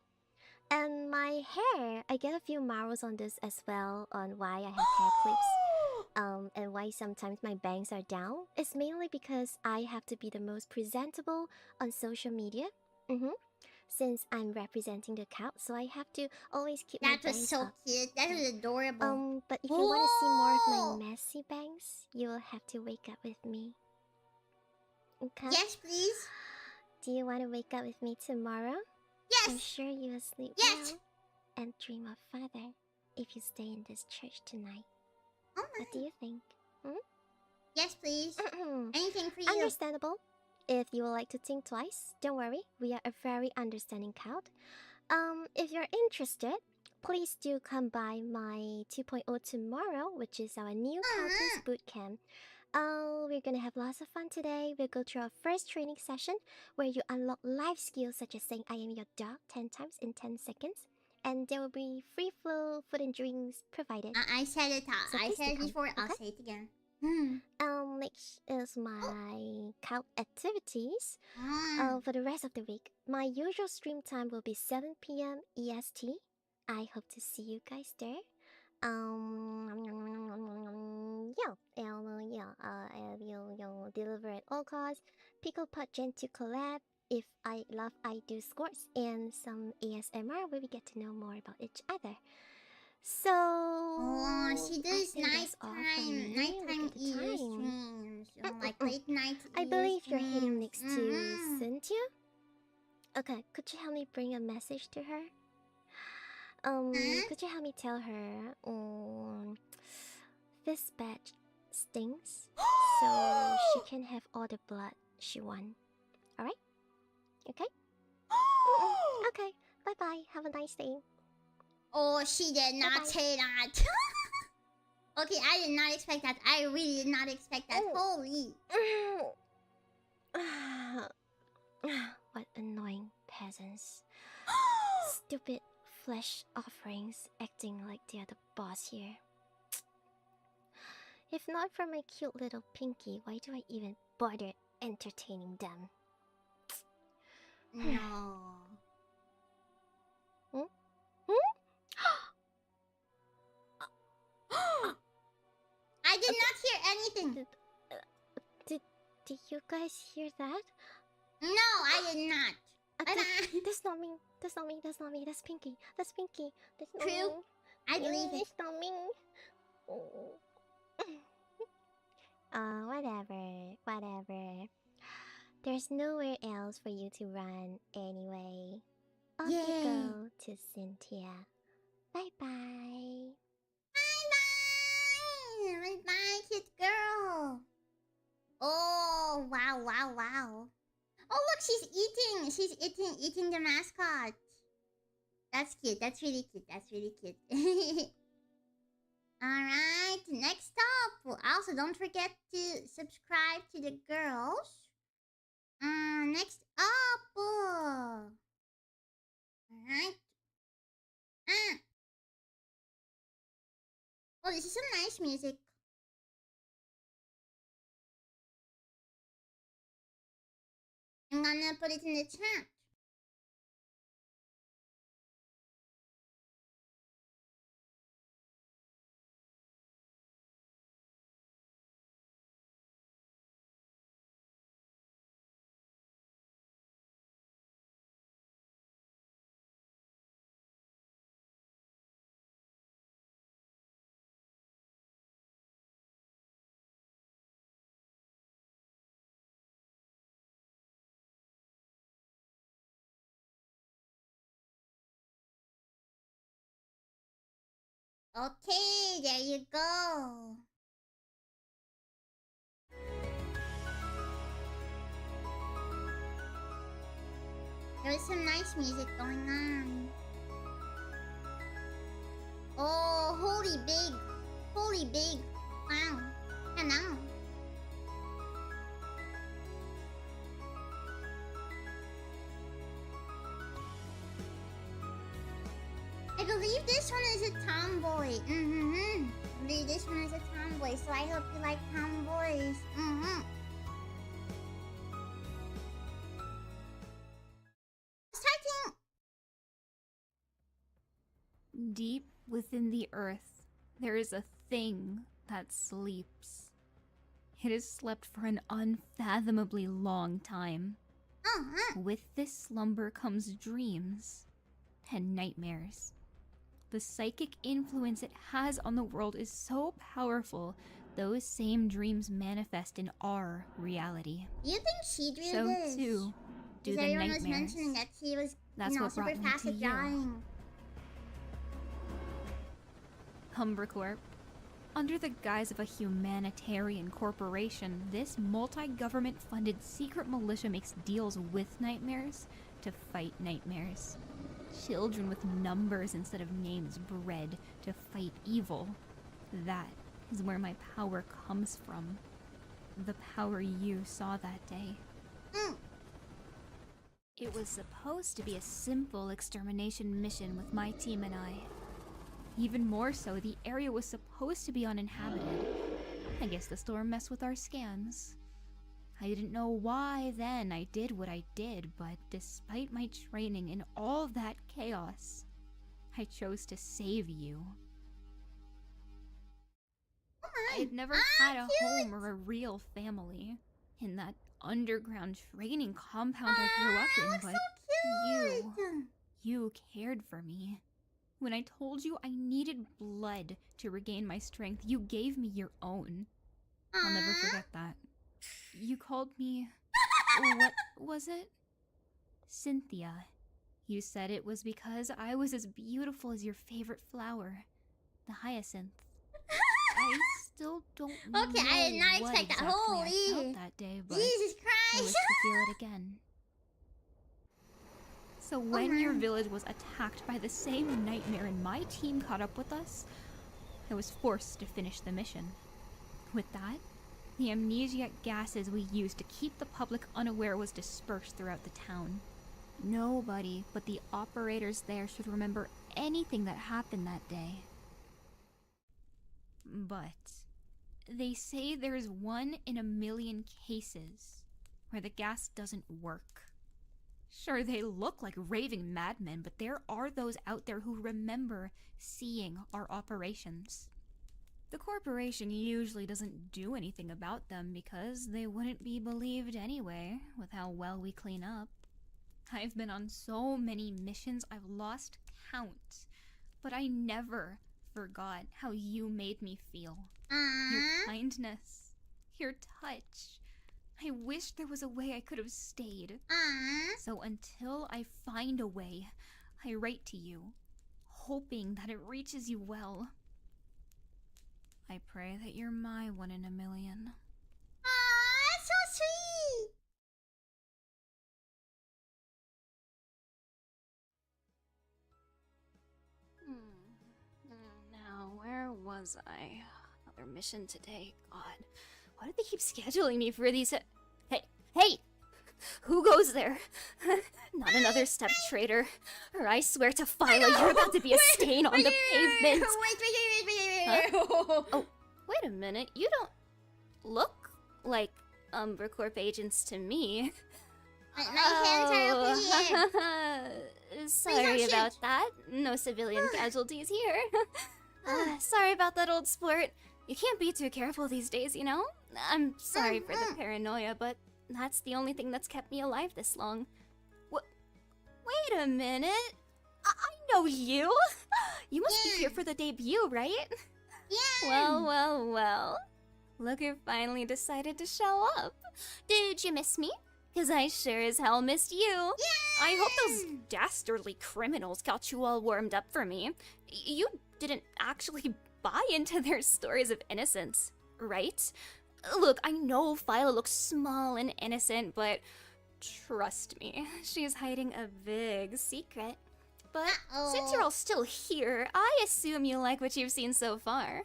And my hair, I get a few marvels on this as well on why I have hair clips. And why sometimes my bangs are down. It's mainly because I have to be the most presentable on social media. Since I'm representing the account, so I have to always keep my bangs That was so up. cute. That was adorable. But if you want to see more of my messy bangs, you will have to wake up with me. Okay? Yes, please. Do you want to wake up with me tomorrow? Yes. I'm sure you will sleep Yes. well and dream of Father if you stay in this church tonight. Oh What do you think? Yes, please. Anything for you. Understandable. If you would like to think twice, don't worry. We are a very understanding crowd. If you're interested, please do come by my 2.0 tomorrow, which is our new Countess Bootcamp. We're gonna have lots of fun today. We'll go through our first training session where you unlock life skills such as saying I am your dog 10 times in 10 seconds. And there will be free flow food and drinks provided. I said it. So I please said it do come, before. I'll okay? say it again. Next is my count activities. Mm. For the rest of the week, my usual stream time will be 7 p.m. EST. I hope to see you guys there. You'll deliver at all costs. Pickle Pot Gen 2 collab. If I love, I do scores and some ASMR where we get to know more about each other. So, She does I think that's all from me. nighttime Look at the ES time. streams. Like late night I ES believe you're hitting streams. next to Cynthia. Okay, could you help me bring a message to her? Could you help me tell her this badge stings, so she can have all the blood she wants. Alright? Okay? Okay, bye bye. Have a nice day. Oh, she did not Bye-bye. say that. Okay, I did not expect that. I really did not expect that. Holy. What annoying peasants. Stupid flesh offerings acting like they're the boss here. If not for my cute little Pinky, why do I even bother entertaining them? No. I did not hear anything. Did you guys hear that? No, I did not. That's not me. That's not me. That's not me. That's Pinky. That's Pinky. That's not True. me. I believe it. It's not me. Whatever. There's nowhere else for you to run anyway. Off you Yay. go to Cynthia. Bye bye. Bye, cute girl. Oh, wow. Oh, look, she's eating the mascot. That's cute. That's really cute. Alright, next up, Also, don't forget to subscribe to the girls. Next up. Alright. Oh, this is some nice music. I'm gonna put it in the chat. Okay, there you go. There's some nice music going on. Oh, holy big. Holy big. Wow. Hello. I believe this one is a tomboy. I believe this one is a tomboy, so I hope you like tomboys. Starting. Deep within the earth, there is a thing that sleeps. It has slept for an unfathomably long time. With this slumber comes dreams and nightmares. The psychic influence it has on the world is so powerful, those same dreams manifest in our reality. You think she drew So this? too do the everyone nightmares. was mentioning that she was, That's what super brought me fast to at you. drawing. Humbercorp. Under the guise of a humanitarian corporation, this multi-government funded secret militia makes deals with nightmares to fight nightmares. Children with numbers instead of names bred to fight evil. That is where my power comes from. The power you saw that day. It was supposed to be a simple extermination mission with my team and I. Even more so, the area was supposed to be uninhabited. I guess the storm messed with our scans. I didn't know why then I did what I did, but despite my training in all that chaos, I chose to save you. I had never had a home or a real family in that underground training compound I grew up in, but you cared for me. When I told you I needed blood to regain my strength, you gave me your own. I'll never forget that. You called me... what was it? Cynthia. You said it was because I was as beautiful as your favorite flower, the hyacinth. I still don't know Okay, I did not what expect that. exactly Holy. I felt that day, but Jesus I wish Christ. to feel it again. So when your village was attacked by the same nightmare and my team caught up with us, I was forced to finish the mission. With that, the amnesiac gases we used to keep the public unaware was dispersed throughout the town. Nobody but the operators there should remember anything that happened that day. But they say there is 1 in a million cases where the gas doesn't work. Sure, they look like raving madmen, but there are those out there who remember seeing our operations. The corporation usually doesn't do anything about them because they wouldn't be believed anyway, with how well we clean up. I've been on so many missions I've lost count, but I never forgot how you made me feel. Your kindness, your touch. I wish there was a way I could have stayed. So until I find a way, I write to you, hoping that it reaches you well. I pray that you're my 1 in a million. That's so sweet. Now, where was I? another mission today. God, why do they keep scheduling me for these? Hey! Who goes there? Not another step traitor, or I swear to Phyla, you're about to be a stain on the pavement. Wait. Oh, wait a minute. You don't look like Umbracorp agents to me. My hands are up here. Sorry shoot. about that. No civilian casualties here. Sorry about that, old sport. You can't be too careful these days, you know? I'm sorry for the paranoia, but that's the only thing that's kept me alive this long. Wait a minute. I know you. You must be here for the debut, right? Yeah. Well. Look who finally decided to show up. Did you miss me? 'Cause I sure as hell missed you. Yeah. I hope those dastardly criminals got you all warmed up for me. You didn't actually buy into their stories of innocence, right? Look, I know Phyla looks small and innocent, but trust me, she's hiding a big secret. But since you're all still here, I assume you like what you've seen so far.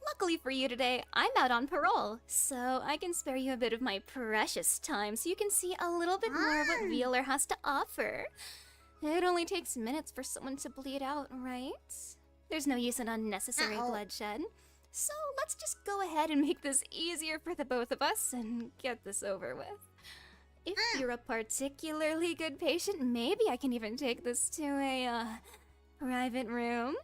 Luckily for you today, I'm out on parole, so I can spare you a bit of my precious time so you can see a little bit more of what Wheeler has to offer. It only takes minutes for someone to bleed out, right? There's no use in unnecessary bloodshed. So let's just go ahead and make this easier for the both of us and get this over with. If you're a particularly good patient, maybe I can even take this to a private room.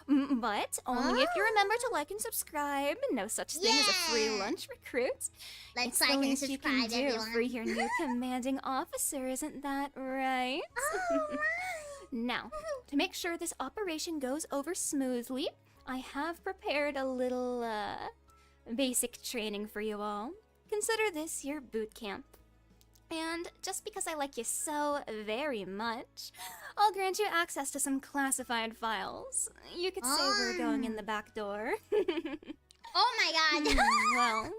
But only if you remember to like and subscribe. No such thing as a free lunch, recruit. Let's it's like the and least you can subscribe, do everyone. for your new commanding officer, isn't that right? Now, to make sure this operation goes over smoothly, I have prepared a little basic training for you all. Consider this your boot camp. And just because I like you so very much, I'll grant you access to some classified files. You could say we're going in the back door. Oh my god. Well,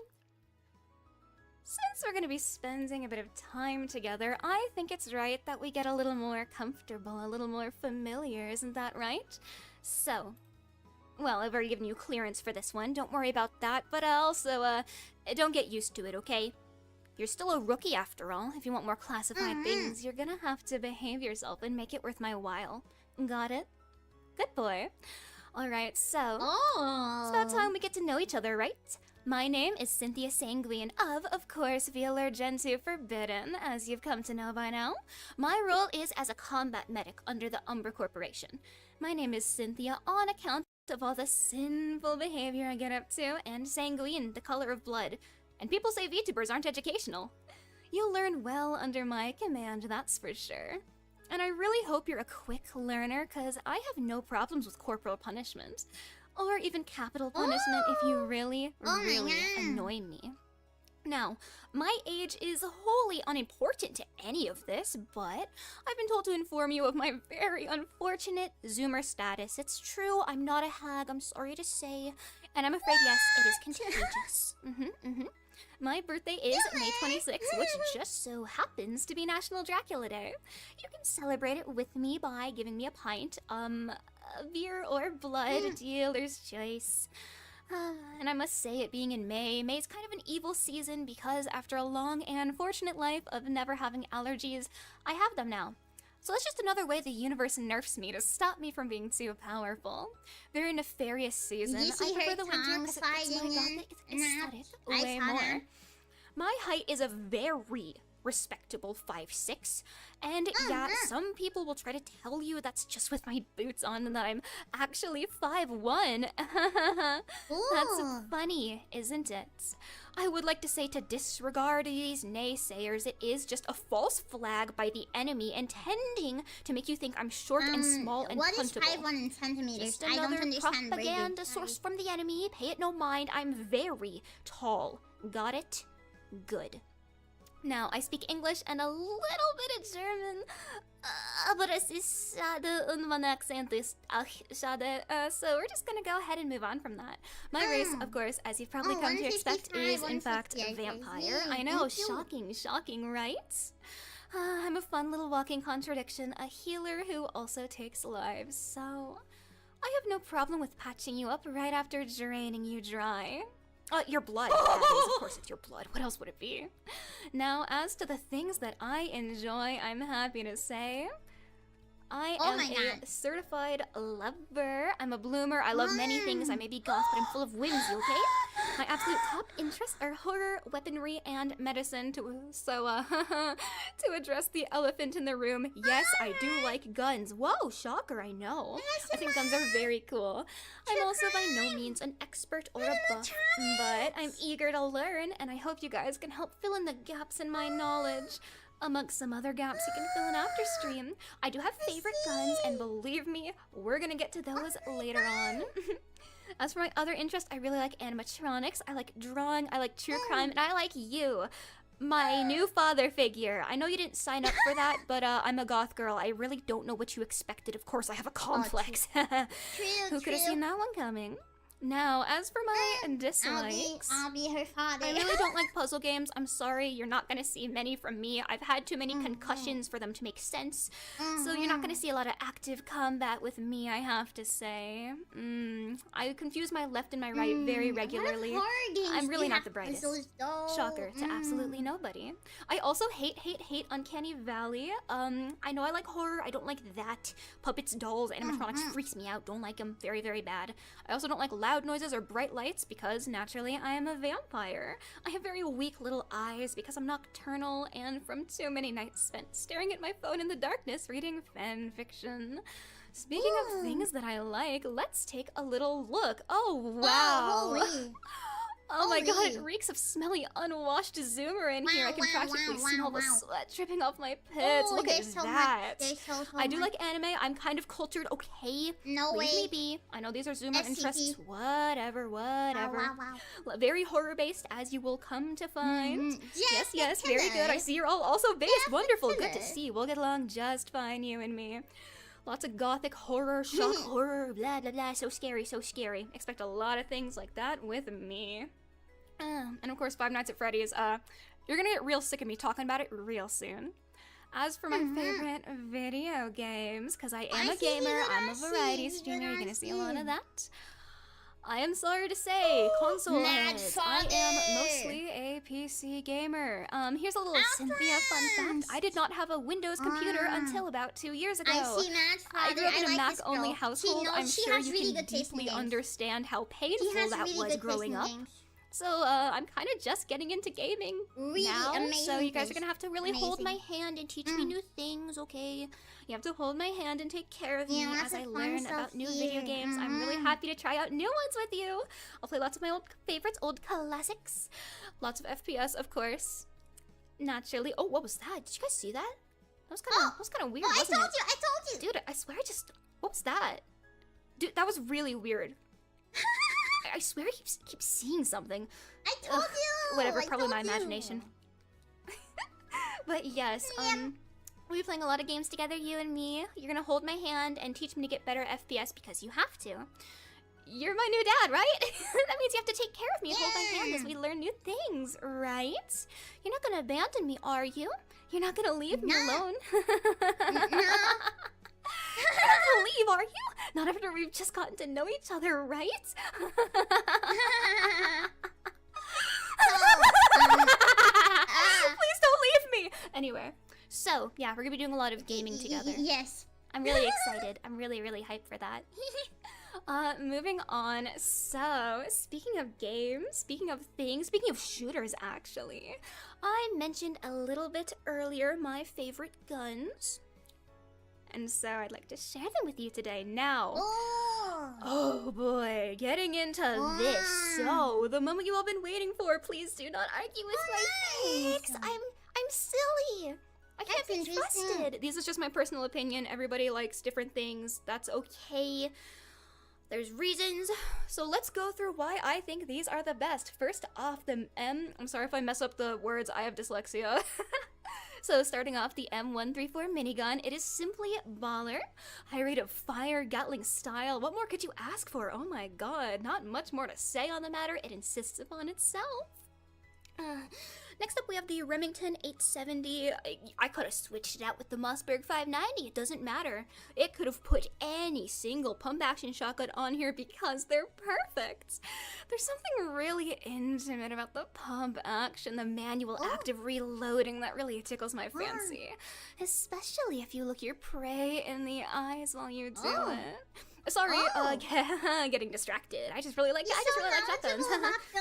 since we're gonna be spending a bit of time together, I think it's right that we get a little more comfortable, a little more familiar, isn't that right? So, well, I've already given you clearance for this one, don't worry about that, but also, don't get used to it, okay? You're still a rookie after all. If you want more classified things, you're gonna have to behave yourself and make it worth my while. Got it? Good boy. Alright, so it's about time we get to know each other, right? My name is Cynthia Sanguine of course, Wheeler Gen 2 Forbidden, as you've come to know by now. My role is as a combat medic under the Umbra Corporation. My name is Cynthia on account of all the sinful behavior I get up to, and sanguine, the color of blood. And people say VTubers aren't educational. You'll learn well under my command, that's for sure. And I really hope you're a quick learner, cause I have no problems with corporal punishment. Or even capital punishment if you really annoy me. Now, my age is wholly unimportant to any of this, but I've been told to inform you of my very unfortunate Zoomer status. It's true, I'm not a hag, I'm sorry to say. And I'm afraid, yes, it is contagious. My birthday is May 26th, which just so happens to be National Dracula Day. You can celebrate it with me by giving me a pint, beer or blood, dealer's choice. And I must say, it being in May's kind of an evil season because after a long and fortunate life of never having allergies, I have them now. So it's just another way the universe nerfs me to stop me from being too powerful. Very nefarious season. Did you see I prefer her the winter tongue because it fits sliding my in gothic and out? aesthetic I way saw more. that. My height is a very respectable 5'6", and yeah, some people will try to tell you that's just with my boots on and that I'm actually 5'1". That's funny, isn't it? I would like to say to disregard these naysayers, it is just a false flag by the enemy intending to make you think I'm short and small and what is puntable. 5'1" in centimeters? Just I don't another understand propaganda source from the enemy. Pay it no mind. I'm very tall. Got it? Good. Now, I speak English and a little bit of German, but es ist schade und mein Akzent ist auch schade, so we're just gonna go ahead and move on from that. My race, of course, as you've probably come to expect, is in fact a vampire. I know, shocking, right? I'm a fun little walking contradiction, a healer who also takes lives, so I have no problem with patching you up right after draining you dry. Your blood. That is, of course, it's your blood. What else would it be? Now, as to the things that I enjoy, I'm happy to say I am a certified lover. I'm a bloomer. I love many things. I may be goth, but I'm full of whimsy, okay? My absolute top interests are horror, weaponry, and medicine. To address the elephant in the room, yes, I do like guns. Whoa, shocker, I know. I think guns are very cool. I'm also by no means an expert or a buff, but I'm eager to learn, and I hope you guys can help fill in the gaps in my knowledge. Amongst some other gaps you can fill in after stream. I do have favorite guns, and believe me, we're gonna get to those later on. As for my other interests, I really like animatronics, I like drawing, I like true crime, and I like you, my new father figure. I know you didn't sign up for that, but I'm a goth girl. I really don't know what you expected. Of course, I have a complex. Who could have seen that one coming? Now, as for my dislikes, I'll be her father. I really don't like puzzle games. I'm sorry, you're not gonna see many from me. I've had too many concussions for them to make sense. So you're not gonna see a lot of active combat with me, I have to say. I confuse my left and my right very regularly. I'm really not the brightest. Shocker to absolutely nobody. I also hate Uncanny Valley. I know I like horror. I don't like that. Puppets, dolls, animatronics freaks me out. Don't like them. Very, very bad. I also don't like loud noises or bright lights because naturally I am a vampire. I have very weak little eyes because I'm nocturnal and from too many nights spent staring at my phone in the darkness reading fan fiction. Speaking of things that I like, let's take a little look. Oh wow. Oh my god, it reeks of smelly, unwashed Zoomer in here. I can practically smell the sweat dripping off my pits. Look at that. I do like anime. I'm kind of cultured, okay? No way. Leave me be. I know these are Zoomer interests. Whatever. Very horror-based, as you will come to find. Yes, very good. I see you're all also based. Wonderful. Good to see. We'll get along just fine, you and me. Lots of gothic horror, shock horror, blah, blah, blah. So scary, so scary. Expect a lot of things like that with me. And of course, Five Nights at Freddy's. You're gonna get real sick of me talking about it real soon. As for my favorite video games, because I am a gamer, I'm a variety streamer, you're gonna see a lot of that. I am sorry to say, console heads, I am mostly a PC gamer. Here's a little Cynthia fun fact. I did not have a Windows computer until about 2 years ago. I grew up in a Mac-only household. I'm sure you can deeply understand how painful that was growing up. So, I'm kind of just getting into gaming now, so you guys are gonna have to really hold my hand and teach me new things, okay? You have to hold my hand and take care of me as I learn about new video games. I'm really happy to try out new ones with you. I'll play lots of my old favorites, old classics. Lots of FPS, of course. Naturally. Oh, what was that? Did you guys see that? That was kind of weird, wasn't it? I told you! Dude, I swear what was that? Dude, that was really weird. I swear I keep seeing something. I told you! Whatever, probably my imagination. But yes, we'll be playing a lot of games together, you and me. You're gonna hold my hand and teach me to get better FPS because you have to. You're my new dad, right? That means you have to take care of me and hold my hand as we learn new things, right? You're not gonna abandon me, are you? You're not gonna leave me alone? You're not gonna leave, are you? Not after we've just gotten to know each other, right? Please don't leave me! Anyway, so, yeah, we're gonna be doing a lot of gaming together. Yes. I'm really excited. I'm really hyped for that. Moving on. So, speaking of games, speaking of things, speaking of shooters, actually, I mentioned a little bit earlier my favorite guns. And so I'd like to share them with you today. Now, oh boy, getting into this. So, the moment you all been waiting for, please do not argue with my picks. I'm silly. I can't be trusted. This is just my personal opinion. Everybody likes different things. That's okay. There's reasons. So let's go through why I think these are the best. First off, the I'm sorry if I mess up the words. I have dyslexia. So starting off, the M134 minigun. It is simply baller. High rate of fire, Gatling style. What more could you ask for? Oh my god, not much more to say on the matter. It insists upon itself. Next up, we have the Remington 870. I could have switched it out with the Mossberg 590. It doesn't matter. It could have put any single pump-action shotgun on here because they're perfect. There's something really intimate about the pump action, the manual active reloading that really tickles my fancy. Especially if you look your prey in the eyes while you do it. Sorry, getting distracted. I just really like shotguns.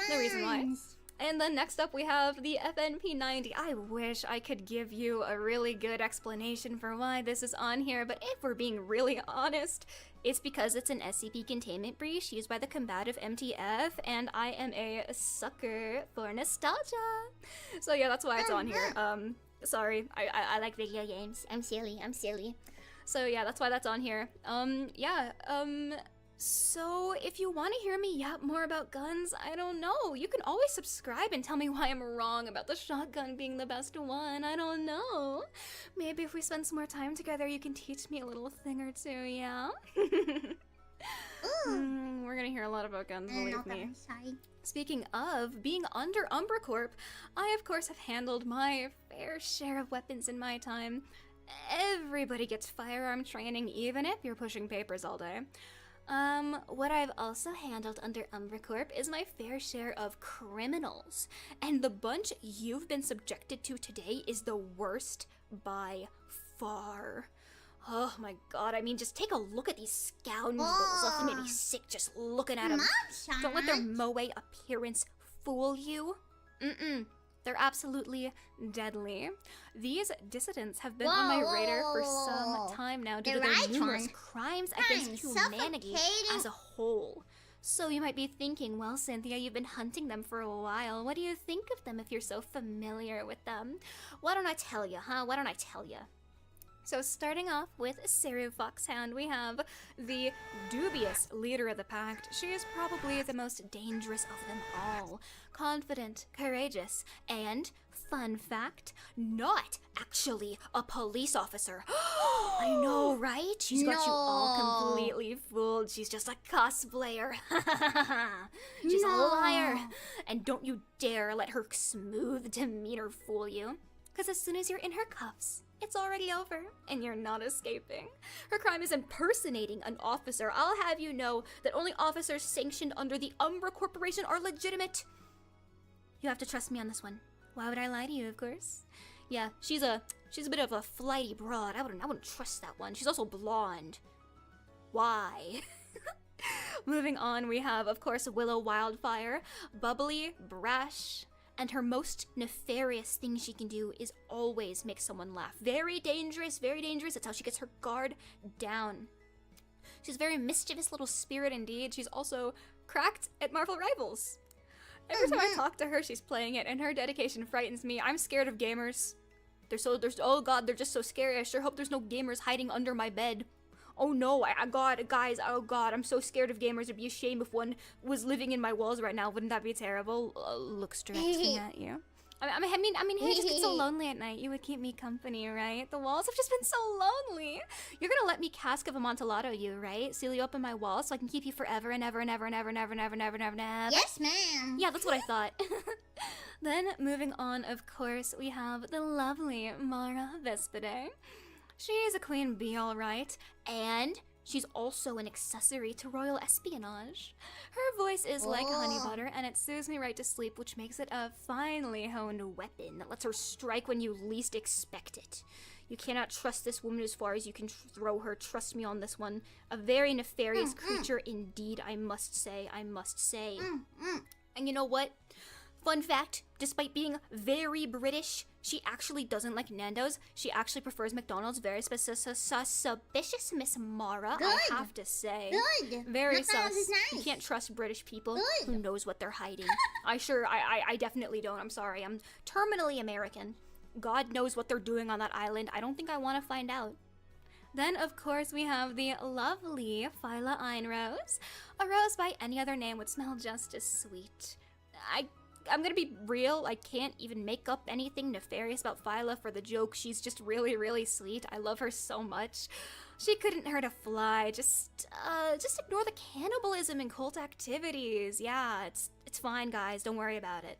No reason why. And then next up we have the FNP90. I wish I could give you a really good explanation for why this is on here, but if we're being really honest, it's because it's an SCP containment breach used by the combative MTF, and I am a sucker for nostalgia. So yeah, that's why it's on here. Sorry, I like video games. I'm silly. So yeah, that's why that's on here. So if you want to hear me yap more about guns, I don't know. You can always subscribe and tell me why I'm wrong about the shotgun being the best one. I don't know. Maybe if we spend some more time together, you can teach me a little thing or two, yeah? We're gonna hear a lot about guns, believe me. Sorry. Speaking of being under Umbra Corp, I of course have handled my fair share of weapons in my time. Everybody gets firearm training, even if you're pushing papers all day. What I've also handled under Umbra Corp is my fair share of criminals. And the bunch you've been subjected to today is the worst by far. Oh my god, I mean, just take a look at these scoundrels. They made me sick just looking at them. Don't let their moe appearance fool you. They're absolutely deadly. These dissidents have been on my radar for some time now due to their numerous crimes against humanity as a whole. So you might be thinking, well, Cynthia, you've been hunting them for a while. What do you think of them if you're so familiar with them? Why don't I tell you, huh? Why don't I tell you? So starting off with Saru Foxhound, we have the dubious leader of the pact. She is probably the most dangerous of them all. Confident, courageous, and, fun fact, not actually a police officer. I know, right? She's got you all completely fooled. She's just a cosplayer. She's a liar. And don't you dare let her smooth demeanor fool you. Because as soon as you're in her cuffs, it's already over, and you're not escaping. Her crime is impersonating an officer. I'll have you know that only officers sanctioned under the Umbra Corporation are legitimate. You have to trust me on this one. Why would I lie to you, of course? Yeah, she's a bit of a flighty broad. I wouldn't trust that one. She's also blonde. Why? Moving on, we have, of course, Willow Wildfire, bubbly, brash, and her most nefarious thing she can do is always make someone laugh. Very dangerous, very dangerous. That's how she gets her guard down. She's a very mischievous little spirit indeed. She's also cracked at Marvel Rivals. Every time I talk to her, she's playing it, and her dedication frightens me. I'm scared of gamers. Oh god, they're just so scary. I sure hope there's no gamers hiding under my bed. Oh no, guys, oh god, I'm so scared of gamers. It'd be a shame if one was living in my walls right now. Wouldn't that be terrible? Looks directly at you. I mean, hey, just get so lonely at night. You would keep me company, right? The walls have just been so lonely. You're gonna let me Cask of Amontillado you, right? Seal you up in my walls so I can keep you forever and ever and ever and ever and ever and ever and ever and ever and ever. Yes, ma'am. Yeah, that's what I thought. Then, moving on, of course, we have the lovely Mara Vespide. She's a queen bee, all right, and she's also an accessory to royal espionage. Her voice is like honey butter, and it soothes me right to sleep, which makes it a finely honed weapon that lets her strike when you least expect it. You cannot trust this woman as far as you can throw her. Trust me on this one. A very nefarious creature indeed, I must say. And you know what? Fun fact, despite being very British, she actually doesn't like Nando's. She actually prefers McDonald's. Very suspicious, Miss Mara, Good. I have to say. Good. Very McDonald's sus. is nice. You can't trust British people. Good. Who knows what they're hiding. I definitely don't. I'm sorry. I'm terminally American. God knows what they're doing on that island. I don't think I want to find out. Then, of course, we have the lovely Phyla Einrose. A rose by any other name would smell just as sweet. I'm gonna be real, I can't even make up anything nefarious about Phyla for the joke. She's just really, really sweet. I love her so much. She couldn't hurt a fly. Just ignore the cannibalism and cult activities. Yeah, it's fine, guys. Don't worry about it.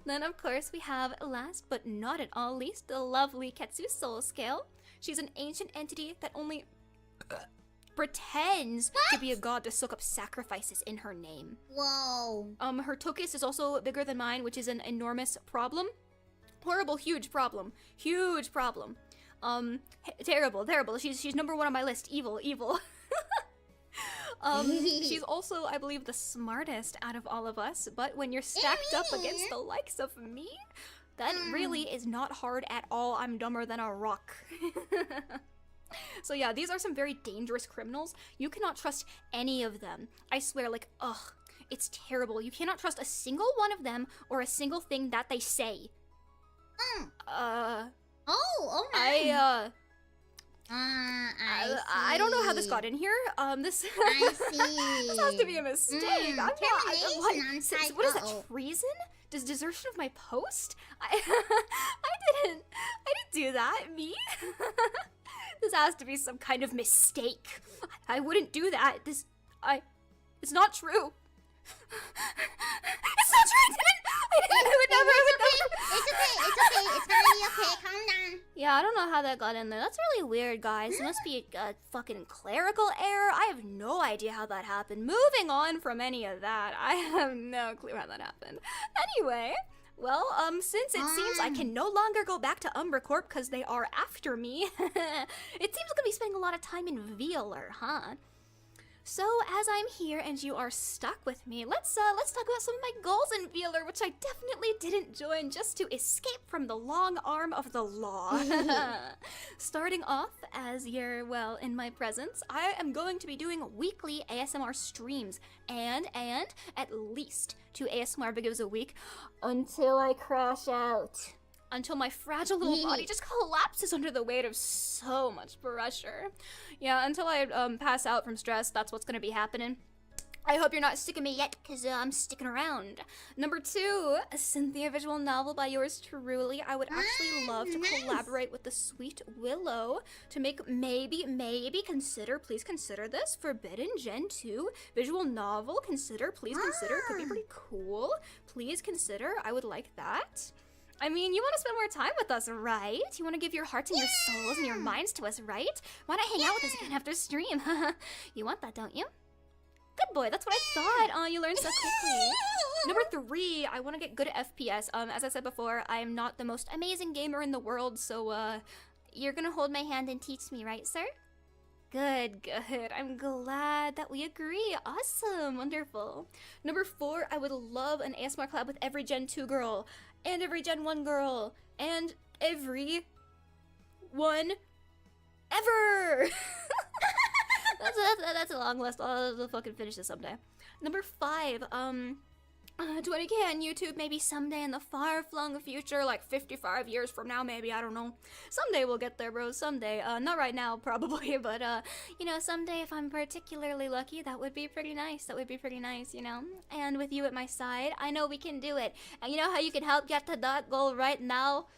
Then, of course, we have, last but not at all least, the lovely Ketsu Soul Scale. She's an ancient entity that only pretends to be a god to soak up sacrifices in her name. Whoa. Her Tokis is also bigger than mine, which is an enormous problem. Horrible, huge problem. Huge problem. Terrible, terrible. She's number 1 on my list. Evil, evil. She's also, I believe, the smartest out of all of us, but when you're stacked up against the likes of me, that really is not hard at all. I'm dumber than a rock. So yeah, these are some very dangerous criminals. You cannot trust any of them. I swear, like, ugh, it's terrible. You cannot trust a single one of them or a single thing that they say. Oh my. I don't know how this got in here. This I see. This has to be a mistake. I'm not. Termination on site. What is that? Treason? Does desertion of my post? I didn't do that. Me? This has to be some kind of mistake. I wouldn't do that. It's not true. It's not true. I would never. It's okay. It's gonna be okay. Calm down. Yeah, I don't know how that got in there. That's really weird, guys. It must be a fucking clerical error. I have no idea how that happened. Moving on from any of that, I have no clue how that happened. Anyway, well, since it seems I can no longer go back to Umbra Corp because they are after me, it seems I'm gonna be spending a lot of time in Vealer, huh? So, as I'm here and you are stuck with me, let's talk about some of my goals in Vealer, which I definitely didn't join just to escape from the long arm of the law. Starting off, as you're, well, in my presence, I am going to be doing weekly ASMR streams, and at least 2 ASMR videos a week, until I crash out. Until my fragile little body just collapses under the weight of so much pressure. Yeah, until I pass out from stress, that's what's gonna be happening. I hope you're not sick of me yet, because I'm sticking around. Number 2, a Cynthia visual novel by yours truly. I would actually love to collaborate with the sweet Willow to make maybe please consider this, Forbidden Gen 2 visual novel. Please consider, could be pretty cool. Please consider, I would like that. I mean, you want to spend more time with us, right? You want to give your hearts and your souls and your minds to us, right? Why not hang out with us again after stream? You want that, don't you? Good boy, that's what I thought. Oh, you learned so quickly. Number 3, I want to get good at FPS. As I said before, I am not the most amazing gamer in the world, so, you're gonna hold my hand and teach me, right, sir? Good, good. I'm glad that we agree. Awesome, wonderful. Number 4, I would love an ASMR collab with every Gen 2 girl, and every Gen 1 girl, and every one ever. That's a long list. I'll fucking finish this someday. Number 5, 20k on YouTube, maybe someday in the far-flung future, like 55 years from now, maybe, I don't know. Someday we'll get there, bro, someday. Not right now, probably, but, you know, someday if I'm particularly lucky, that would be pretty nice. You know? And with you at my side, I know we can do it. And you know how you can help get to that goal right now?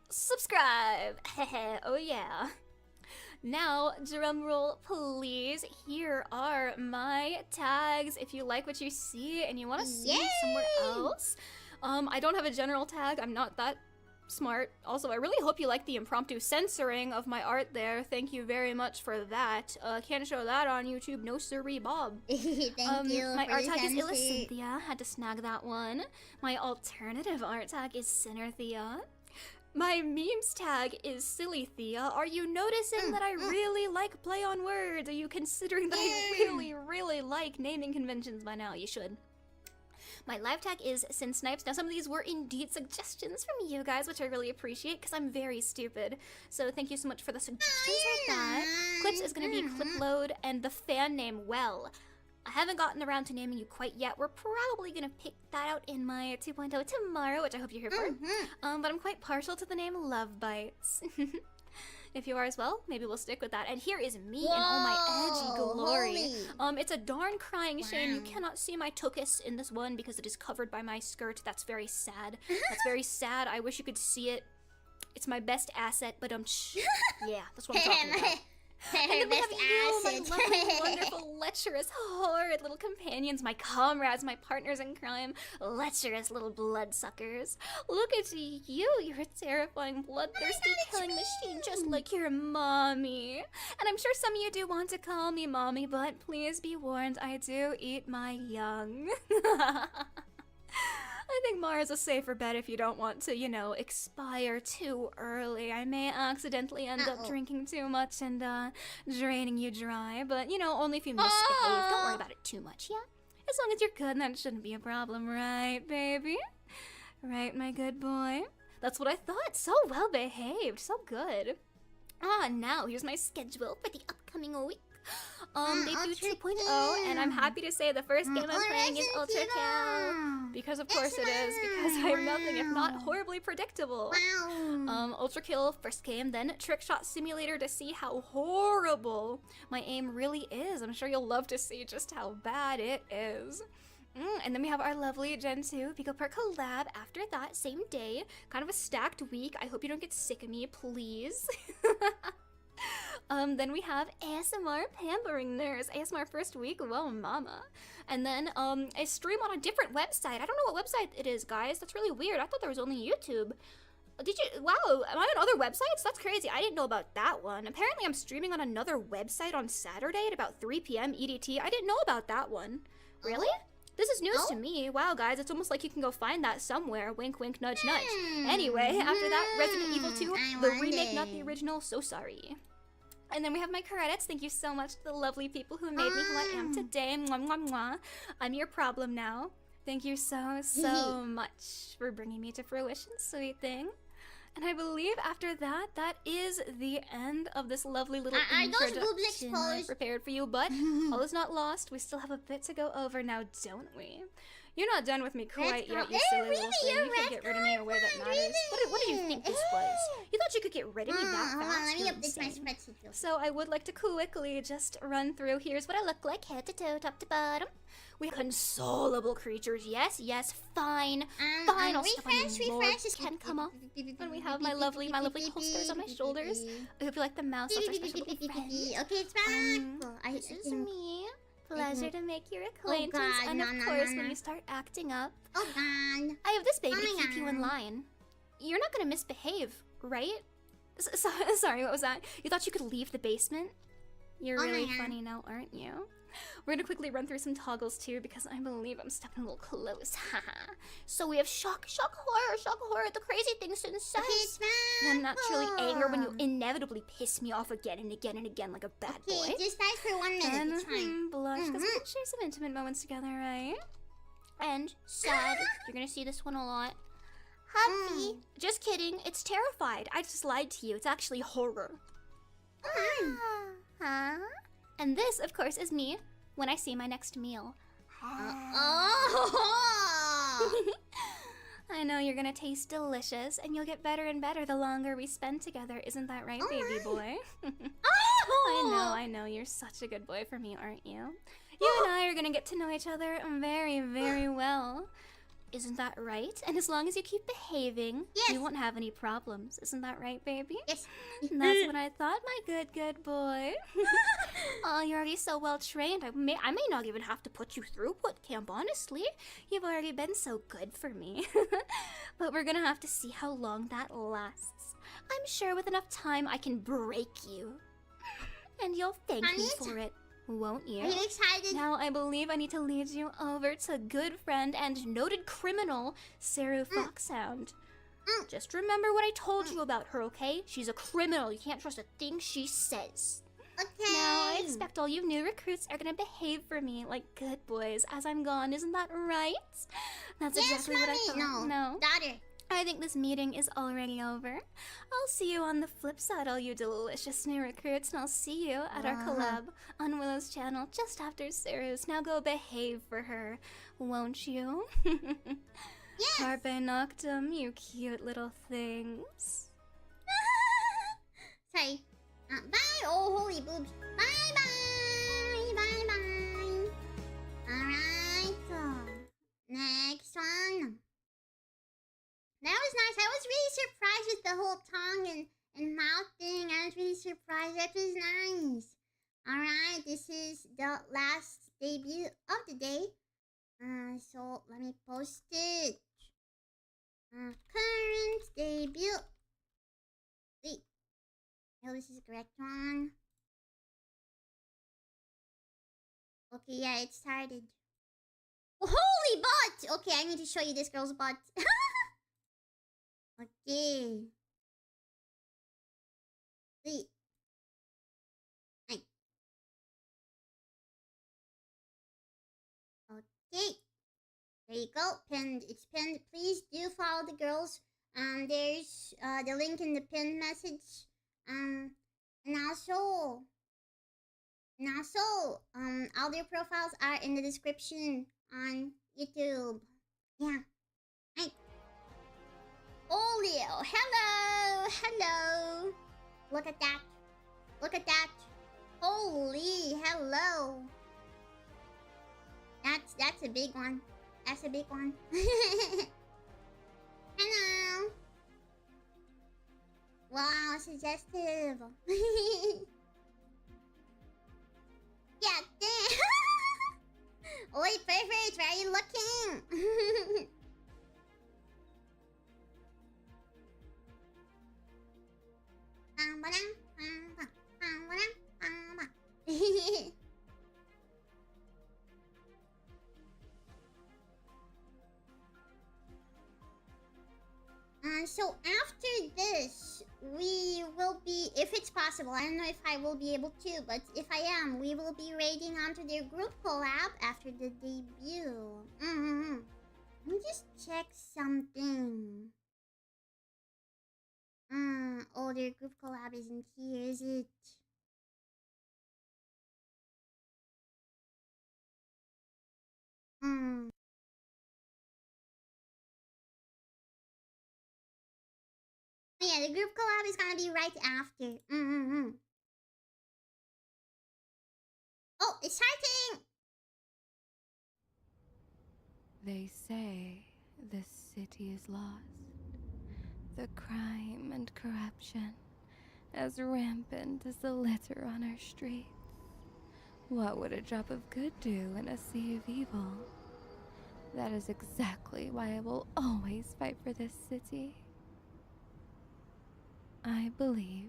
Subscribe! Oh yeah. Now, drum roll, please. Here are my tags. If you like what you see and you want to see me somewhere else. I don't have a general tag. I'm not that smart. Also, I really hope you like the impromptu censoring of my art there. Thank you very much for that. Can't show that on YouTube. No sirree, Bob. Thank you. My art tag is Illa Cynthia. Had to snag that one. My alternative art tag is Sinner Thea. My memes tag is Silly Thea. Are you noticing that I really like play on words? Are you considering that I really like naming conventions by now? You should. My live tag is Sin Snipes. Now, some of these were indeed suggestions from you guys, which I really appreciate because I'm very stupid. So thank you so much for the suggestions like that. Clips is going to be Clipload, and the fan name, well, I haven't gotten around to naming you quite yet. We're probably going to pick that out in my 2.0 tomorrow, which I hope you're here for. But I'm quite partial to the name Love Bites. If you are as well, maybe we'll stick with that. And here is me in all my edgy glory. It's a darn crying shame you cannot see my Tokis in this one because it is covered by my skirt. That's very sad. That's very sad. I wish you could see it. It's my best asset, but yeah, that's what I'm talking about. And then we have Best you, my acid. lovely, wonderful, lecherous, horrid little companions, my comrades, my partners in crime, lecherous little bloodsuckers. Look at you, you're a terrifying, bloodthirsty killing machine just like your mommy. And I'm sure some of you do want to call me mommy, but please be warned, I do eat my young. I think Mara's a safer bet if you don't want to, you know, expire too early. I may accidentally end up drinking too much and, draining you dry, but, you know, only if you misbehave. Don't worry about it too much, yeah? As long as you're good, that shouldn't be a problem, right, baby? Right, my good boy? That's what I thought. So well behaved. So good. Now, here's my schedule for the upcoming week. Debut 2.0, and I'm happy to say the first game I'm playing is Ultra Kill. Because of course it is, because I'm nothing if not horribly predictable. Ultra Kill, first game, then Trick Shot Simulator to see how horrible my aim really is. I'm sure you'll love to see just how bad it is. And then we have our lovely Gen 2 Pico Park collab after that, same day. Kind of a stacked week. I hope you don't get sick of me, please. Then we have ASMR Pampering Nurse. ASMR first week, whoa mama. And then a stream on a different website. I don't know what website it is, guys. That's really weird. I thought there was only YouTube. Did you? Wow, am I on other websites? That's crazy. I didn't know about that one. Apparently I'm streaming on another website on Saturday at about 3 p.m. EDT. I didn't know about that one. Really? This is news to me. Wow, guys, it's almost like you can go find that somewhere. Wink, wink, nudge, nudge. Anyway, after that, Resident Evil 2, the remake, not the original. So sorry. And then we have my credits. Thank you so much to the lovely people who made me who I am today. Mwah, mwah, mwah. I'm your problem now. Thank you so, so much for bringing me to fruition, sweet thing. And I believe after that, that is the end of this lovely little introduction I prepared for you. But all is not lost. We still have a bit to go over now, don't we? You're not done with me quite yet, you silly little thing. You can't get rid of me in a way that matters. What did you think this was? You thought you could get rid of me that fast? Let me update my spreadsheet. So I would like to quickly just run through. Here's what I look like, head to toe, top to bottom. We have consolable creatures. Yes, yes, fine. Fine, I'll step on you more. Can come off. And we have my lovely holsters on my shoulders. I hope you like the mouse. That's our special little friend. Okay, it's back. This is me. Pleasure to make your acquaintance. And of course, when you start acting up, oh god, I have this baby to keep you in line. You're not gonna misbehave, right? Sorry, what was that? You thought you could leave the basement? You're really funny now, aren't you? We're gonna quickly run through some toggles too, because I believe I'm stepping a little close. Haha. So we have shock, horror, the crazy things to the sense. Then naturally anger when you inevitably piss me off again and again and again like a bad boy. Okay, just nice for 1 minute. And it's fine. blush, because we can share some intimate moments together, right? And sad. You're gonna see this one a lot. Happy. Just kidding. It's terrified. I just lied to you. It's actually horror. Huh? And this, of course, is me when I see my next meal. I know you're gonna taste delicious, and you'll get better and better the longer we spend together. Isn't that right, baby boy? I know. You're such a good boy for me, aren't you? You and I are gonna get to know each other very, very well. Isn't that right? And as long as you keep behaving, you won't have any problems. Isn't that right, baby? Yes. That's what I thought, my good boy. Oh, you're already so well trained. I may not even have to put you through boot camp, honestly. You've already been so good for me. But we're gonna have to see how long that lasts. I'm sure with enough time I can break you. And you'll thank me for it. Won't you? Are you excited? Now I believe I need to lead you over to good friend and noted criminal, Saru Foxhound. Just remember what I told you about her, okay? She's a criminal. You can't trust a thing she says. Okay. Now I expect all you new recruits are gonna behave for me like good boys as I'm gone. Isn't that right? That's exactly what I thought. No. Daughter. I think this meeting is already over. I'll see you on the flip side, all you delicious new recruits, and I'll see you at our collab on Willow's channel just after Saru's. Now go behave for her, won't you? Yes. Carpe noctem, you cute little things. Sorry. Bye, oh holy boobs. Bye. Alright. Next one. That was nice. I was really surprised with the whole tongue and mouthing. I was really surprised. That was nice. Alright, this is the last debut of the day. So let me post it. Current debut. Wait. No, this is the correct one. Okay, yeah, it started. Oh, holy butt! Okay, I need to show you this girl's butt. Okay. Wait. Okay. There you go. Pinned. It's pinned. Please do follow the girls. There's the link in the pinned message. And also, all their profiles are in the description on YouTube. Yeah. Right. Olio. Hello. Hello. Look at that. Look at that. Holy. Hello. That's a big one. That's a big one. Hello. Wow, suggestive. Yeah, damn. Oi, perfect. Where are you looking? So after this, we will be, if it's possible, I don't know if I will be able to, but if I am, we will be raiding onto their group collab after the debut. Let me just check something. Oh, their group collab isn't here, is it? Yeah, the group collab is gonna be right after. Oh, it's starting! They say the city is lost. The crime and corruption as rampant as the litter on our streets. What would a drop of good do in a sea of evil? That is exactly why I will always fight for this city. I believe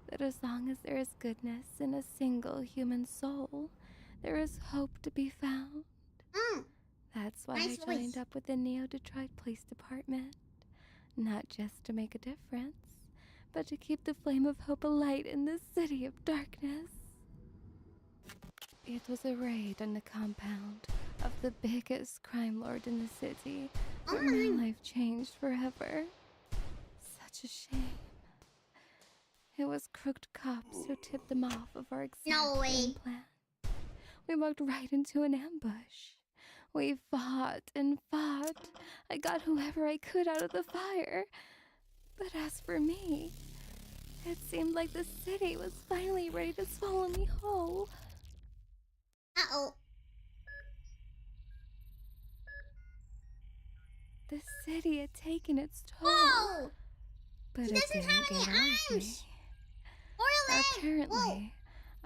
that as long as there is goodness in a single human soul, there is hope to be found. That's why Nice I joined voice. up with the Neo-Detroit Police Department. Not just to make a difference, but to keep the flame of hope alight in this city of darkness. It was a raid on the compound of the biggest crime lord in the city where my life changed forever. Such a shame. It was crooked cops who tipped them off of our exact game plan. We walked right into an ambush. We fought and fought. I got whoever I could out of the fire. But as for me, it seemed like the city was finally ready to swallow me whole. Uh-oh. The city had taken its toll. Whoa! But He it doesn't didn't have get any out of me. arms! Or a leg! Apparently,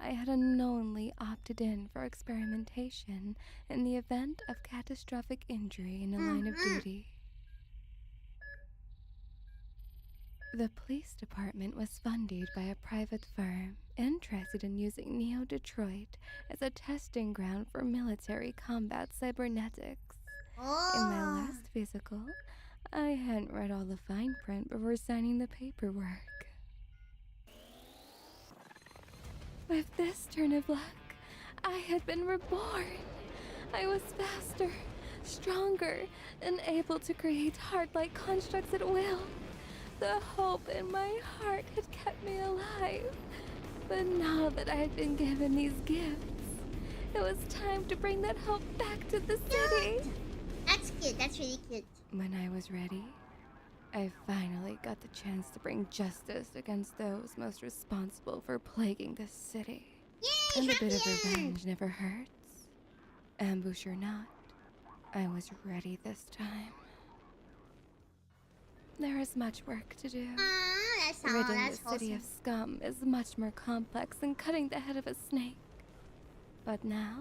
I had unknowingly opted in for experimentation in the event of catastrophic injury in the line of duty. The police department was funded by a private firm interested in using Neo-Detroit as a testing ground for military combat cybernetics. In my last physical, I hadn't read all the fine print before signing the paperwork. With this turn of luck, I had been reborn. I was faster, stronger, and able to create heart-like constructs at will. The hope in my heart had kept me alive. But now that I had been given these gifts, it was time to bring that hope back to the city. That's cute. That's really cute. When I was ready, I finally got the chance to bring justice against those most responsible for plaguing this city. Yay, And a bit of happy end. revenge never hurts. Ambush or not, I was ready this time. There is much work to do. Aww, that's all. Ridding That's the city wholesome. of scum is much more complex than cutting the head of a snake. But now,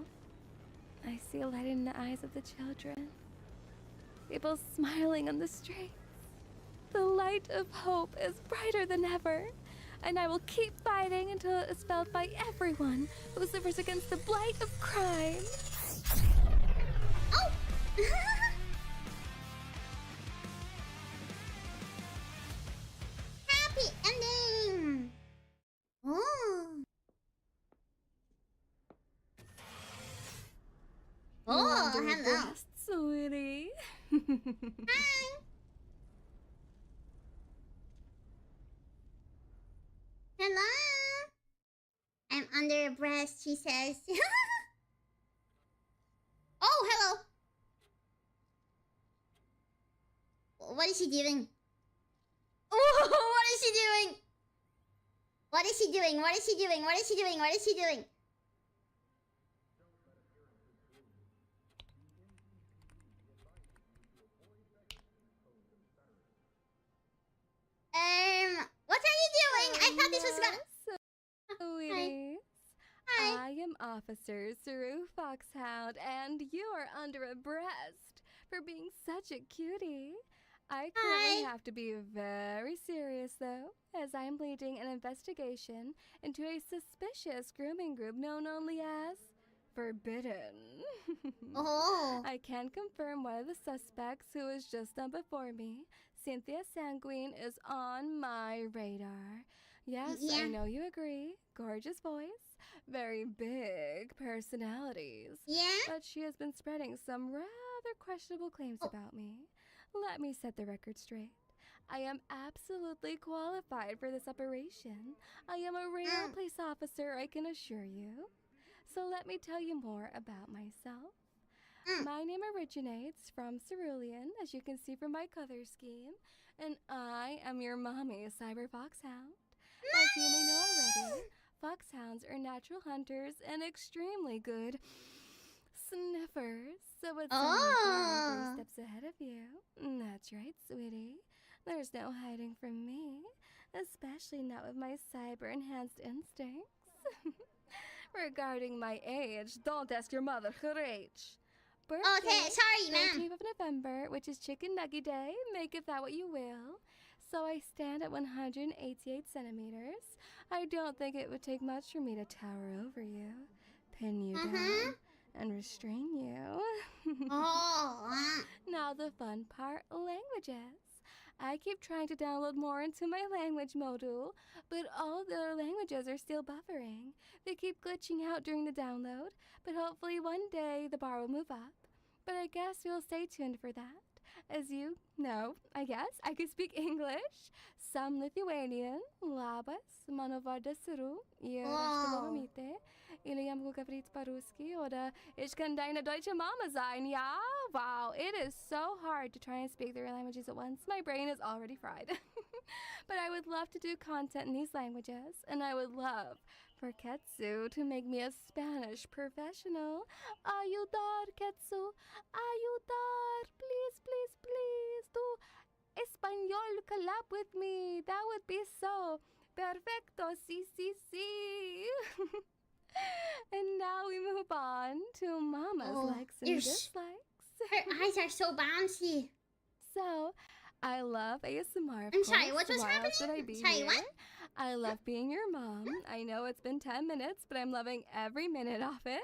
I see a light in the eyes of the children. People smiling on the streets. The light of hope is brighter than ever. And I will keep fighting until it is felt by everyone who suffers against the blight of crime. Oh! Happy ending! Oh! Oh, Wonder hello. breast, sweetie. Hi! Hello! I'm under a breast, she says. Oh, hello! What is she doing? Oh, what is she doing? What is she doing? What is she doing? What is she doing? What is she doing? What are you doing? I thought this was gonna... Sweeties. Hi. I am Officer Saru Foxhound, and you are under arrest for being such a cutie. I currently Hi. have to be very serious, though, as I am leading an investigation into a suspicious grooming group known only as Forbidden. Oh. I can confirm one of the suspects who was just on before me, Cynthia Sanguine, is on my radar. Yes, Yeah. I know you agree. Gorgeous voice, very big personalities. Yeah? But she has been spreading some rather questionable claims Oh. about me. Let me set the record straight. I am absolutely qualified for this operation. I am a rare police officer, I can assure you. So let me tell you more about myself. My name originates from Cerulean, as you can see from my color scheme, and I am your mommy, Cyber Foxhound. As you may know already, foxhounds are natural hunters and extremely good sniffers, so it's only 3 steps ahead of you. That's right, sweetie. There's no hiding from me, especially not with my cyber-enhanced instincts. Regarding my age, don't ask your mother her age. Okay, sorry, ma'am. 13th of November, which is Chicken Nugget Day, make of that what you will. So I stand at 188 centimeters. I don't think it would take much for me to tower over you, pin you down, and restrain you. Now the fun part, languages. I keep trying to download more into my language module, but all the other languages are still buffering. They keep glitching out during the download, but hopefully one day the bar will move up. But I guess we'll stay tuned for that. As you know, I guess, I can speak English, some Lithuanian, Labas, Manovarda Suru, Yerashtalovamite, Iliam Gugavrit Paruski, oder Ich kann deine deutsche Mama sein, ja? Wow, it is so hard to try and speak 3 languages at once. My brain is already fried. But I would love to do content in these languages, and I would love for Ketsu to make me a Spanish professional. Ayudar, Ketsu, ayudar, please, please, please, do Espanol collab with me. That would be so perfecto, sí, sí, sí. And now we move on to Mama's likes and dislikes. Her eyes are so bouncy. So, I love ASMR. I'm sorry, what was Why happening? else would I be Sorry, here? what? I love being your mom. I know it's been 10 minutes, but I'm loving every minute of it.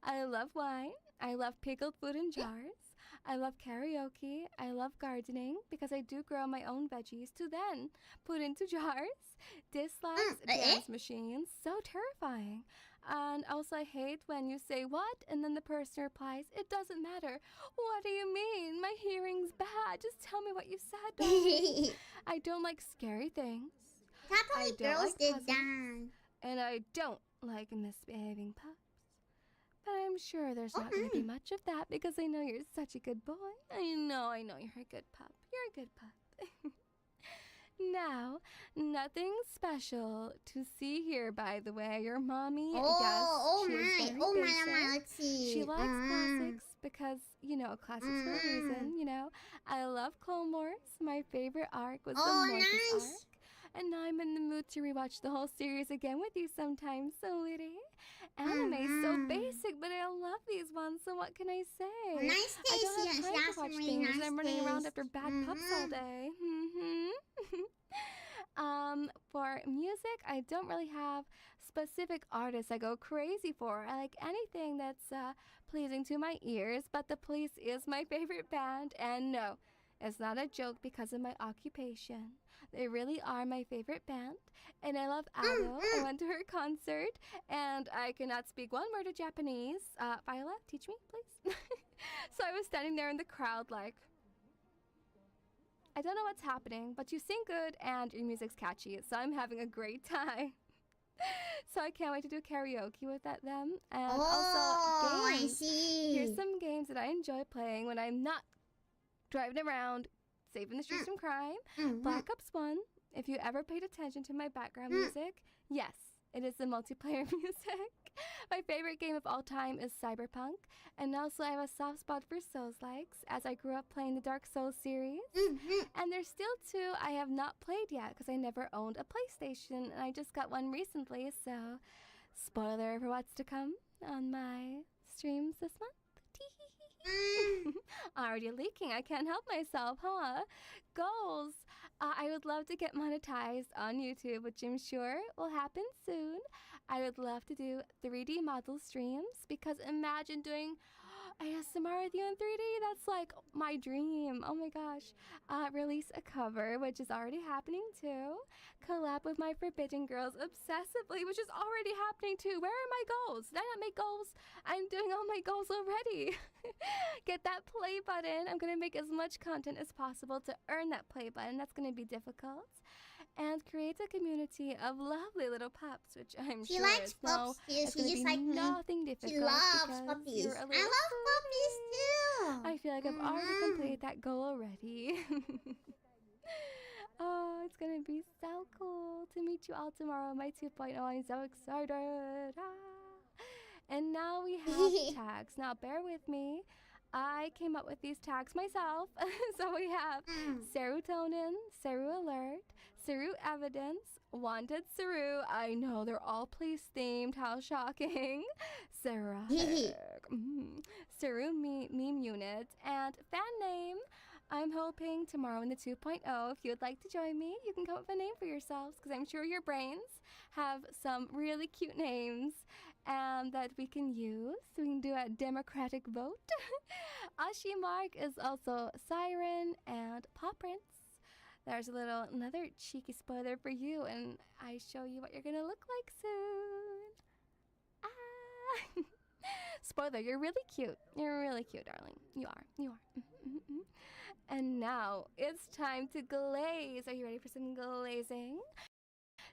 I love wine. I love pickled food in jars. I love karaoke. I love gardening because I do grow my own veggies to then put into jars. Dislikes dance machines. So terrifying. And also I hate when you say what and then the person replies, it doesn't matter. What do you mean? My hearing's bad. Just tell me what you said, darling. I don't like scary things. Probably girls like did puzzles, that. and I don't like misbehaving pups. But I'm sure there's not going to be much of that because I know you're such a good boy. I know you're a good pup. You're a good pup. Now, nothing special to see here, by the way. Your mommy, Let's see. She likes classics because, classics for a reason, I love Clone Wars. My favorite arc was the Mortis arc. and now I'm in the mood to rewatch the whole series again with you sometime, so witty. Anime's so basic, but I love these ones, so what can I say? Nice I taste, don't have yes, time that's to watch really things, nice and I'm running around taste. after bad pups all day. For music, I don't really have specific artists I go crazy for. I like anything that's pleasing to my ears, but the Police is my favorite band, and no, it's not a joke because of my occupation. They really are my favorite band, and I love Ado. I went to her concert, and I cannot speak one word of Japanese. Viola, teach me, please. So I was standing there in the crowd like, I don't know what's happening, but you sing good and your music's catchy, so I'm having a great time. So I can't wait to do karaoke with them. And also games. I see. Here's some games that I enjoy playing when I'm not driving around saving the streets from crime. Black Ops 1. If you ever paid attention to my background music, yes, it is the multiplayer music. My favorite game of all time is Cyberpunk, and also I have a soft spot for Souls-likes, as I grew up playing the Dark Souls series. And there's still two I have not played yet, because I never owned a PlayStation, and I just got one recently, so spoiler for what's to come on my streams this month. Already leaking, I can't help myself, huh? Goals. I would love to get monetized on YouTube, which I'm sure will happen soon. I would love to do 3D model streams, because imagine doing ASMR with you in 3D. That's like my dream. Oh my gosh. Release a cover, which is already happening too. Collab with my Forbidden Girls obsessively, which is already happening too. Where are my goals? Did I not make goals? I'm doing all my goals already. Get that play button. I'm going to make as much content as possible to earn that play button. That's going to be difficult. And create a community of lovely little pups, which I'm She sure likes is no, pups too. it's She gonna just be like me. nothing difficult. She loves because puppies. you're a I little love puppies too. I feel like I've already completed that goal already. Oh, it's gonna be so cool to meet you all tomorrow, my 2.0. I'm so excited. And now we have tags. Now bear with me. I came up with these tags myself. So we have serotonin, Seru alert, Seru evidence, wanted Seru. I know they're all police themed. How shocking. Sarah. Seru meme unit and fan name. I'm hoping tomorrow in the 2.0, if you would like to join me, you can come up with a name for yourselves, because I'm sure your brains have some really cute names that we can use. So we can do a democratic vote. Ashi Mark is also Siren and Paw Prince. There's another cheeky spoiler for you, and I show you what you're gonna look like soon. Spoiler, you're really cute. You're really cute, darling. You are. And now it's time to glaze. Are you ready for some glazing?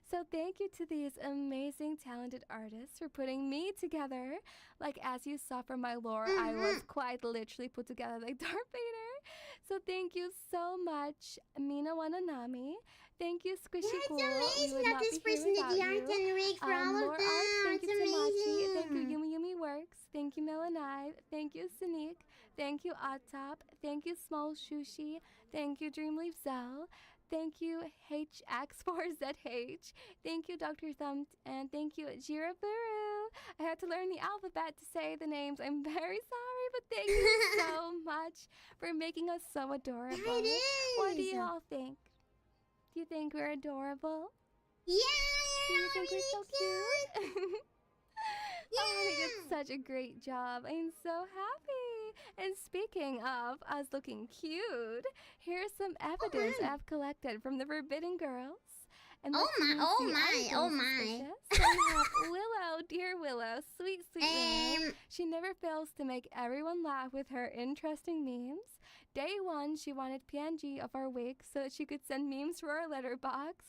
So thank you to these amazing, talented artists for putting me together. Like, as you saw from my lore, I was quite literally put together like Darth Vader. So thank you so much, Mina Wananami. Thank you, Squishy Cool. It's amazing that this person did the art and rig for all of them. Thank It's you, Tamachi. amazing. Thank you, Yumi Yumi Works. Thank you, Melanide. Thank you, Sneak. Thank you, Oddtop. Thank you, Small Shushi. Thank you, Dreamleaf Zell. Thank you, HX4ZH. Thank you, Dr. Thump. And thank you, Jiraburu. I had to learn the alphabet to say the names. I'm very sorry, but thank you so much for making us so adorable. There it is. What do you all think? Do you think we're adorable? Yeah, Do you think really we're so cute? Oh, they did such a great job. I'm so happy. And speaking of us looking cute, here's some evidence I've collected from the Forbidden Girls. And Oh my. So we have Willow, dear Willow, sweet Willow. She never fails to make everyone laugh with her interesting memes. Day one, she wanted PNG of our wig so that she could send memes to our letterbox.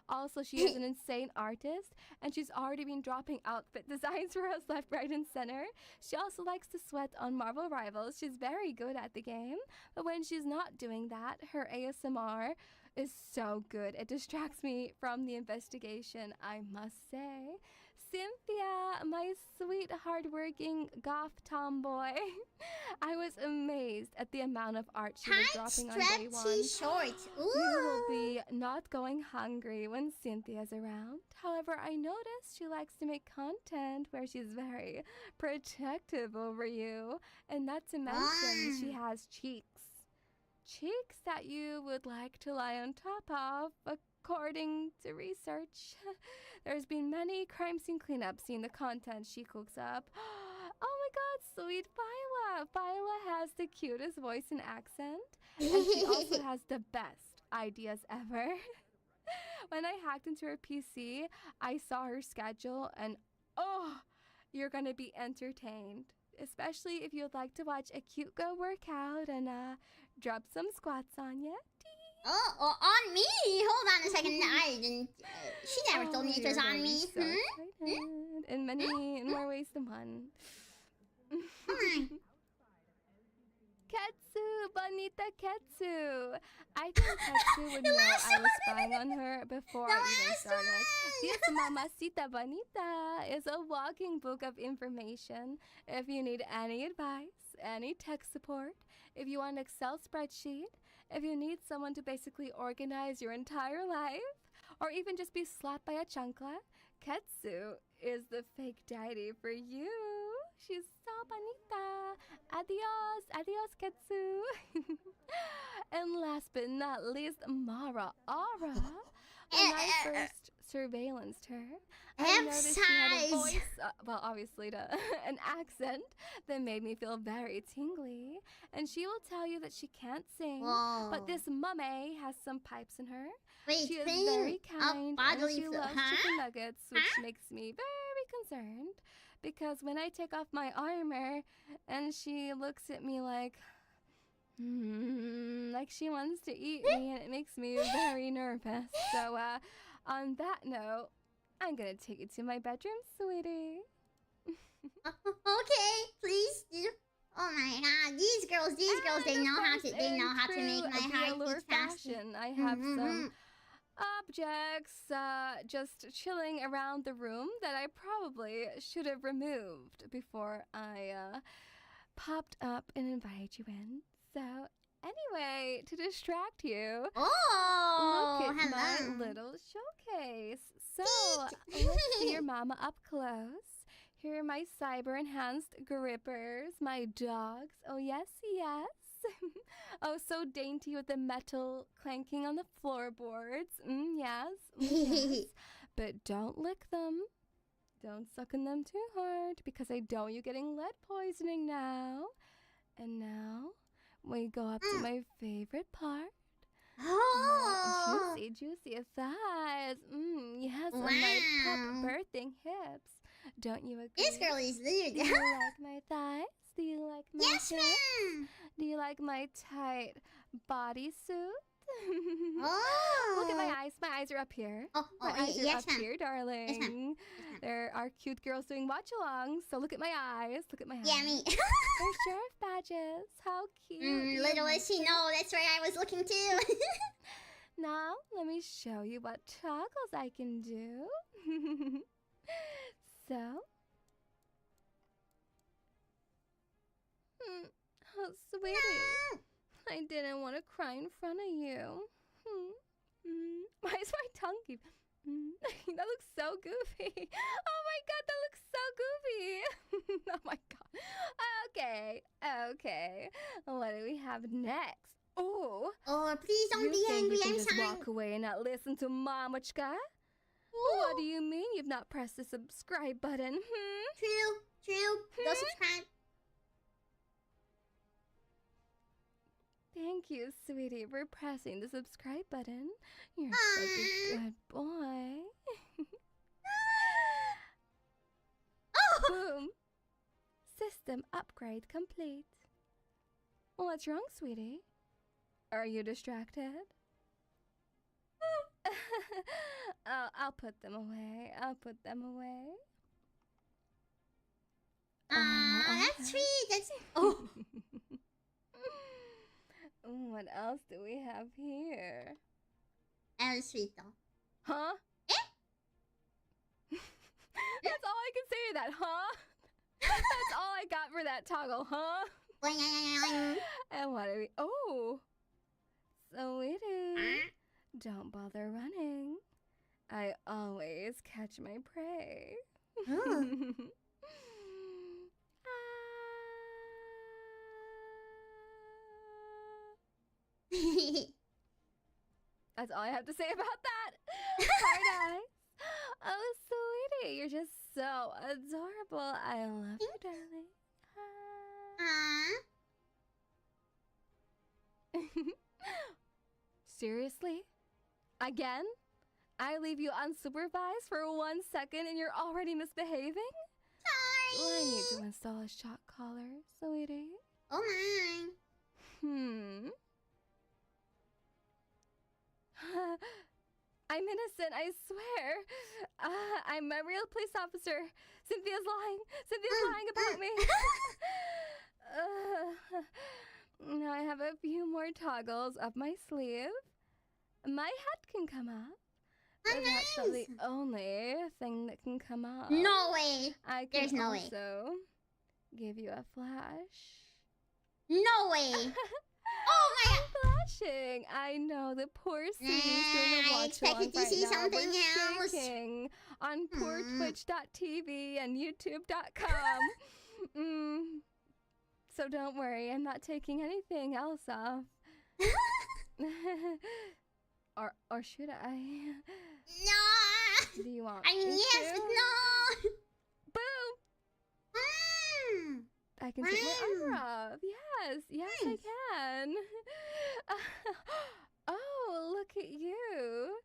Also, she is an insane artist, and she's already been dropping outfit designs for us left, right, and center. She also likes to sweat on Marvel Rivals. She's very good at the game, but when she's not doing that, her ASMR is so good. It distracts me from the investigation, I must say. Cynthia, my sweet, hardworking goth tomboy. I was amazed at the amount of art she was dropping on day one. T-shirts. Ooh. You will be not going hungry when Cynthia's around. However, I noticed she likes to make content where she's very protective over you. And not to mention, she has cheeks. Cheeks that you would like to lie on top of, according to research. There's been many crime scene cleanups in the content she cooks up. Oh my god, sweet Phyla! Phyla has the cutest voice and accent, and she also has the best ideas ever. When I hacked into her PC, I saw her schedule, and oh, you're gonna be entertained. Especially if you'd like to watch a cute girl work out and drop some squats on ya. Oh, on me? Hold on a second. I didn't. She never told me it was on me. So in many more ways than one. Ketsu, bonita Ketsu. I think Ketsu would know I was spying on her before I even started. This Mamacita Bonita is a walking book of information. If you need any advice, any tech support, if you want an Excel spreadsheet, if you need someone to basically organize your entire life, or even just be slapped by a chancla, Ketsu is the fake deity for you. She's so bonita. Adios, adios, Ketsu. And last but not least, Mara Ara. When I first surveillanced her, I noticed she had a voice, well, obviously an accent that made me feel very tingly. And she will tell you that she can't sing, but this mummy has some pipes in her. Wait, she is very kind, and she loves chicken nuggets, which makes me very concerned. Because when I take off my armor, and she looks at me like she wants to eat me, and it makes me very nervous. So, on that note, I'm gonna take you to my bedroom, sweetie. Okay, please do. Oh my god, these girls, they know how to make my heart beat faster. I have some objects just chilling around the room that I probably should have removed before I popped up and invited you in. So anyway, to distract you, look at my little showcase. So let's see your mama up close. Here are my cyber-enhanced grippers, my dogs. Oh, yes, yes. Oh, so dainty with the metal clanking on the floorboards. Yes, yes. But don't lick them. Don't suck on them too hard, because I don't want you getting lead poisoning now. And now, we go up to my favorite part. Oh, juicy thighs. Yes, and my pup birthing hips. Don't you agree? This girl is lewd. Do you like my thighs? Do you like my hips? Ma'am. Do you like my tight bodysuit? Oh. Look at my eyes. My eyes are up here. My eyes are up here, darling. Yes, ma'am. There are cute girls doing watch-alongs, so look at my eyes. Look at my eyes. Yeah, me. They're sheriff badges. How cute. Little does she know, that's where I was looking too. Now, let me show you what toggles I can do. So. Oh, sweetie. I didn't want to cry in front of you. Why is my tongue keep... That looks so goofy. Oh my god, that looks so goofy. Oh my god. Okay. What do we have next? Oh, please don't be angry. You think you can I'm just sorry. walk away and not listen to Mamachka? What do you mean you've not pressed the subscribe button? True. Go subscribe. Thank you, sweetie, for pressing the subscribe button. You're such a good boy. Boom. System upgrade complete. What's wrong, sweetie? Are you distracted? I'll put them away. That's sweet. That's... What else do we have here? That was sweet though. Huh? That's all I can say to that, huh? That's all I got for that toggle, huh? And what do we... Oh! Sweetie, don't bother running. I always catch my prey. That's all I have to say about that. Hard eyes. Oh, sweetie, you're just so adorable. I love you, darling. Seriously? Again? I leave you unsupervised for 1 second and you're already misbehaving? Sorry. I need to install a shock collar, sweetie. Oh my. I'm innocent, I swear. I'm a real police officer. Cynthia's lying. Cynthia's lying about me. Now I have a few more toggles up my sleeve. My head can come up. Oh, But that's not the only thing that can come up. No way. I can There's no way. also give you a flash. No way. Oh my god. Flashing. I know the poor Sue's doing a I watch expected to right see now. something We're else. shaking on poor twitch.tv and youtube.com. So don't worry, I'm not taking anything else off. or should I? No. Do you want I mean, me yes, to? but no. Boom! I can take my armor off. Yes, yes, I can. Oh, look at you.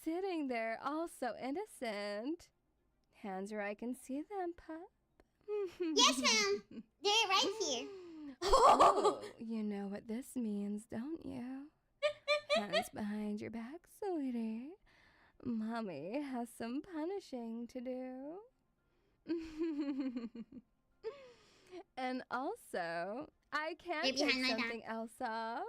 Sitting there, all so innocent. Hands where I can see them, pup. Yes, ma'am. They're right here. Oh, you know what this means, don't you? Hands behind your back, sweetie. Mommy has some punishing to do. And also, I can't They're take behind my something else off.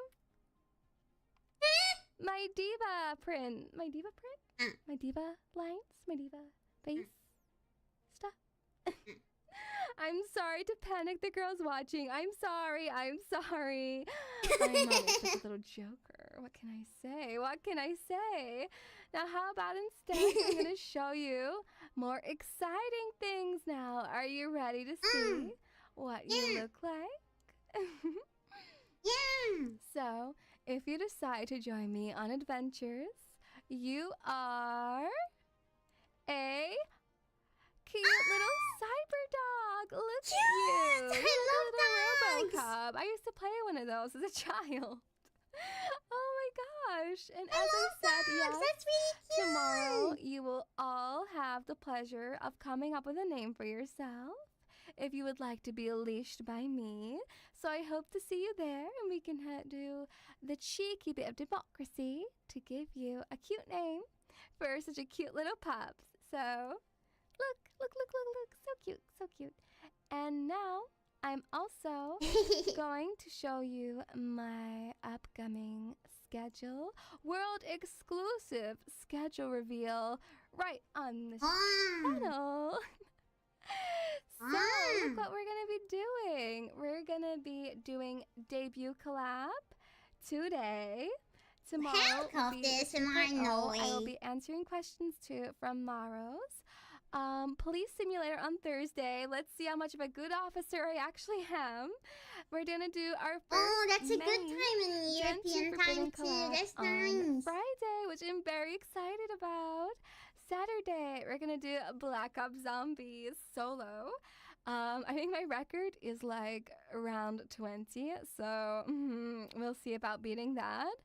My diva print. My diva print? My diva lines? My diva face stuff? I'm sorry to panic the girls watching. I'm sorry. I'm sorry. I'm such a little joker. What can I say? What can I say? Now, how about instead I'm going to show you more exciting things now. Are you ready to see what you look like? Yeah. So, if you decide to join me on adventures, you are a cute little cyber dog. Look at you. I love Little dogs. RoboCop. I used to play one of those as a child. Oh my gosh. And as I love said, dogs. yes, That's really cute. tomorrow you will all have the pleasure of coming up with a name for yourself if you would like to be leashed by me. So I hope to see you there and we can do the cheeky bit of democracy to give you a cute name for such a cute little pup. So look. So cute, so cute. And now I'm also going to show you my upcoming schedule, world exclusive schedule reveal right on this channel. So look what we're gonna be doing. We're gonna be doing debut collab today. Tomorrow Handcuff this and I know I will it. be answering questions too from Maros. Police simulator on Thursday. Let's see how much of a good officer I actually am. We're gonna do our first Oh, that's a good main time in European time too. collab That's on nice. Friday, which I'm very excited about. Saturday, we're gonna do Black Ops Zombies solo. I think my record is like around 20, so we'll see about beating that.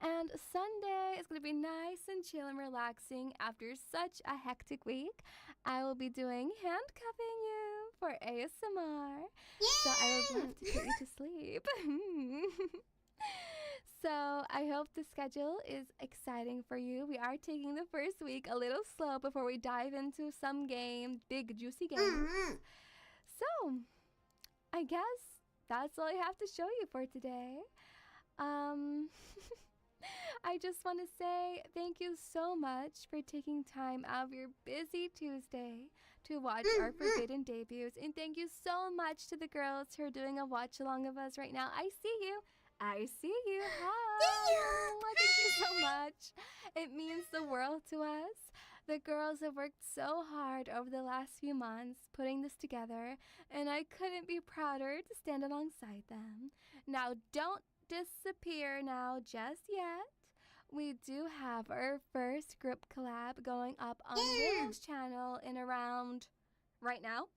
And Sunday is going to be nice and chill and relaxing after such a hectic week. I will be doing handcuffing you for ASMR. So I would love to put you to sleep. So I hope the schedule is exciting for you. We are taking the first week a little slow before we dive into some game, big juicy games. So I guess that's all I have to show you for today. I just want to say thank you so much for taking time out of your busy Tuesday to watch our forbidden debuts. And thank you so much to the girls who are doing a watch along of us right now. I see you. I see you. Hi. Thank you so much. It means the world to us. The girls have worked so hard over the last few months putting this together, and I couldn't be prouder to stand alongside them. Now, don't disappear now just yet. We do have our first group collab going up on Willow's channel in around right now.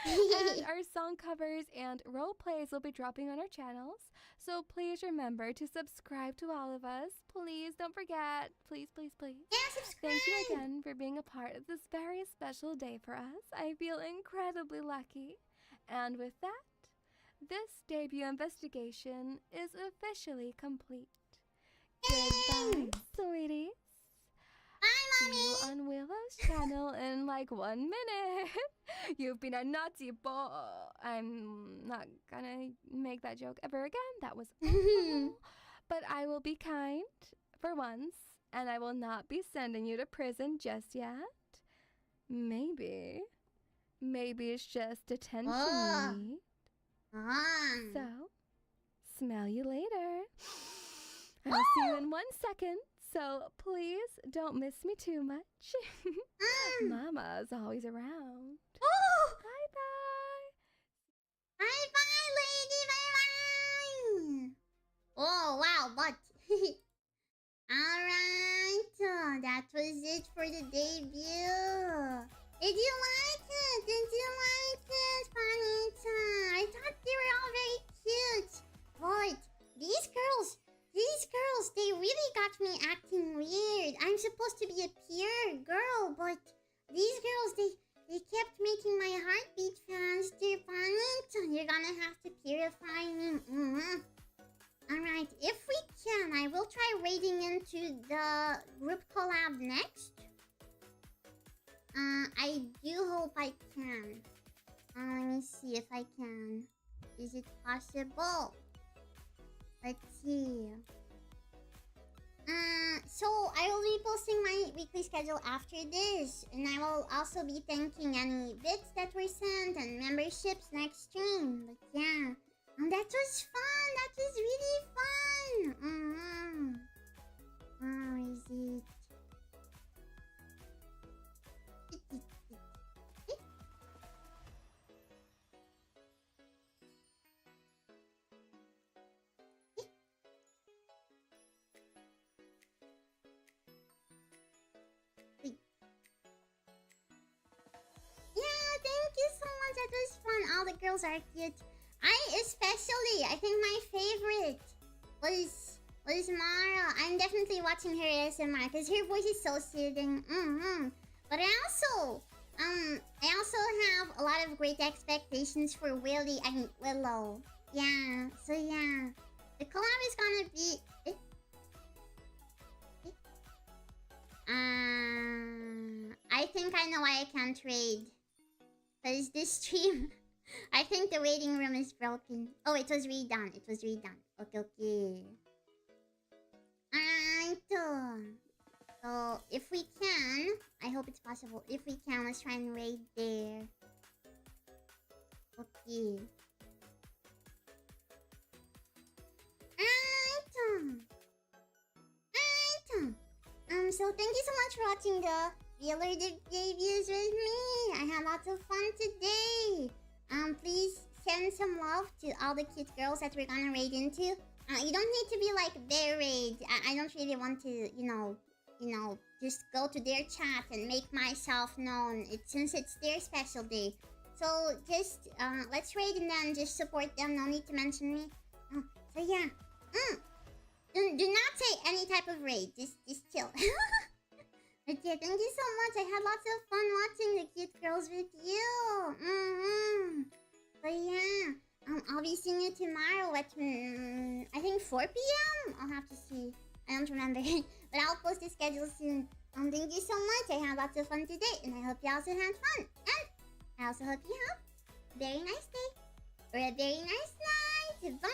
And our song covers and role plays will be dropping on our channels. So please remember to subscribe to all of us. Please don't forget. Please, please, please. Yeah, subscribe. Thank you again for being a part of this very special day for us. I feel incredibly lucky. And with that, this debut investigation is officially complete. Goodbye, sweeties. Bye, Mommy. See you on Willow's channel in like 1 minute. You've been a naughty boy. I'm not gonna make that joke ever again. That was awful. But I will be kind for once, and I will not be sending you to prison just yet. Maybe it's just attention you need. So, smell you later. I'll see you in 1 second. So please don't miss me too much. Mama's always around. Bye-bye. Bye-bye, lady. Bye-bye. Oh, wow, but... Alright, that was it for the debut. Did you like it? Did you like it, Panita? I thought they were all very cute. But these girls, they really got me acting weird. I'm supposed to be a pure girl, but these girls, they kept making my heartbeat faster, Panita. You're gonna have to purify me. Alright, if we can, I will try raiding into the group collab next. I do hope I can. Let me see if I can. Is it possible? Let's see. So I will be posting my weekly schedule after this, and I will also be thanking any bits that were sent and memberships next stream. But yeah, that was fun. That was really fun. Where is it? Thank you so much. That was fun. All the girls are cute. I think my favorite was Mara. I'm definitely watching her ASMR because her voice is so soothing. But I also have a lot of great expectations for Willow. Yeah. So yeah, the collab is gonna be. I think I know why I can't raid. Because this stream, I think the waiting room is broken. Oh, it was redone. Okay. Alright. So, if we can, I hope it's possible. If we can, let's try and raid there. Okay. Alright. So thank you so much for watching the Wheeler debuts with me. I had lots of fun today. Please send some love to all the cute girls that we're gonna raid into. You don't need to be like their raid. I don't really want to, you know, just go to their chat and make myself known. Since it's their special day. So just let's raid and then just support them. No need to mention me. So yeah. Do not say any type of raid. Just chill. But yeah, thank you so much. I had lots of fun watching the cute girls with you. But yeah, I'll be seeing you tomorrow at I think 4 p.m. I'll have to see. I don't remember, but I'll post the schedule soon. Thank you so much. I had lots of fun today, and I hope you also had fun. And I also hope you have a very nice day or a very nice night. Bye.